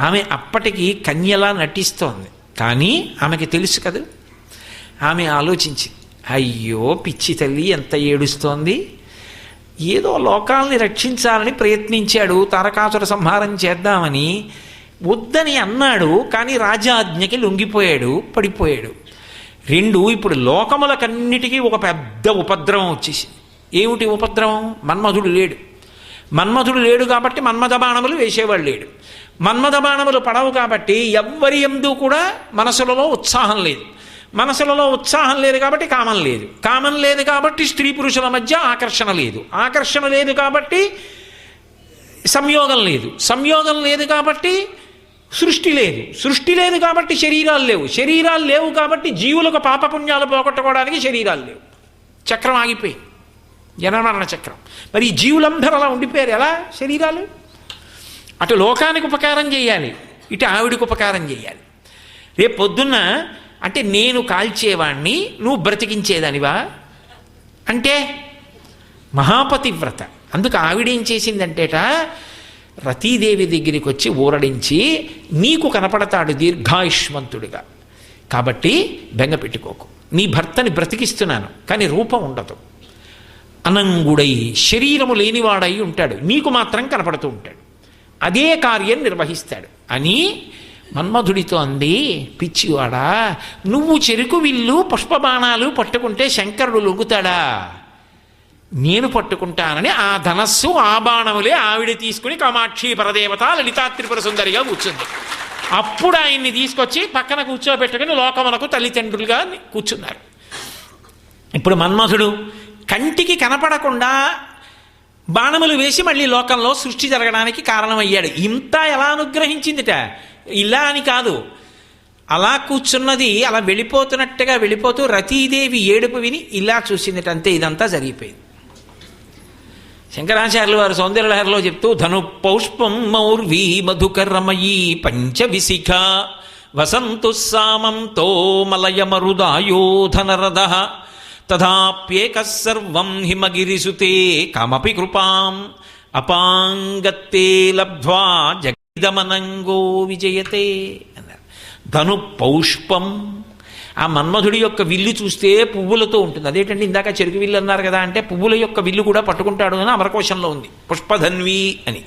ఆమె అప్పటికి కన్యలా నటిస్తోంది. కానీ ఆమెకి తెలుసు కదా. ఆమె ఆలోచించింది, అయ్యో పిచ్చి తల్లి ఎంత ఏడుస్తోంది. ఏదో లోకాల్ని రక్షించాలని ప్రయత్నించాడు, తారకాసుర సంహారం చేద్దామని వద్దని అన్నాడు. కానీ రాజాజ్ఞకి లొంగిపోయాడు, పడిపోయాడు. ఇప్పుడు లోకములకన్నిటికీ ఒక పెద్ద ఉపద్రవం వచ్చేసింది. ఏమిటి ఉపద్రవం? మన్మధుడు లేడు. మన్మధుడు లేడు కాబట్టి మన్మథ బాణములు వేసేవాడు లేడు. మన్మథ బాణములు పడవు కాబట్టి ఎవ్వరి యందు కూడా మనసులలో ఉత్సాహం లేదు. మనసులలో ఉత్సాహం లేదు కాబట్టి కామం లేదు. కామం లేదు కాబట్టి స్త్రీ పురుషుల మధ్య ఆకర్షణ లేదు. ఆకర్షణ లేదు కాబట్టి సంయోగం లేదు. సంయోగం లేదు కాబట్టి సృష్టి లేదు. సృష్టి లేదు కాబట్టి శరీరాలు లేవు. శరీరాలు లేవు కాబట్టి జీవులకు పాపపుణ్యాలు పోగొట్టుకోవడానికి శరీరాలు లేవు. చక్రం ఆగిపోయింది, జనమరణ చక్రం. మరి ఈ జీవులందరూ అలా ఉండిపోయారు. ఎలా? శరీరాలు అటు లోకానికి ఉపకారం చేయాలి, ఇటు ఆవిడికి ఉపకారం చేయాలి. రేపు పొద్దున్న అంటే నేను కాల్చేవాణ్ణి నువ్వు బ్రతికించేదానివా అంటే మహాపతివ్రత. అందుకు ఆవిడేం చేసిందంటేట, రతీదేవి దగ్గరికి వచ్చి ఊరడించి నీకు కనపడతాడు దీర్ఘాయుష్మంతుడిగా, కాబట్టి బెంగ పెట్టుకోకు. నీ భర్తని బ్రతికిస్తున్నాను కానీ రూపం ఉండదు. అనంగుడై శరీరము లేనివాడై ఉంటాడు, నీకు మాత్రం కనపడుతూ ఉంటాడు, అదే కార్యం నిర్వహిస్తాడు అని మన్మధుడితో అంది. పిచ్చివాడా, నువ్వు చెరుకు విల్లు పుష్పబాణాలు పట్టుకుంటే శంకరుడు లొంగుతాడా? నేను పట్టుకుంటానని ఆ ధనస్సు ఆ బాణములే ఆవిడ తీసుకుని కామాక్షి పరదేవత లలితా త్రిపుర సుందరిగా కూర్చుంది. అప్పుడు ఆయన్ని తీసుకొచ్చి పక్కన కూర్చోబెట్టుకుని లోకములకు తల్లిదండ్రులుగా కూర్చున్నారు. ఇప్పుడు మన్మధుడు కంటికి కనపడకుండా బాణములు వేసి మళ్ళీ లోకంలో సృష్టి జరగడానికి కారణమయ్యాడు. ఇంత ఎలా అనుగ్రహించిందిట? ఇలా అని కాదు, అలా కూర్చున్నది అలా వెళ్ళిపోతున్నట్టుగా వెళ్ళిపోతూ రతీదేవి ఏడుపు విని ఇలా చూసిందిట. అంతే, ఇదంతా జరిగిపోయింది. శంకరాచార్యులు వారు సౌందర్యలహరిలో చెప్తూ ధను పౌష్పం మౌర్వీ మధుకరమయీ పంచవిశిఖ వసంతు సామంతో మలయమరుదాయోధనరద తథాప్యేక సర్వం హిమగిరిసుతే కామపి కృపాం అపాంగత్తే లబ్ధ్వా జగదమనంగో విజయతే అన్నారు. ధను పౌష్పం, ఆ మన్మధుడి యొక్క విల్లు చూస్తే పువ్వులతో ఉంటుంది. అదేంటండి ఇందాక చెరుకు విల్లు అన్నారు కదా అంటే పువ్వుల యొక్క విల్లు కూడా పట్టుకుంటాడు అని అమరకోశంలో ఉంది, పుష్పధన్వి అని.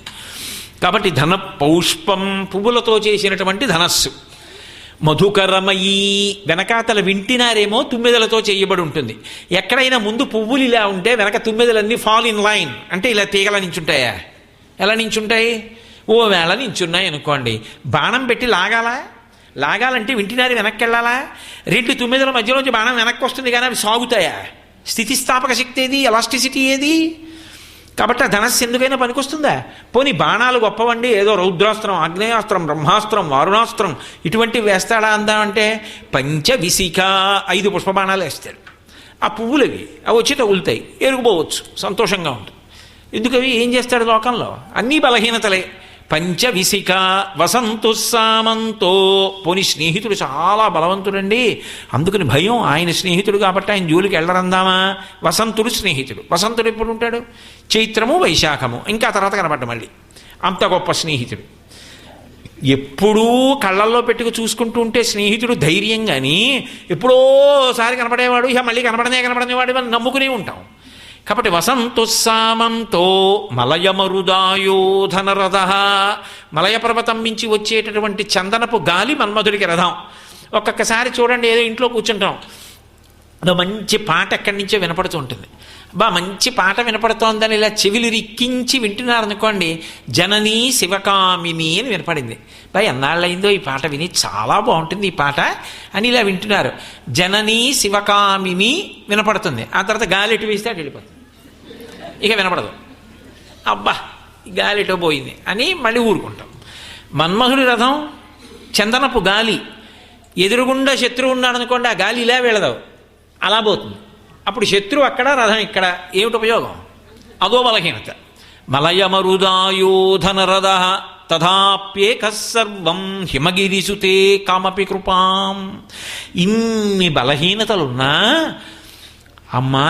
కాబట్టి ధన పౌష్పం, పువ్వులతో చేసినటువంటి ధనస్సు. మధుకరమయీ, వెనకాతల వింటినారేమో తుమ్మెదలతో చేయబడి ఉంటుంది. ఎక్కడైనా ముందు పువ్వులు ఇలా ఉంటే వెనక తుమ్మెదలన్నీ ఫాల్ ఇన్ లైన్ అంటే ఇలా తీగల నించుంటాయా? ఎలా నించుంటాయి? ఓ వేళ నించున్నాయి అనుకోండి, బాణం పెట్టి లాగాలంటే వింటినారి వెనక్కి వెళ్ళాలా? రెండు తుమ్మెదల మధ్యలోంచి బాణం వెనక్కి వస్తుంది కానీ అవి సాగుతాయా? స్థితిస్థాపక శక్తి ఏది? ఎలాస్టిసిటీ ఏది? కాబట్టి ఆ ధనస్సు ఎందుకైనా పనికొస్తుందా? పోనీ బాణాలు గొప్పవండి, ఏదో రౌద్రాస్త్రం, ఆగ్నేయాస్త్రం, బ్రహ్మాస్త్రం, వారుణాస్త్రం ఇటువంటివి వేస్తాడా అందామంటే పంచవిశిఖ 5 పుష్పబాణాలు వేస్తాడు. ఆ పువ్వులవి అవి వచ్చి తగులుతాయి, ఎరుగుపోవచ్చు, సంతోషంగా ఉంటుంది. ఎందుకవి ఏం చేస్తాడు లోకంలో? అన్నీ బలహీనతలే. పంచవిశిఖ వసంతు సామంతో, పోని స్నేహితుడు చాలా బలవంతుడండి, అందుకని భయం. ఆయన స్నేహితుడు కాబట్టి ఆయన జోలికి వెళ్ళరందామా? వసంతుడు స్నేహితుడు. వసంతుడు ఎప్పుడు ఉంటాడు? చైత్రము వైశాఖము, ఇంకా తర్వాత కనపడ్డ మళ్ళీ. అంత గొప్ప స్నేహితుడు. ఎప్పుడూ కళ్ళల్లో పెట్టుకు చూసుకుంటూ ఉంటే స్నేహితుడు ధైర్యం. కానీ ఎప్పుడోసారి కనపడేవాడు ఇక మళ్ళీ కనపడనేవాడు అని నమ్ముకునే ఉంటాం. కాబట్టి వసంతుస్సామంతో మలయమరుదాయోధనరథ, మలయ పర్వతం మించి వచ్చేటటువంటి చందనపు గాలి మన్మధుడికి రథం. ఒక్కొక్కసారి చూడండి, ఏదో ఇంట్లో కూర్చుంటాం, అదో మంచి పాట ఎక్కడి నుంచో వినపడుతూ ఉంటుంది. మంచి పాట వినపడుతోందని ఇలా చెవిలు రిక్కించి వింటున్నారనుకోండి, జననీ శివకామిని అని వినపడింది. ఎన్నాళ్ళయిందో ఈ పాట విని, చాలా బాగుంటుంది ఈ పాట అని ఇలా వింటున్నారు. జననీ శివకామిని వినపడుతుంది. ఆ తర్వాత గాలి ఎటు వేస్తే అటు వెళ్ళిపోతుంది, ఇక వినపడదు. గాలి ఎటో పోయింది అని మళ్ళీ ఊరుకుంటాం. మన్మధుడి రథం చందనపు గాలి, ఎదురుగుండా శత్రువు ఉన్నాడనుకోండి, ఆ గాలి ఇలా వెళ్ళదావు, అలా పోతుంది. అప్పుడు శత్రువు అక్కడ, రథం ఇక్కడ, ఏమిటి ఉపయోగం? అదో బలహీనత. మలయమరుదాయోధనరథ తథాప్యేక సర్వం హిమగిరిసుతే కామపి కృపాం. ఇన్ని బలహీనతలున్నా అమ్మా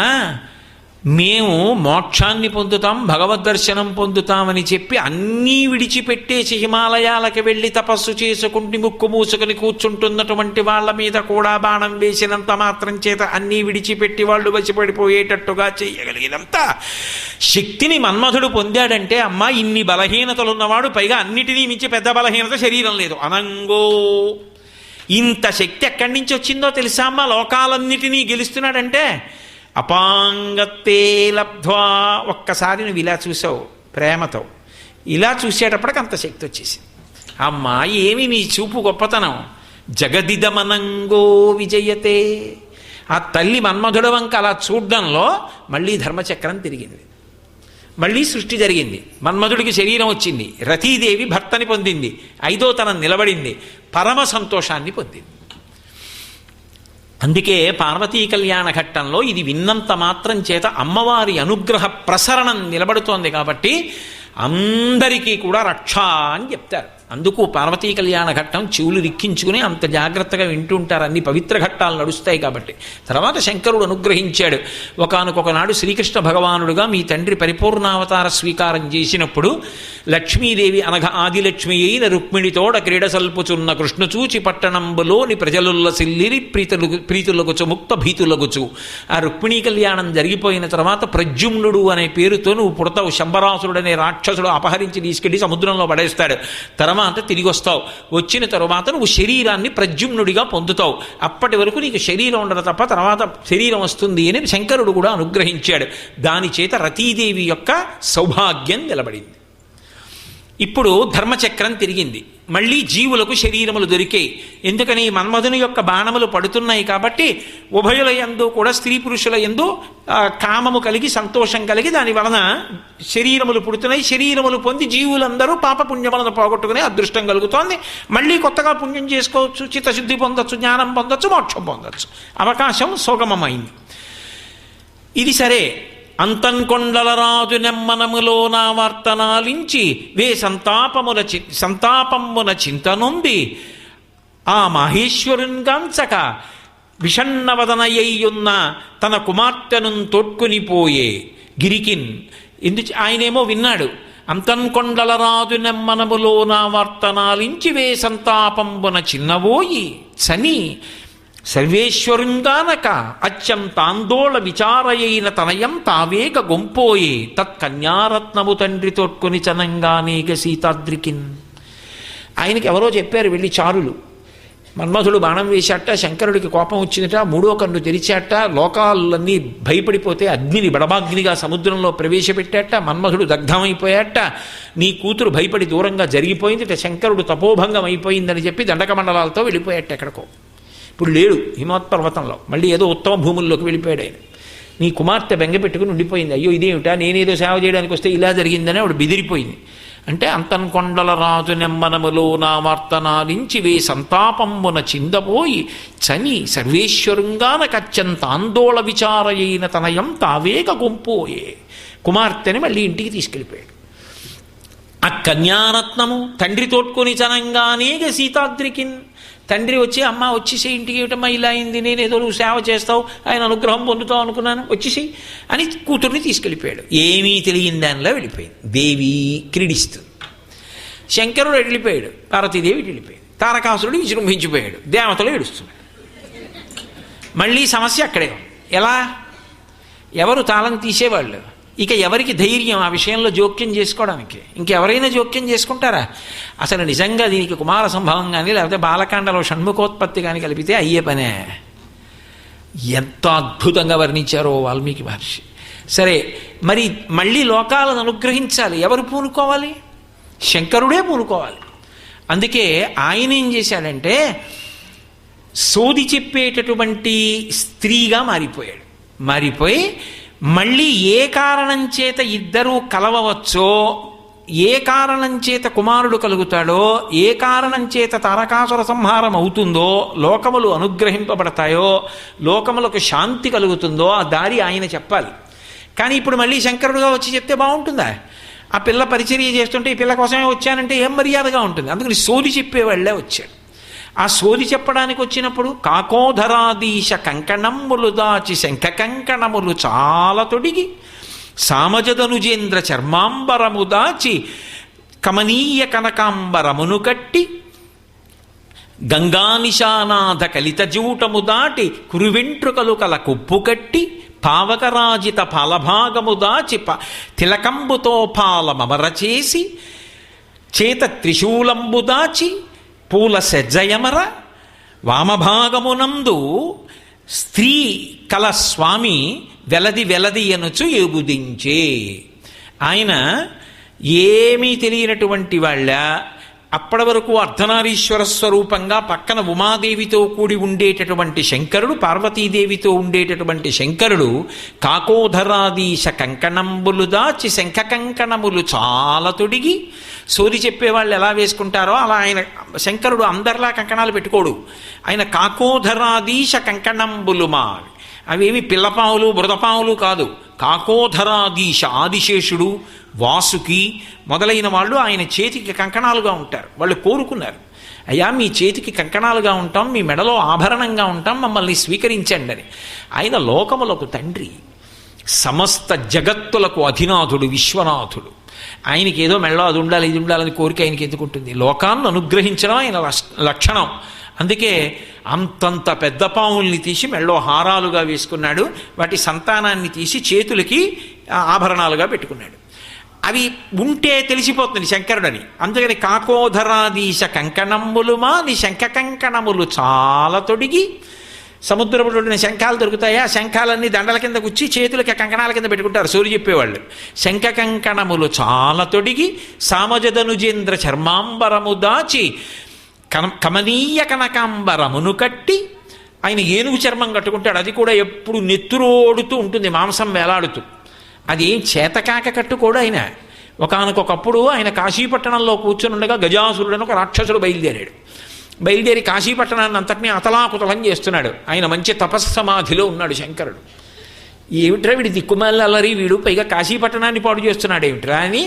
మేము మోక్షాన్ని పొందుతాం, భగవద్దర్శనం పొందుతామని చెప్పి అన్నీ విడిచిపెట్టేసి హిమాలయాలకు వెళ్ళి తపస్సు చేసుకుంటూ ముక్కు మూసుకొని కూర్చుంటున్నటువంటి వాళ్ళ మీద కూడా బాణం వేసినంత మాత్రం చేత అన్నీ విడిచిపెట్టి వాళ్ళు వశపడిపోయేటట్టుగా చేయగలిగినంత శక్తిని మన్మధుడు పొందాడంటే, అమ్మా ఇన్ని బలహీనతలున్నవాడు పైగా అన్నిటినీ మించి పెద్ద బలహీనత శరీరం లేదు, అనంగో. ఇంత శక్తి ఎక్కడి నుంచి వచ్చిందో తెలుసా అమ్మా? లోకాలన్నిటినీ గెలుస్తున్నాడంటే అపాంగత్తే లబ్ధ్వా. ఒక్కసారి నువ్వు ఇలా చూసావు ప్రేమతో, ఇలా చూసేటప్పటికి అంత శక్తి వచ్చేసింది. అమ్మా ఏమి నీ చూపు గొప్పతనం. జగదిదమనంగో విజయతే. ఆ తల్లి మన్మధుడు వంక అలా చూడ్డంలో మళ్ళీ ధర్మచక్రం తిరిగింది, మళ్ళీ సృష్టి జరిగింది. మన్మధుడికి శరీరం వచ్చింది, రతీదేవి భర్తని పొందింది, ఐదో తనం నిలబడింది, పరమ సంతోషాన్ని పొందింది. అందుకే పార్వతీ కళ్యాణ ఘట్టంలో ఇది విన్నంత మాత్రం చేత అమ్మవారి అనుగ్రహ ప్రసరణం నిలబడుతోంది. కాబట్టి అందరికీ కూడా రక్ష అని చెప్తారు. అందుకు పార్వతీ కళ్యాణ ఘట్టం చెవులు రిక్కించుకుని అంత జాగ్రత్తగా వింటుంటారు, అన్ని పవిత్ర ఘట్టాలు నడుస్తాయి కాబట్టి. తర్వాత శంకరుడు అనుగ్రహించాడు. ఒకానొకనాడు శ్రీకృష్ణ భగవానుడుగా మీ తండ్రి పరిపూర్ణావతార స్వీకారం చేసినప్పుడు లక్ష్మీదేవి అనగా ఆదిలక్ష్మి అయిన రుక్మిణితోడ క్రీడసల్పుచున్న కృష్ణచూచి పట్టణంబులోని ప్రజలుల్లసిల్లిరి ప్రీతులగుచు ముక్త భీతులగుచు. ఆ రుక్మిణీ కళ్యాణం జరిగిపోయిన తర్వాత ప్రద్యుమ్నుడు అనే పేరుతో నువ్వు పుడతావు. శంబరాసురుడనే రాక్షసుడు అపహరించి తీసుకెళ్లి సముద్రంలో పడేస్తాడు. తర్వాత తిరిగి వస్తావు. వచ్చిన తరువాత నువ్వు శరీరాన్ని ప్రద్యుమ్నుడిగా పొందుతావు. అప్పటి వరకు నీకు శరీరం ఉండదు తప్ప తర్వాత శరీరం వస్తుంది అని శంకరుడు కూడా అనుగ్రహించాడు. దాని చేత రతీదేవి యొక్క సౌభాగ్యం నిలబడింది. ఇప్పుడు ధర్మచక్రం తిరిగింది, మళ్ళీ జీవులకు శరీరములు దొరికాయి. ఎందుకని? మన్మధుని యొక్క బాణములు పడుతున్నాయి కాబట్టి ఉభయుల యందు కూడా స్త్రీ పురుషుల యందు కామము కలిగి సంతోషం కలిగి దాని వలన శరీరములు పుడుతున్నాయి. శరీరములు పొంది జీవులందరూ పాపపుణ్యములను పోగొట్టుకునే అదృష్టం కలుగుతోంది. మళ్ళీ కొత్తగా పుణ్యం చేసుకోవచ్చు, చిత్తశుద్ధి పొందొచ్చు, జ్ఞానం పొందొచ్చు, మోక్షం పొందొచ్చు. అవకాశం సుగమమైంది. ఇది సరే. అంతన్కొండలరాజు నెమ్మనములో నా వార్తనాలించి వే సంతాపమున చింతనుంది ఆ మహేశ్వరున్గాంచక విషణ్ణవదనయ్యున్న తన కుమార్తెను తోడ్కొనిపోయే గిరికిన్. ఆయనేమో విన్నాడు. అంతన్కొండలరాజు నెమ్మనములో నా వార్తనాలించి వే సంతాపంబున చిన్నవోయి చని సర్వేశ్వరుంగానక అత్యంతాందోళ విచారయైన తనయం తావేగ గొంపోయే తత్కన్యారత్నము తండ్రి తోడ్కొని చనంగానేగ సీతాద్రికిన్. ఆయనకి ఎవరో చెప్పారు వెళ్ళి చారులు, మన్మధుడు బాణం వేశాట, శంకరుడికి కోపం వచ్చిందట, మూడో కన్ను తెరిచాట, లోకాలన్నీ భయపడిపోతే అగ్నిని బడబాగ్నిగా సముద్రంలో ప్రవేశపెట్టాట, మన్మధుడు దగ్ధమైపోయాట, నీ కూతురు భయపడి దూరంగా జరిగిపోయింది, శంకరుడు తపోభంగం అయిపోయిందని చెప్పి దండక మండలాలతో వెళ్ళిపోయాట ఎక్కడికో. ఇప్పుడు లేడు హిమోత్పర్వతంలో, మళ్ళీ ఏదో ఉత్తమ భూముల్లోకి వెళ్ళిపోయాడు ఆయన. నీ కుమార్తె బెంగ పెట్టుకుని ఉండిపోయింది. అయ్యో ఇదేమిటా, నేనేదో సేవ చేయడానికి వస్తే ఇలా జరిగిందని ఆవిడ బెదిరిపోయింది. అంటే అంతన్కొండల రాజు నెమ్మనములో నా వార్తనాలించి వే సంతాపంబున చిందపోయి చని సర్వేశ్వరుంగానకత్యంత ఆందోళ విచారయైన తనయం తావేగ గొంపోయే. కుమార్తెని మళ్ళీ ఇంటికి తీసుకెళ్ళిపోయాడు. ఆ కన్యారత్నము తండ్రి తోడ్కొని చనంగానేగ సీతాద్రికిన్. తండ్రి వచ్చి అమ్మ వచ్చేసి ఇంటికి ఏమిటమ్మా ఇలా అయింది, నేనేదో నువ్వు సేవ చేస్తావు, ఆయన అనుగ్రహం పొందుతావు అనుకున్నాను, వచ్చేసి అని కూతుర్ని తీసుకెళ్ళిపోయాడు. ఏమీ తెలియని దానిలో వెళ్ళిపోయింది. దేవి క్రీడిస్తుంది. శంకరుడు వెళ్ళిపోయాడు, పార్వతీదేవి వెళ్ళిపోయాడు, తారకాసురుడు విజృంభించిపోయాడు, దేవతలు ఏడుస్తున్నాడు. మళ్ళీ సమస్య అక్కడే ఉంది. ఎలా? ఎవరు తాళం తీసేవాళ్ళు? ఇక ఎవరికి ధైర్యం ఆ విషయంలో జోక్యం చేసుకోవడానికి? ఇంకెవరైనా జోక్యం చేసుకుంటారా? అసలు నిజంగా దీనికి కుమార సంభవం కానీ లేకపోతే బాలకాండలో షణ్ముఖోత్పత్తి కానీ కలిపితే అయ్యే పనే. ఎంత అద్భుతంగా వర్ణించారో వాల్మీకి మహర్షి. సరే, మరి మళ్ళీ లోకాలను అనుగ్రహించాలి, ఎవరు పూనుకోవాలి? శంకరుడే పూనుకోవాలి. అందుకే ఆయన ఏం చేశాడంటే సోది చెప్పేటటువంటి స్త్రీగా మారిపోయాడు. మారిపోయి మళ్ళీ ఏ కారణం చేత ఇద్దరూ కలవవచ్చో, ఏ కారణం చేత కుమారుడు కలుగుతాడో, ఏ కారణం చేత తారకాసుర సంహారం అవుతుందో, లోకములు అనుగ్రహింపబడతాయో, లోకములకు శాంతి కలుగుతుందో ఆ దారి ఆయన చెప్పాలి. కానీ ఇప్పుడు మళ్ళీ శంకరుడుగా వచ్చి చెప్తే బాగుంటుందా? ఆ పిల్ల పరిచర్య చేస్తుంటే ఈ పిల్ల కోసమే వచ్చానంటే ఏం మర్యాదగా ఉంటుంది? అందుకని సోది చెప్పేవాళ్లే వచ్చాడు. ఆ సోది చెప్పడానికి వచ్చినప్పుడు కాకోధరాదీశ కంకణములు దాచి శంఖ కంకణములు చాలా తొడిగి సామజదనుజేంద్ర చర్మాంబరము దాచి కమనీయ కనకాంబరమును కట్టి గంగానిశానాథ కలిత జూటము దాటి కురువెంట్రుకలు కల కొప్పు కట్టి పావకరాజిత పాలభాగము దాచి తిలకంబుతో పాలమమర చేసి చేత త్రిశూలంబు దాచి పూల సెజ్జయమర వామభాగమునందు స్త్రీ కల స్వామి వెలది వెలది అనుచు ఎగుదించే. ఆయన ఏమీ తెలియనటువంటి వాళ్ళ అప్పటి వరకు అర్ధనారీశ్వర స్వరూపంగా పక్కన ఉమాదేవితో కూడి ఉండేటటువంటి శంకరుడు, పార్వతీదేవితో ఉండేటటువంటి శంకరుడు కాకోధరాదీశ కంకణంబులు దాచి శంఖ కంకణములు చాలా తొడిగి, సోది చెప్పేవాళ్ళు ఎలా వేసుకుంటారో అలా ఆయన శంకరుడు అందరిలా కంకణాలు పెట్టుకోడు. ఆయన కాకోధరాదీశ కంకణంబులు అవేమి పిల్లపావులు బురదపావులు కాదు. కాకోధరాదీశ ఆదిశేషుడు, వాసుకి మొదలైన వాళ్ళు ఆయన చేతికి కంకణాలుగా ఉంటారు. వాళ్ళు కోరుకున్నారు, అయ్యా మీ చేతికి కంకణాలుగా ఉంటాం, మీ మెడలో ఆభరణంగా ఉంటాం, మమ్మల్ని స్వీకరించండి అని. ఆయన లోకములకు తండ్రి, సమస్త జగత్తులకు అధినాథుడు, విశ్వనాథుడు. ఆయనకి ఏదో మెడలో అది ఉండాలి ఇది ఉండాలని కోరిక ఆయనకి ఎందుకుంటుంది? లోకాన్ని అనుగ్రహించడం ఆయన లక్షణం. అందుకే అంతంత పెద్ద పావుల్ని తీసి మెడలో హారాలుగా వేసుకున్నాడు, వాటి సంతానాన్ని తీసి చేతులకి ఆభరణాలుగా పెట్టుకున్నాడు. అవి ఉంటే తెలిసిపోతుంది శంకరుడని. అందుకని కాకోధరాదీశ కంకణములు మాని శంఖ కంకణములు చాలా తొడిగి, సముద్రపుడిన శంఖాలు దొరుకుతాయా? శంఖాలన్నీ దండల కింద గుచ్చి చేతులకి కంకణాల కింద పెట్టుకుంటారు సూర్య చెప్పేవాళ్ళు. శంఖ కంకణములు చాలా తొడిగి సామజదనుజేంద్ర చర్మాంబరము దాచి కమనీయ కనకాంబరమును కట్టి, ఆయన ఏనుగు చర్మం కట్టుకుంటాడు, అది కూడా ఎప్పుడు నెత్తురోడుతూ ఉంటుంది, మాంసం వేలాడుతూ. అది ఏం చేతకాక కట్టుకోడు ఆయన. ఒకానొకప్పుడు ఆయన కాశీపట్టణంలో కూర్చొని ఉండగా గజాసురుడని ఒక రాక్షసుడు బయలుదేరి కాశీపట్టణాన్ని అంతటినీ అతలాకుతలం చేస్తున్నాడు. ఆయన మంచి తపస్సమాధిలో ఉన్నాడు శంకరుడు. ఏమిట్రా వీడి దిక్కుమాల అల్లరి, వీడు పైగా కాశీపట్టణాన్ని పాడు చేస్తున్నాడు ఏమిట్రా అని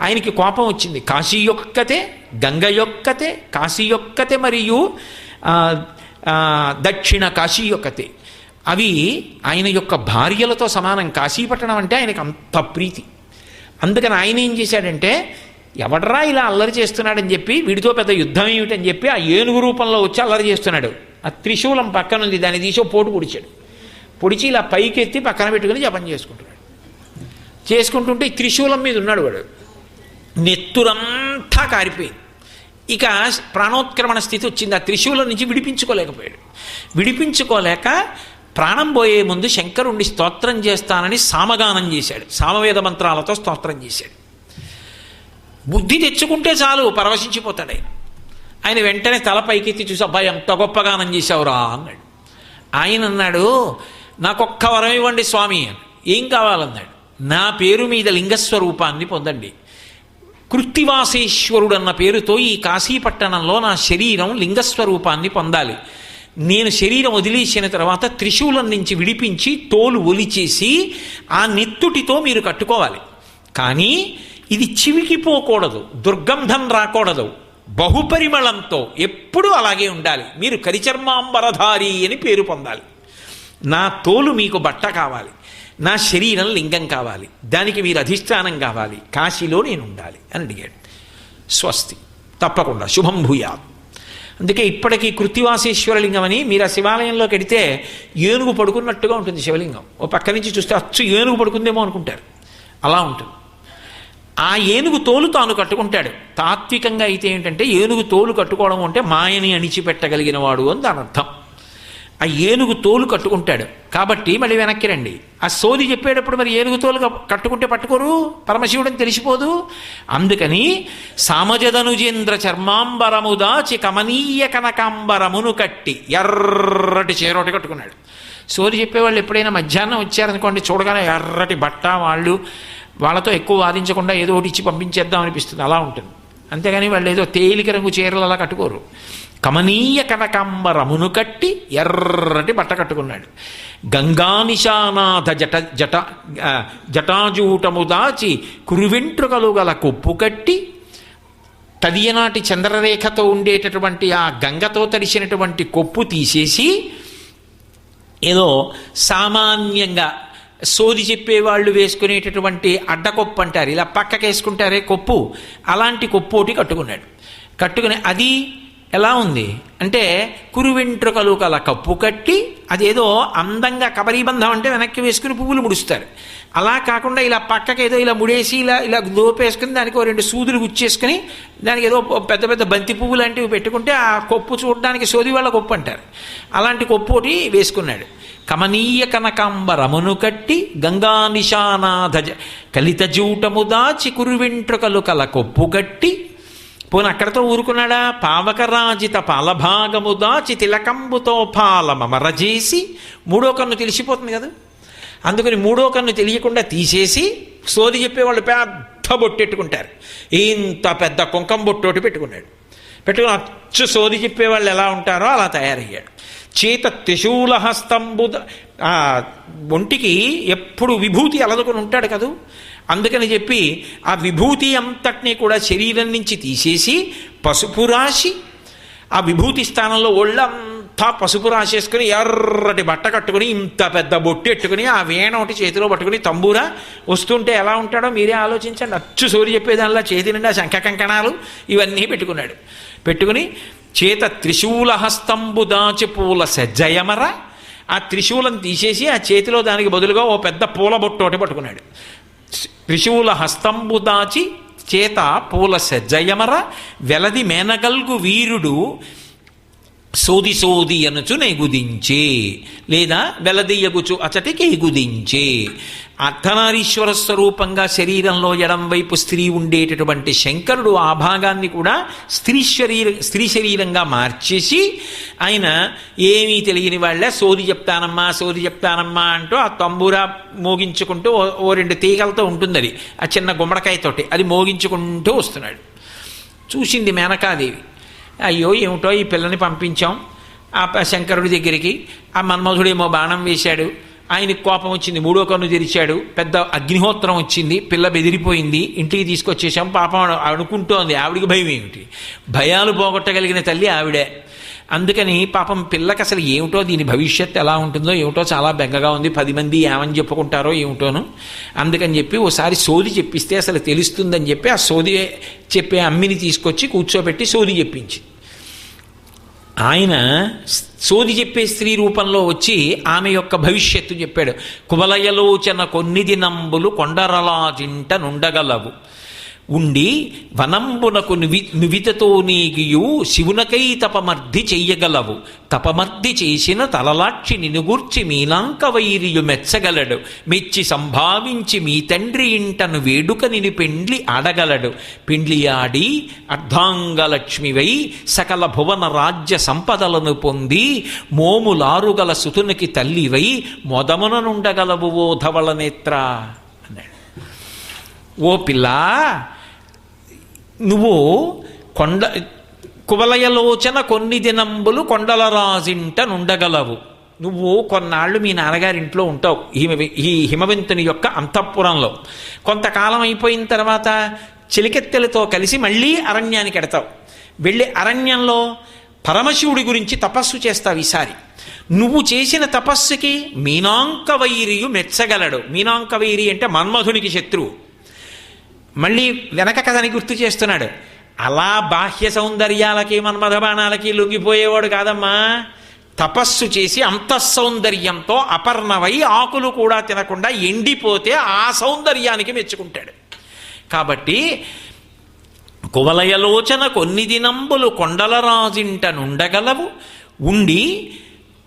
ఆయనకి కోపం వచ్చింది. కాశీ యొక్కతే, గంగ యొక్కతే, కాశీ యొక్కతే మరియు దక్షిణ కాశీ యొక్కతే, అవి ఆయన యొక్క భార్యలతో సమానం. కాశీపట్టణం అంటే ఆయనకు అంత ప్రీతి. అందుకని ఆయన ఏం చేశాడంటే, ఎవడరా ఇలా అల్లరి చేస్తున్నాడని చెప్పి, వీడితో పెద్ద యుద్ధం ఏమిటని చెప్పి ఆ ఏనుగు రూపంలో వచ్చి అల్లరి చేస్తున్నాడు. ఆ త్రిశూలం పక్కనుంది, దాన్ని తీసి పోటు పొడిచాడు. పొడిచి ఇలా పైకెత్తి పక్కన పెట్టుకుని జపం చేసుకుంటుంటే ఈ త్రిశూలం మీద ఉన్నాడు వాడు. నెత్తురంతా కారిపోయింది. ఇక ప్రాణోత్క్రమణ స్థితి వచ్చింది. ఆ త్రిశూలం నుంచి విడిపించుకోలేకపోయాడు. విడిపించుకోలేక ప్రాణం పోయే ముందు శంకరుణ్ణి స్తోత్రం చేస్తానని సామగానం చేశాడు. సామవేద మంత్రాలతో స్తోత్రం చేశాడు. బుద్ధి తెచ్చుకుంటే చాలు పరవశించిపోతాడు ఆయన. వెంటనే తల పైకెత్తి చూసి, అబ్బాయి ఎంత గొప్ప గానం చేశావురా అన్నాడు. ఆయన అన్నాడు, నాకొక్క వరం ఇవ్వండి స్వామి అని. ఏం కావాలన్నాడు. నా పేరు మీద లింగస్వరూపాన్ని పొందండి. కృత్తివాసేశ్వరుడు అన్న పేరుతో ఈ కాశీపట్టణంలో నా శరీరం లింగస్వరూపాన్ని పొందాలి. నేను శరీరం వదిలేసిన తర్వాత త్రిశూలం నుంచి విడిపించి తోలు ఒలిచేసి ఆ నెత్తుటితో మీరు కట్టుకోవాలి. కానీ ఇది చివికిపోకూడదు, దుర్గంధం రాకూడదు, బహుపరిమళంతో ఎప్పుడూ అలాగే ఉండాలి. మీరు కరిచర్మాంబరధారి అని పేరు పొందాలి. నా తోలు మీకు బట్ట కావాలి, నా శరీరం లింగం కావాలి, దానికి మీరు అధిష్టానం కావాలి, కాశీలో నేను ఉండాలి అని అడిగాడు. స్వస్తి, తప్పకుండా శుభం భూయాత్. అందుకే ఇప్పటికీ కృత్తివాసేశ్వరలింగం అని మీరు ఆ శివాలయంలోకి వెడితే ఏనుగు పడుకున్నట్టుగా ఉంటుంది శివలింగం. ఓ పక్క నుంచి చూస్తే అచ్చు ఏనుగు పడుకుందేమో అనుకుంటారు, అలా ఉంటుంది. ఆ ఏనుగు తోలు తాను కట్టుకుంటాడు. తాత్వికంగా అయితే ఏంటంటే ఏనుగు తోలు కట్టుకోవడం అంటే మాయని అణిచిపెట్టగలిగిన వాడు అని దాని అర్థం. ఆ ఏనుగు తోలు కట్టుకుంటాడు కాబట్టి మళ్ళీ వెనక్కి రండి. ఆ సోది చెప్పేటప్పుడు మరి ఏనుగు తోలు కట్టుకుంటే పట్టుకోరు, పరమశివుడని తెలిసిపోదు. అందుకని సామజదనుజేంద్ర చర్మాంబరము దాచి కమనీయ కనకాంబరమును కట్టి ఎర్రటి చేరోటి కట్టుకున్నాడు. సోది చెప్పేవాళ్ళు ఎప్పుడైనా మధ్యాహ్నం వచ్చారనుకోండి, చూడగానే ఎర్రటి బట్ట, వాళ్ళతో ఎక్కువ వాదించకుండా ఏదో ఒకటి ఇచ్చి పంపించేద్దాం అనిపిస్తుంది, అలా ఉంటుంది. అంతేగాని వాళ్ళు ఏదో తేలిక రంగు చీరలు అలా కట్టుకోరు. కమనీయ కనకాంబరమును కట్టి ఎర్రటి బట్ట కట్టుకున్నాడు. గంగానిశానాథ జటాజూటము దాచి కురువెంట్రుకలు గల కొప్పు కట్టి తదియనాటి చంద్రరేఖతో ఉండేటటువంటి ఆ గంగతో తడిసినటువంటి కొప్పు తీసేసి ఏదో సామాన్యంగా సోది చెప్పేవాళ్ళు వేసుకునేటటువంటి అడ్డకొప్పు అంటారు, ఇలా పక్కకేసుకుంటారే కొప్పు, అలాంటి కొప్పు ఒకటి కట్టుకున్నాడు. కట్టుకుని అది ఎలా ఉంది అంటే కురువెంట్రుకలు కల కప్పు కట్టి, అదేదో అందంగా కబరీబంధం అంటే వెనక్కి వేసుకుని పువ్వులు ముడుస్తారు, అలా కాకుండా ఇలా పక్కకేదో ఇలా ముడేసి ఇలా దోపేసుకుని దానికి ఓ 2 సూదులు గుచ్చేసుకుని దానికి ఏదో పెద్ద పెద్ద బంతి పువ్వు లాంటివి పెట్టుకుంటే ఆ కొప్పు చూడడానికి సోది వాళ్ళ కొప్పు అంటారు. అలాంటి కొప్పు ఒకటి వేసుకున్నాడు. కమనీయ కనకాంబరమును కట్టి గంగానిశానాథ కలిత జూటము దాచి కురువెంట్రుకలు కల కొప్పు గట్టి, పోనీ అక్కడతో ఊరుకున్నాడా, పావకరాజిత పాలభాగము దాచి తిలకంబుతో పాలమరజేసి, 3వ కన్ను తెలిసిపోతుంది కదా, అందుకని 3వ కన్ను తెలియకుండా తీసేసి సోది చెప్పేవాళ్ళు పెద్ద బొట్టెట్టుకుంటారు, ఇంత పెద్ద కుంకం బొట్టోటి పెట్టుకున్నాడు. పెట్టుకుని అచ్చు సోది చెప్పేవాళ్ళు ఎలా ఉంటారో అలా తయారయ్యాడు. చేత త్రిశూల హస్తంబు, ఒంటికి ఎప్పుడు విభూతి అలదుకొని ఉంటాడు కదూ, అందుకని చెప్పి ఆ విభూతి అంతటినీ కూడా శరీరం నుంచి తీసేసి పసుపు రాసి, ఆ విభూతి స్థానంలో ఒళ్ళంతా పసుపు రాసేసుకుని ఎర్రటి బట్ట కట్టుకుని ఇంత పెద్ద బొట్టు ఎట్టుకుని ఆ వీణ ఒకటి చేతిలో పట్టుకుని తంబూరా వస్తుంటే ఎలా ఉంటాడో మీరే ఆలోచించండి. అచ్చు సోరి చెప్పేదానిలా చేతి నిండా శంఖ కంకణాలు ఇవన్నీ పెట్టుకున్నాడు. పెట్టుకుని చేత త్రిశూల హస్తంబు దాచి పూల సజ్జయమర, ఆ త్రిశూలం తీసేసి ఆ చేతిలో దానికి బదులుగా ఓ పెద్ద పూల బొట్టు ఒకటి పట్టుకున్నాడు. త్రిశూల హస్తంబు దాచి చేత పూల సజ్జయమర వెలది మేనగల్గు వీరుడు సోది సోది అనుచు నెగుదించే, లేదా వెలదీయగుచు అచటికి ఎగుదించే. అర్ధనారీశ్వర స్వరూపంగా శరీరంలో ఎడం వైపు స్త్రీ ఉండేటటువంటి శంకరుడు ఆ భాగాన్ని కూడా స్త్రీ శరీరంగా మార్చేసి ఆయన ఏమీ తెలియని వాళ్ళ సోది చెప్తానమ్మా అంటూ ఆ తంబూరా మోగించుకుంటూ ఓ 2 తీగలతో ఉంటుంది, అది ఆ చిన్న గుమ్మడికాయతోటి అది మోగించుకుంటూ వస్తున్నాడు. చూసింది మేనకాదేవి, అయ్యో ఏమిటో ఈ పిల్లని పంపించాం ఆ శంకరుడి దగ్గరికి, ఆ మన్మధుడేమో బాణం వేశాడు, ఆయనకి కోపం వచ్చింది, 3వ కన్ను తెరిచాడు, పెద్ద అగ్నిహోత్రం వచ్చింది, పిల్ల బెదిరిపోయింది, ఇంటికి తీసుకొచ్చేసాం. పాపం అనుకుంటోంది, ఆవిడికి భయం ఏమిటి, భయాలు పోగొట్టగలిగిన తల్లి ఆవిడే. అందుకని పాపం పిల్లకి అసలు ఏమిటో దీని భవిష్యత్తు ఎలా ఉంటుందో ఏమిటో చాలా బెంగగా ఉంది, 10 మంది ఏమని చెప్పుకుంటారో ఏమిటోను. అందుకని చెప్పి ఓసారి సోది చెప్పిస్తే అసలు తెలుస్తుందని చెప్పి ఆ సోది చెప్పే అమ్మిని తీసుకొచ్చి కూర్చోబెట్టి సోది చెప్పించి, ఆయన సోది చెప్పే స్త్రీ రూపంలో వచ్చి ఆమె యొక్క భవిష్యత్తు చెప్పాడు. కువలయలోచన కొన్ని దినంబులు కొండరలాజింట నుండగలవు ఉండి వనంబునకు నువితతో నీగియు శివునకై తపమర్ధి చెయ్యగలవు, తపమర్ధి చేసిన తలలాక్షి నినుగూర్చి మీనాంక వైరియు మెచ్చగలడు, మెచ్చి సంభావించి మీ తండ్రి ఇంటను వేడుక నిని పెండ్లి ఆడగలడు, పెండ్లి ఆడి అర్ధాంగలక్ష్మివై సకల భువన రాజ్య సంపదలను పొంది మోములారుగల సుతునికి తల్లివై మొదమున నుండగలవు ఓ ధవళ నేత్ర అన్నాడు. ఓ పిల్ల, నువ్వు కువలయలోచన కొన్ని దినంబులు కొండల రాజింట నుండగలవు, నువ్వు కొన్నాళ్ళు మీ నాన్నగారింట్లో ఉంటావు ఈ హిమవంతుని యొక్క అంతఃపురంలో, కొంతకాలం అయిపోయిన తర్వాత చిలికెత్తెలతో కలిసి మళ్ళీ అరణ్యానికి ఎడతావు, వెళ్ళి అరణ్యంలో పరమశివుడి గురించి తపస్సు చేస్తావు. ఈసారి నువ్వు చేసిన తపస్సుకి మీనాంకవైరియు మెచ్చగలడు. మీనాంకవైరి అంటే మన్మధునికి శత్రువు. మళ్ళీ వెనక కథని గుర్తు చేస్తున్నాడు. అలా బాహ్య సౌందర్యాలకి మన్మథబాణాలకి లొంగిపోయేవాడు కాదమ్మా. తపస్సు చేసి అంతఃసౌందర్యంతో అపర్ణవై ఆకులు కూడా తినకుండా ఎండిపోతే ఆ సౌందర్యానికి మెచ్చుకుంటాడు. కాబట్టి కువలయలోచన కొన్ని దినంబులు కొండల రాజింట నుండగలవు ఉండి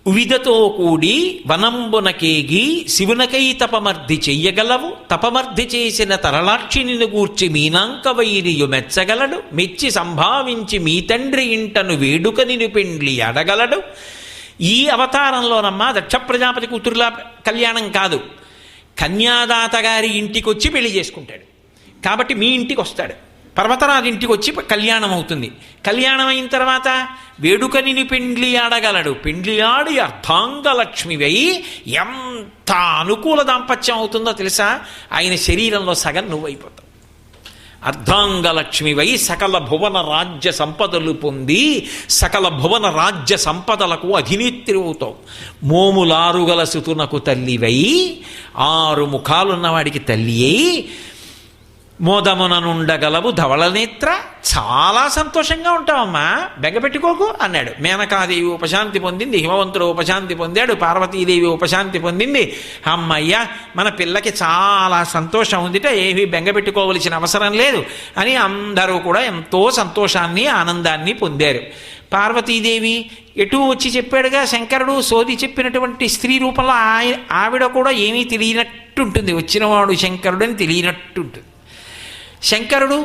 ఉవిదతో కూడి వనంబునకేగి శివునకై తపమర్ధి చెయ్యగలవు. తపమర్ధి చేసిన తరళాక్షిని గూర్చి మీనాంకవైరియు మెచ్చగలడు. మెచ్చి సంభావించి మీ తండ్రి ఇంటను వేడుక నిను పెండ్లి అడగలడు. ఈ అవతారంలోనమ్మా దక్ష ప్రజాపతి కూతురులా కళ్యాణం కాదు, కన్యాదాత గారి ఇంటికి వచ్చి పెళ్లి చేసుకుంటాడు. కాబట్టి మీ ఇంటికి వస్తాడు, పర్వతరాజు ఇంటికి వచ్చి కళ్యాణం అవుతుంది. కళ్యాణం అయిన తర్వాత వేడుకని పెండ్లి ఆడగలడు. పెండ్లి ఆడి అర్ధాంగలక్ష్మివై ఎంత అనుకూల దాంపత్యం అవుతుందో తెలుసా? ఆయన శరీరంలో సగం నువ్వైపోతావు. అర్ధాంగలక్ష్మివై సకల భువన రాజ్య సంపదలు పొంది సకల భువన రాజ్య సంపదలకు అధినేత్రి అవుతావు. మోములారుగల సుతునకు తల్లివై 6 ముఖాలున్నవాడికి తల్లి అయి మోదముననుండగలవు ధవళనేత్ర. చాలా సంతోషంగా ఉంటావమ్మా, బెంగపెట్టుకోకు అన్నాడు. మేనకాదేవి ఉపశాంతి పొందింది, హిమవంతుడు ఉపశాంతి పొందాడు, పార్వతీదేవి ఉపశాంతి పొందింది. అమ్మయ్య మన పిల్లకి చాలా సంతోషం ఉందిట, ఏమీ బెంగపెట్టుకోవలసిన అవసరం లేదు అని అందరూ కూడా ఎంతో సంతోషాన్ని ఆనందాన్ని పొందారు. పార్వతీదేవి ఎటు వచ్చి చెప్పాడుగా శంకరుడు, సోది చెప్పినటువంటి స్త్రీ రూపంలో ఆవిడ కూడా ఏమీ తెలియనట్టుంటుంది, వచ్చినవాడు శంకరుడని తెలియనట్టుంటుంది. శంకరుడు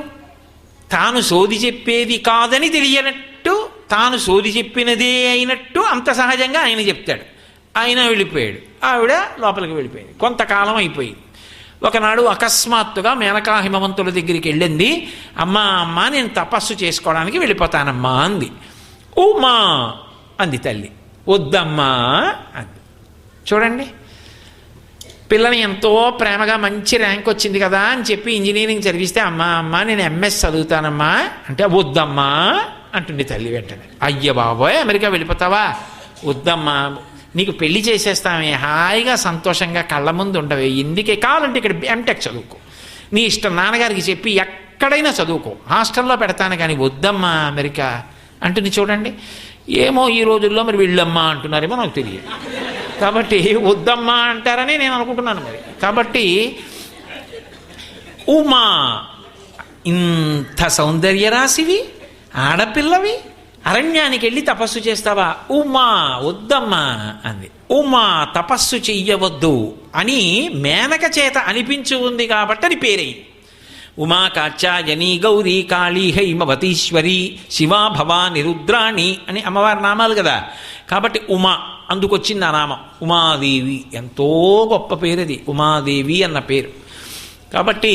తాను సోది చెప్పేది కాదని తెలియనట్టు, తాను సోది చెప్పినదే అయినట్టు అంత సహజంగా ఆయన చెప్తాడు. ఆయన వెళ్ళిపోయాడు, ఆవిడ లోపలికి వెళ్ళిపోయింది. కొంతకాలం అయిపోయింది. ఒకనాడు అకస్మాత్తుగా మేనకా హిమవంతుల దగ్గరికి వెళ్ళింది. అమ్మా అమ్మా నేను తపస్సు చేసుకోవడానికి వెళ్ళిపోతానమ్మా అంది. ఉమా అంది తల్లి. వద్దమ్మా అంది. చూడండి, పిల్లని ఎంతో ప్రేమగా మంచి ర్యాంక్ వచ్చింది కదా అని చెప్పి ఇంజనీరింగ్ చదివిస్తే అమ్మా అమ్మా నేను ఎంఎస్ చదువుతానమ్మా అంటే వద్దమ్మా అంటుంది తల్లి వెంటనే. అయ్య బాబోయ్ అమెరికా వెళ్ళిపోతావా? వద్దమ్మా, నీకు పెళ్లి చేసేస్తామే, హాయిగా సంతోషంగా కళ్ళ ముందు ఉండవే, ఎందుకే కావాలంటే ఇక్కడ ఎంటెక్ చదువుకో, నీ ఇష్టం, నాన్నగారికి చెప్పి ఎక్కడైనా చదువుకో, హాస్టల్లో పెడతాను కానీ వద్దమ్మా అమెరికా అంటుంది. చూడండి, ఏమో ఈ రోజుల్లో మరి వీళ్ళమ్మా అంటున్నారేమో నాకు తెలియదు, కాబట్టి వద్దమ్మా అంటారని నేను అనుకుంటున్నాను మరి. కాబట్టి ఉమా, ఇంత సౌందర్య రాశివి, ఆడపిల్లవి, అరణ్యానికి వెళ్ళి తపస్సు చేస్తావా? ఉమా వద్దమ్మా అంది. ఉమా తపస్సు చెయ్యవద్దు అని మేనక చేత అనిపించి ఉంది కాబట్టి అని పేరయింది. ఉమా కాచాయని గౌరీ కాళీ హైమవతీశ్వరి శివా భవాని రుద్రాణి అని అమ్మవారి నామాలు కదా. కాబట్టి ఉమా అందుకొచ్చింది ఆ నామం. ఉమాదేవి ఎంతో గొప్ప పేరు అది, ఉమాదేవి అన్న పేరు. కాబట్టి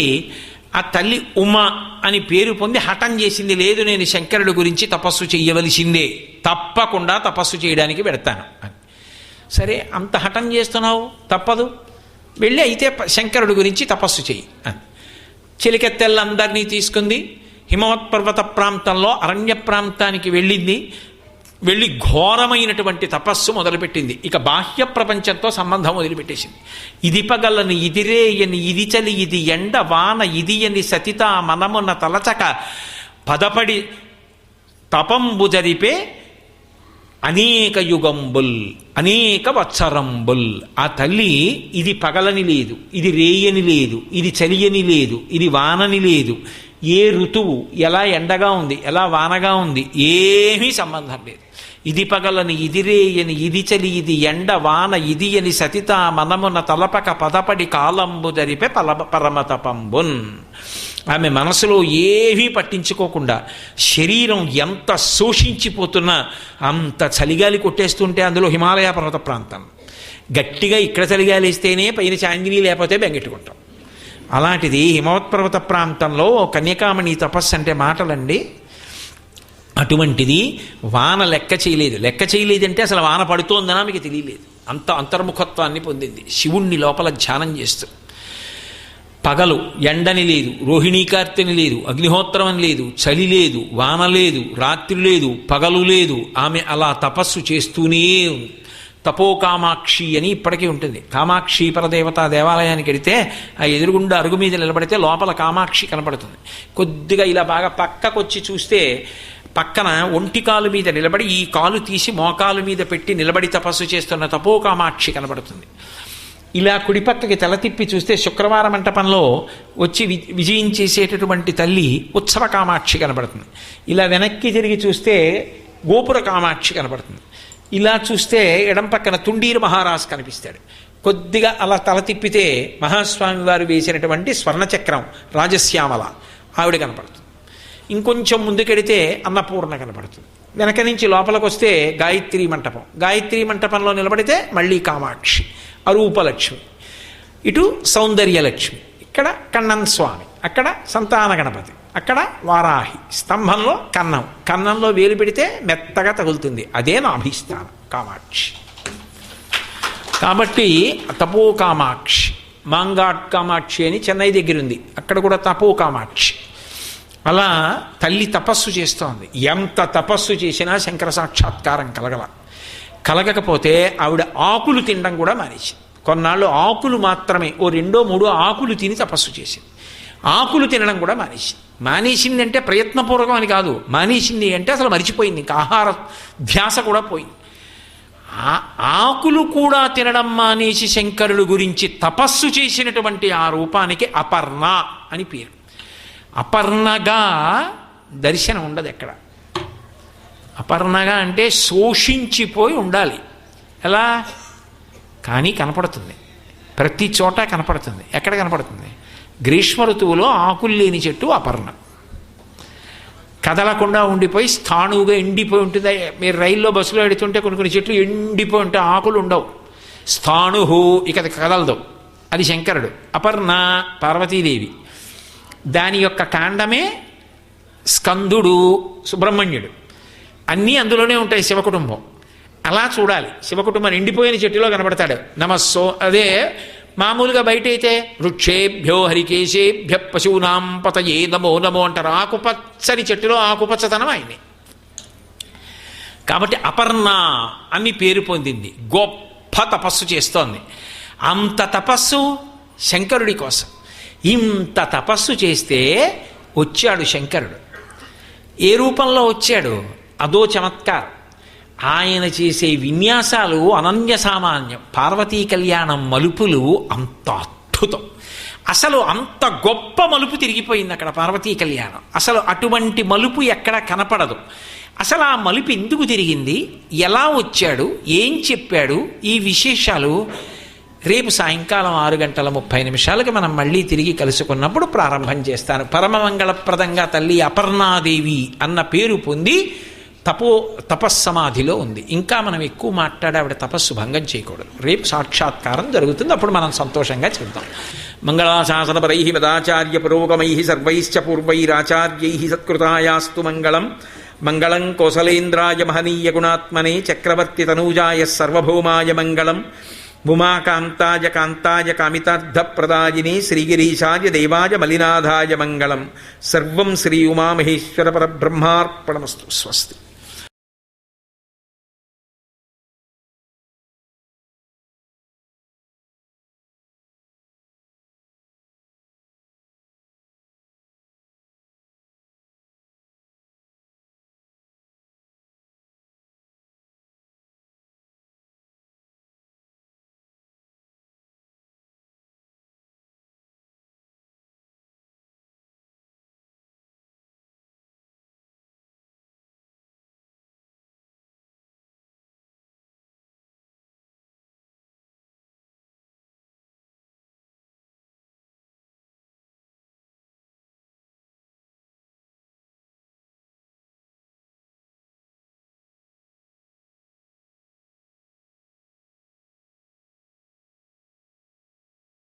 ఆ తల్లి ఉమా అని పేరు పొంది హఠం చేసింది, లేదు నేను శంకరుడి గురించి తపస్సు చెయ్యవలసిందే, తప్పకుండా తపస్సు చేయడానికి పెడతాను అని. సరే అంత హఠం చేస్తున్నావు, తప్పదు, వెళ్ళి అయితే శంకరుడి గురించి తపస్సు చెయ్యి అని. చిలికెత్తెళ్ళందరినీ తీసుకుంది, హిమవత్ పర్వత ప్రాంతంలో అరణ్య ప్రాంతానికి వెళ్ళింది. వెళ్ళి ఘోరమైనటువంటి తపస్సు మొదలుపెట్టింది. ఇక బాహ్య ప్రపంచంతో సంబంధం వదిలిపెట్టేసింది. ఇది పగలని ఇదిరేయని ఇది చలి ఇది ఎండ వాన ఇది అని సతిత మనమున తలచక పదపడి తపంబు జరిపే అనేక యుగంబుల్ అనేక వత్సరంబుల్. ఆ తల్లి ఇది పగలని లేదు, ఇది రేయని లేదు, ఇది చలియని లేదు, ఇది వానని లేదు, ఏ ఋతువు ఎలా ఎండగా ఉంది ఎలా వానగా ఉంది ఏమీ సంబంధం లేదు. ఇది పగలని ఇది రేయని ఇది చలి ఇది ఎండ వాన ఇది అని సతిత మనమున తలపక పదపడి కాలంబు జరిపే పరమతపంబున్. ఆమె మనసులో ఏవీ పట్టించుకోకుండా శరీరం ఎంత శోషించిపోతున్నా, అంత చలిగాలి కొట్టేస్తుంటే అందులో హిమాలయ పర్వత ప్రాంతం గట్టిగా ఇక్కడ చలిగాలి వేస్తేనే పైన చాందిని లేకపోతే బెంగెట్టుకుంటాం. అలాంటిది హిమవత్ పర్వత ప్రాంతంలో కన్యకామణి తపస్సు అంటే మాటలండి. అటువంటిది వాన లెక్క చేయలేదంటే అసలు వాన పడుతోందనా మీకు తెలియలేదు. అంత అంతర్ముఖత్వాన్ని పొందింది శివుణ్ణి లోపల ధ్యానం చేస్తూ. పగలు ఎండని లేదు, రోహిణీకార్తెని లేదు, అగ్నిహోత్రం అని లేదు, చలి లేదు, వాన లేదు, రాత్రి లేదు, పగలు లేదు. ఆమె అలా తపస్సు చేస్తూనే ఉంది. తపోకామాక్షి అని ఇప్పటికీ ఉంటుంది. కామాక్షి పరదేవత దేవాలయానికి వెడితే ఆ ఎదురుగుండా అరుగు మీద నిలబడితే లోపల కామాక్షి కనపడుతుంది. కొద్దిగా ఇలా బాగా పక్కకొచ్చి చూస్తే పక్కన ఒంటి కాలు మీద నిలబడి ఈ కాలు తీసి మోకాలు మీద పెట్టి నిలబడి తపస్సు చేస్తున్న తపోకామాక్షి కనబడుతుంది. ఇలా కుడిపక్కకి తల తిప్పి చూస్తే శుక్రవార మంటపంలో వచ్చి విజయం చేసేటటువంటి తల్లి ఉత్సవ కామాక్షి కనబడుతుంది. ఇలా వెనక్కి తిరిగి చూస్తే గోపుర కామాక్షి కనబడుతుంది. ఇలా చూస్తే ఎడం పక్కన తుండీరు మహారాజు కనిపిస్తాడు. కొద్దిగా అలా తల తిప్పితే మహాస్వామి వారు వేసినటువంటి స్వర్ణచక్రం రాజశ్యామల ఆవిడ కనపడుతుంది. ఇంకొంచెం ముందుకెడితే అన్నపూర్ణ కనపడుతుంది. వెనక నుంచి లోపలికి వస్తే గాయత్రీ మంటపం, గాయత్రీ మంటపంలో నిలబడితే మళ్ళీ కామాక్షి, అరూపలక్ష్మి, ఇటు సౌందర్యలక్ష్మి, ఇక్కడ కన్నన్ స్వామి, అక్కడ సంతాన గణపతి, అక్కడ వారాహి, స్తంభంలో కన్నం, కన్నంలో వేలు పెడితే మెత్తగా తగులుతుంది, అదే నాభిస్థానం కామాక్షి. కాబట్టి తపో కామాక్షి, మాంగాట్ కామాక్షి అని చెన్నై దగ్గర ఉంది, అక్కడ కూడా తపో కామాక్షి. అలా తల్లి తపస్సు చేస్తోంది. ఎంత తపస్సు చేసినా శంకర సాక్షాత్కారం కలగకపోతే ఆవిడ ఆకులు తినడం కూడా మానేసింది. కొన్నాళ్ళు ఆకులు మాత్రమే, ఓ 2-3 ఆకులు తిని తపస్సు చేసింది. ఆకులు తినడం కూడా మానేసింది అంటే ప్రయత్నపూర్వకం అని కాదు, మానేసింది అంటే అసలు మరిచిపోయింది, ఇంకా ఆహార ధ్యాస కూడా పోయింది. ఆకులు కూడా తినడం మానేసి శంకరుడు గురించి తపస్సు చేసినటువంటి ఆ రూపానికి అపర్ణ అని పేరు. అపర్ణగా దర్శనం ఉండదు ఎక్కడ. అపర్ణగా అంటే శోషించిపోయి ఉండాలి. ఎలా? కానీ కనపడుతుంది, ప్రతి చోట కనపడుతుంది. ఎక్కడ కనపడుతుంది? గ్రీష్మ ఋతువులో ఆకులు లేని చెట్టు అపర్ణ, కదలకుండా ఉండిపోయి స్థాణువుగా ఎండిపోయి ఉంటుంది. మీరు రైల్లో బస్సులో ఎడుతుంటే కొన్ని చెట్లు ఎండిపోయి ఉంటే ఆకులు ఉండవు, స్థాణుహు ఇక కదలదు, అది శంకరుడు. అపర్ణ పార్వతీదేవి, దాని యొక్క కాండమే స్కందుడు, సుబ్రహ్మణ్యుడు, అన్నీ అందులోనే ఉంటాయి. శివకుటుంబం అలా చూడాలి. శివకుటుంబం ఎండిపోయిన చెట్టులో కనబడతాడు. నమస్సో అదే మామూలుగా బయట అయితే వృక్షేభ్యో హరికేశేభ్య పశూనాం పతయే నమో నమో అంటారు. ఆకుపచ్చని చెట్టులో ఆకుపచ్చతనం ఆయనే. కాబట్టి అపర్ణ అని పేరు పొందింది. గొప్ప తపస్సు చేస్తోంది. అంత తపస్సు శంకరుడి కోసం. ఇంత తపస్సు చేస్తే వచ్చాడు శంకరుడు. ఏ రూపంలో వచ్చాడు? అదో చమత్కారం. ఆయన చేసే విన్యాసాలు అనన్య సామాన్యం. పార్వతీ కళ్యాణం మలుపులు అంత అద్భుతం. అసలు అంత గొప్ప మలుపు తిరిగిపోయింది అక్కడ పార్వతీ కళ్యాణం. అసలు అటువంటి మలుపు ఎక్కడ కనపడదు. అసలు ఆ మలుపు ఎందుకు తిరిగింది, ఎలా వచ్చాడు, ఏం చెప్పాడు, ఈ విశేషాలు రేపు సాయంకాలం 6:30 మనం మళ్ళీ తిరిగి కలుసుకున్నప్పుడు ప్రారంభం చేస్తాను. పరమమంగళప్రదంగా తల్లి అపర్ణాదేవి అన్న పేరు పొంది తపస్సమాధిలో ఉంది. ఇంకా మనం ఎక్కువ మాట్లాడి ఆవిడ తపస్సు భంగం చేయకూడదు. రేపు సాక్షాత్కారం జరుగుతుంది, అప్పుడు మనం సంతోషంగా చెప్తాం. మంగళాశాసనపరై మదాచార్య పురోగమై సర్వైశ్చ పూర్వైరాచార్యై సత్కృతాయాస్తు మంగళం. మంగళం కోసలేంద్రాయ మహనీయ గుణాత్మనే చక్రవర్తి తనూజాయ సర్వభౌమాయ మంగళం. ఉమాకాంతాయ కాంతాయ కామితార్థప్రదాయినే శ్రీగిరీశాయ దేవాయ మలినాథాయ మంగళం. సర్వం శ్రీ ఉమామహేశ్వర పరబ్రహ్మార్పణమస్తు. స్వస్తి.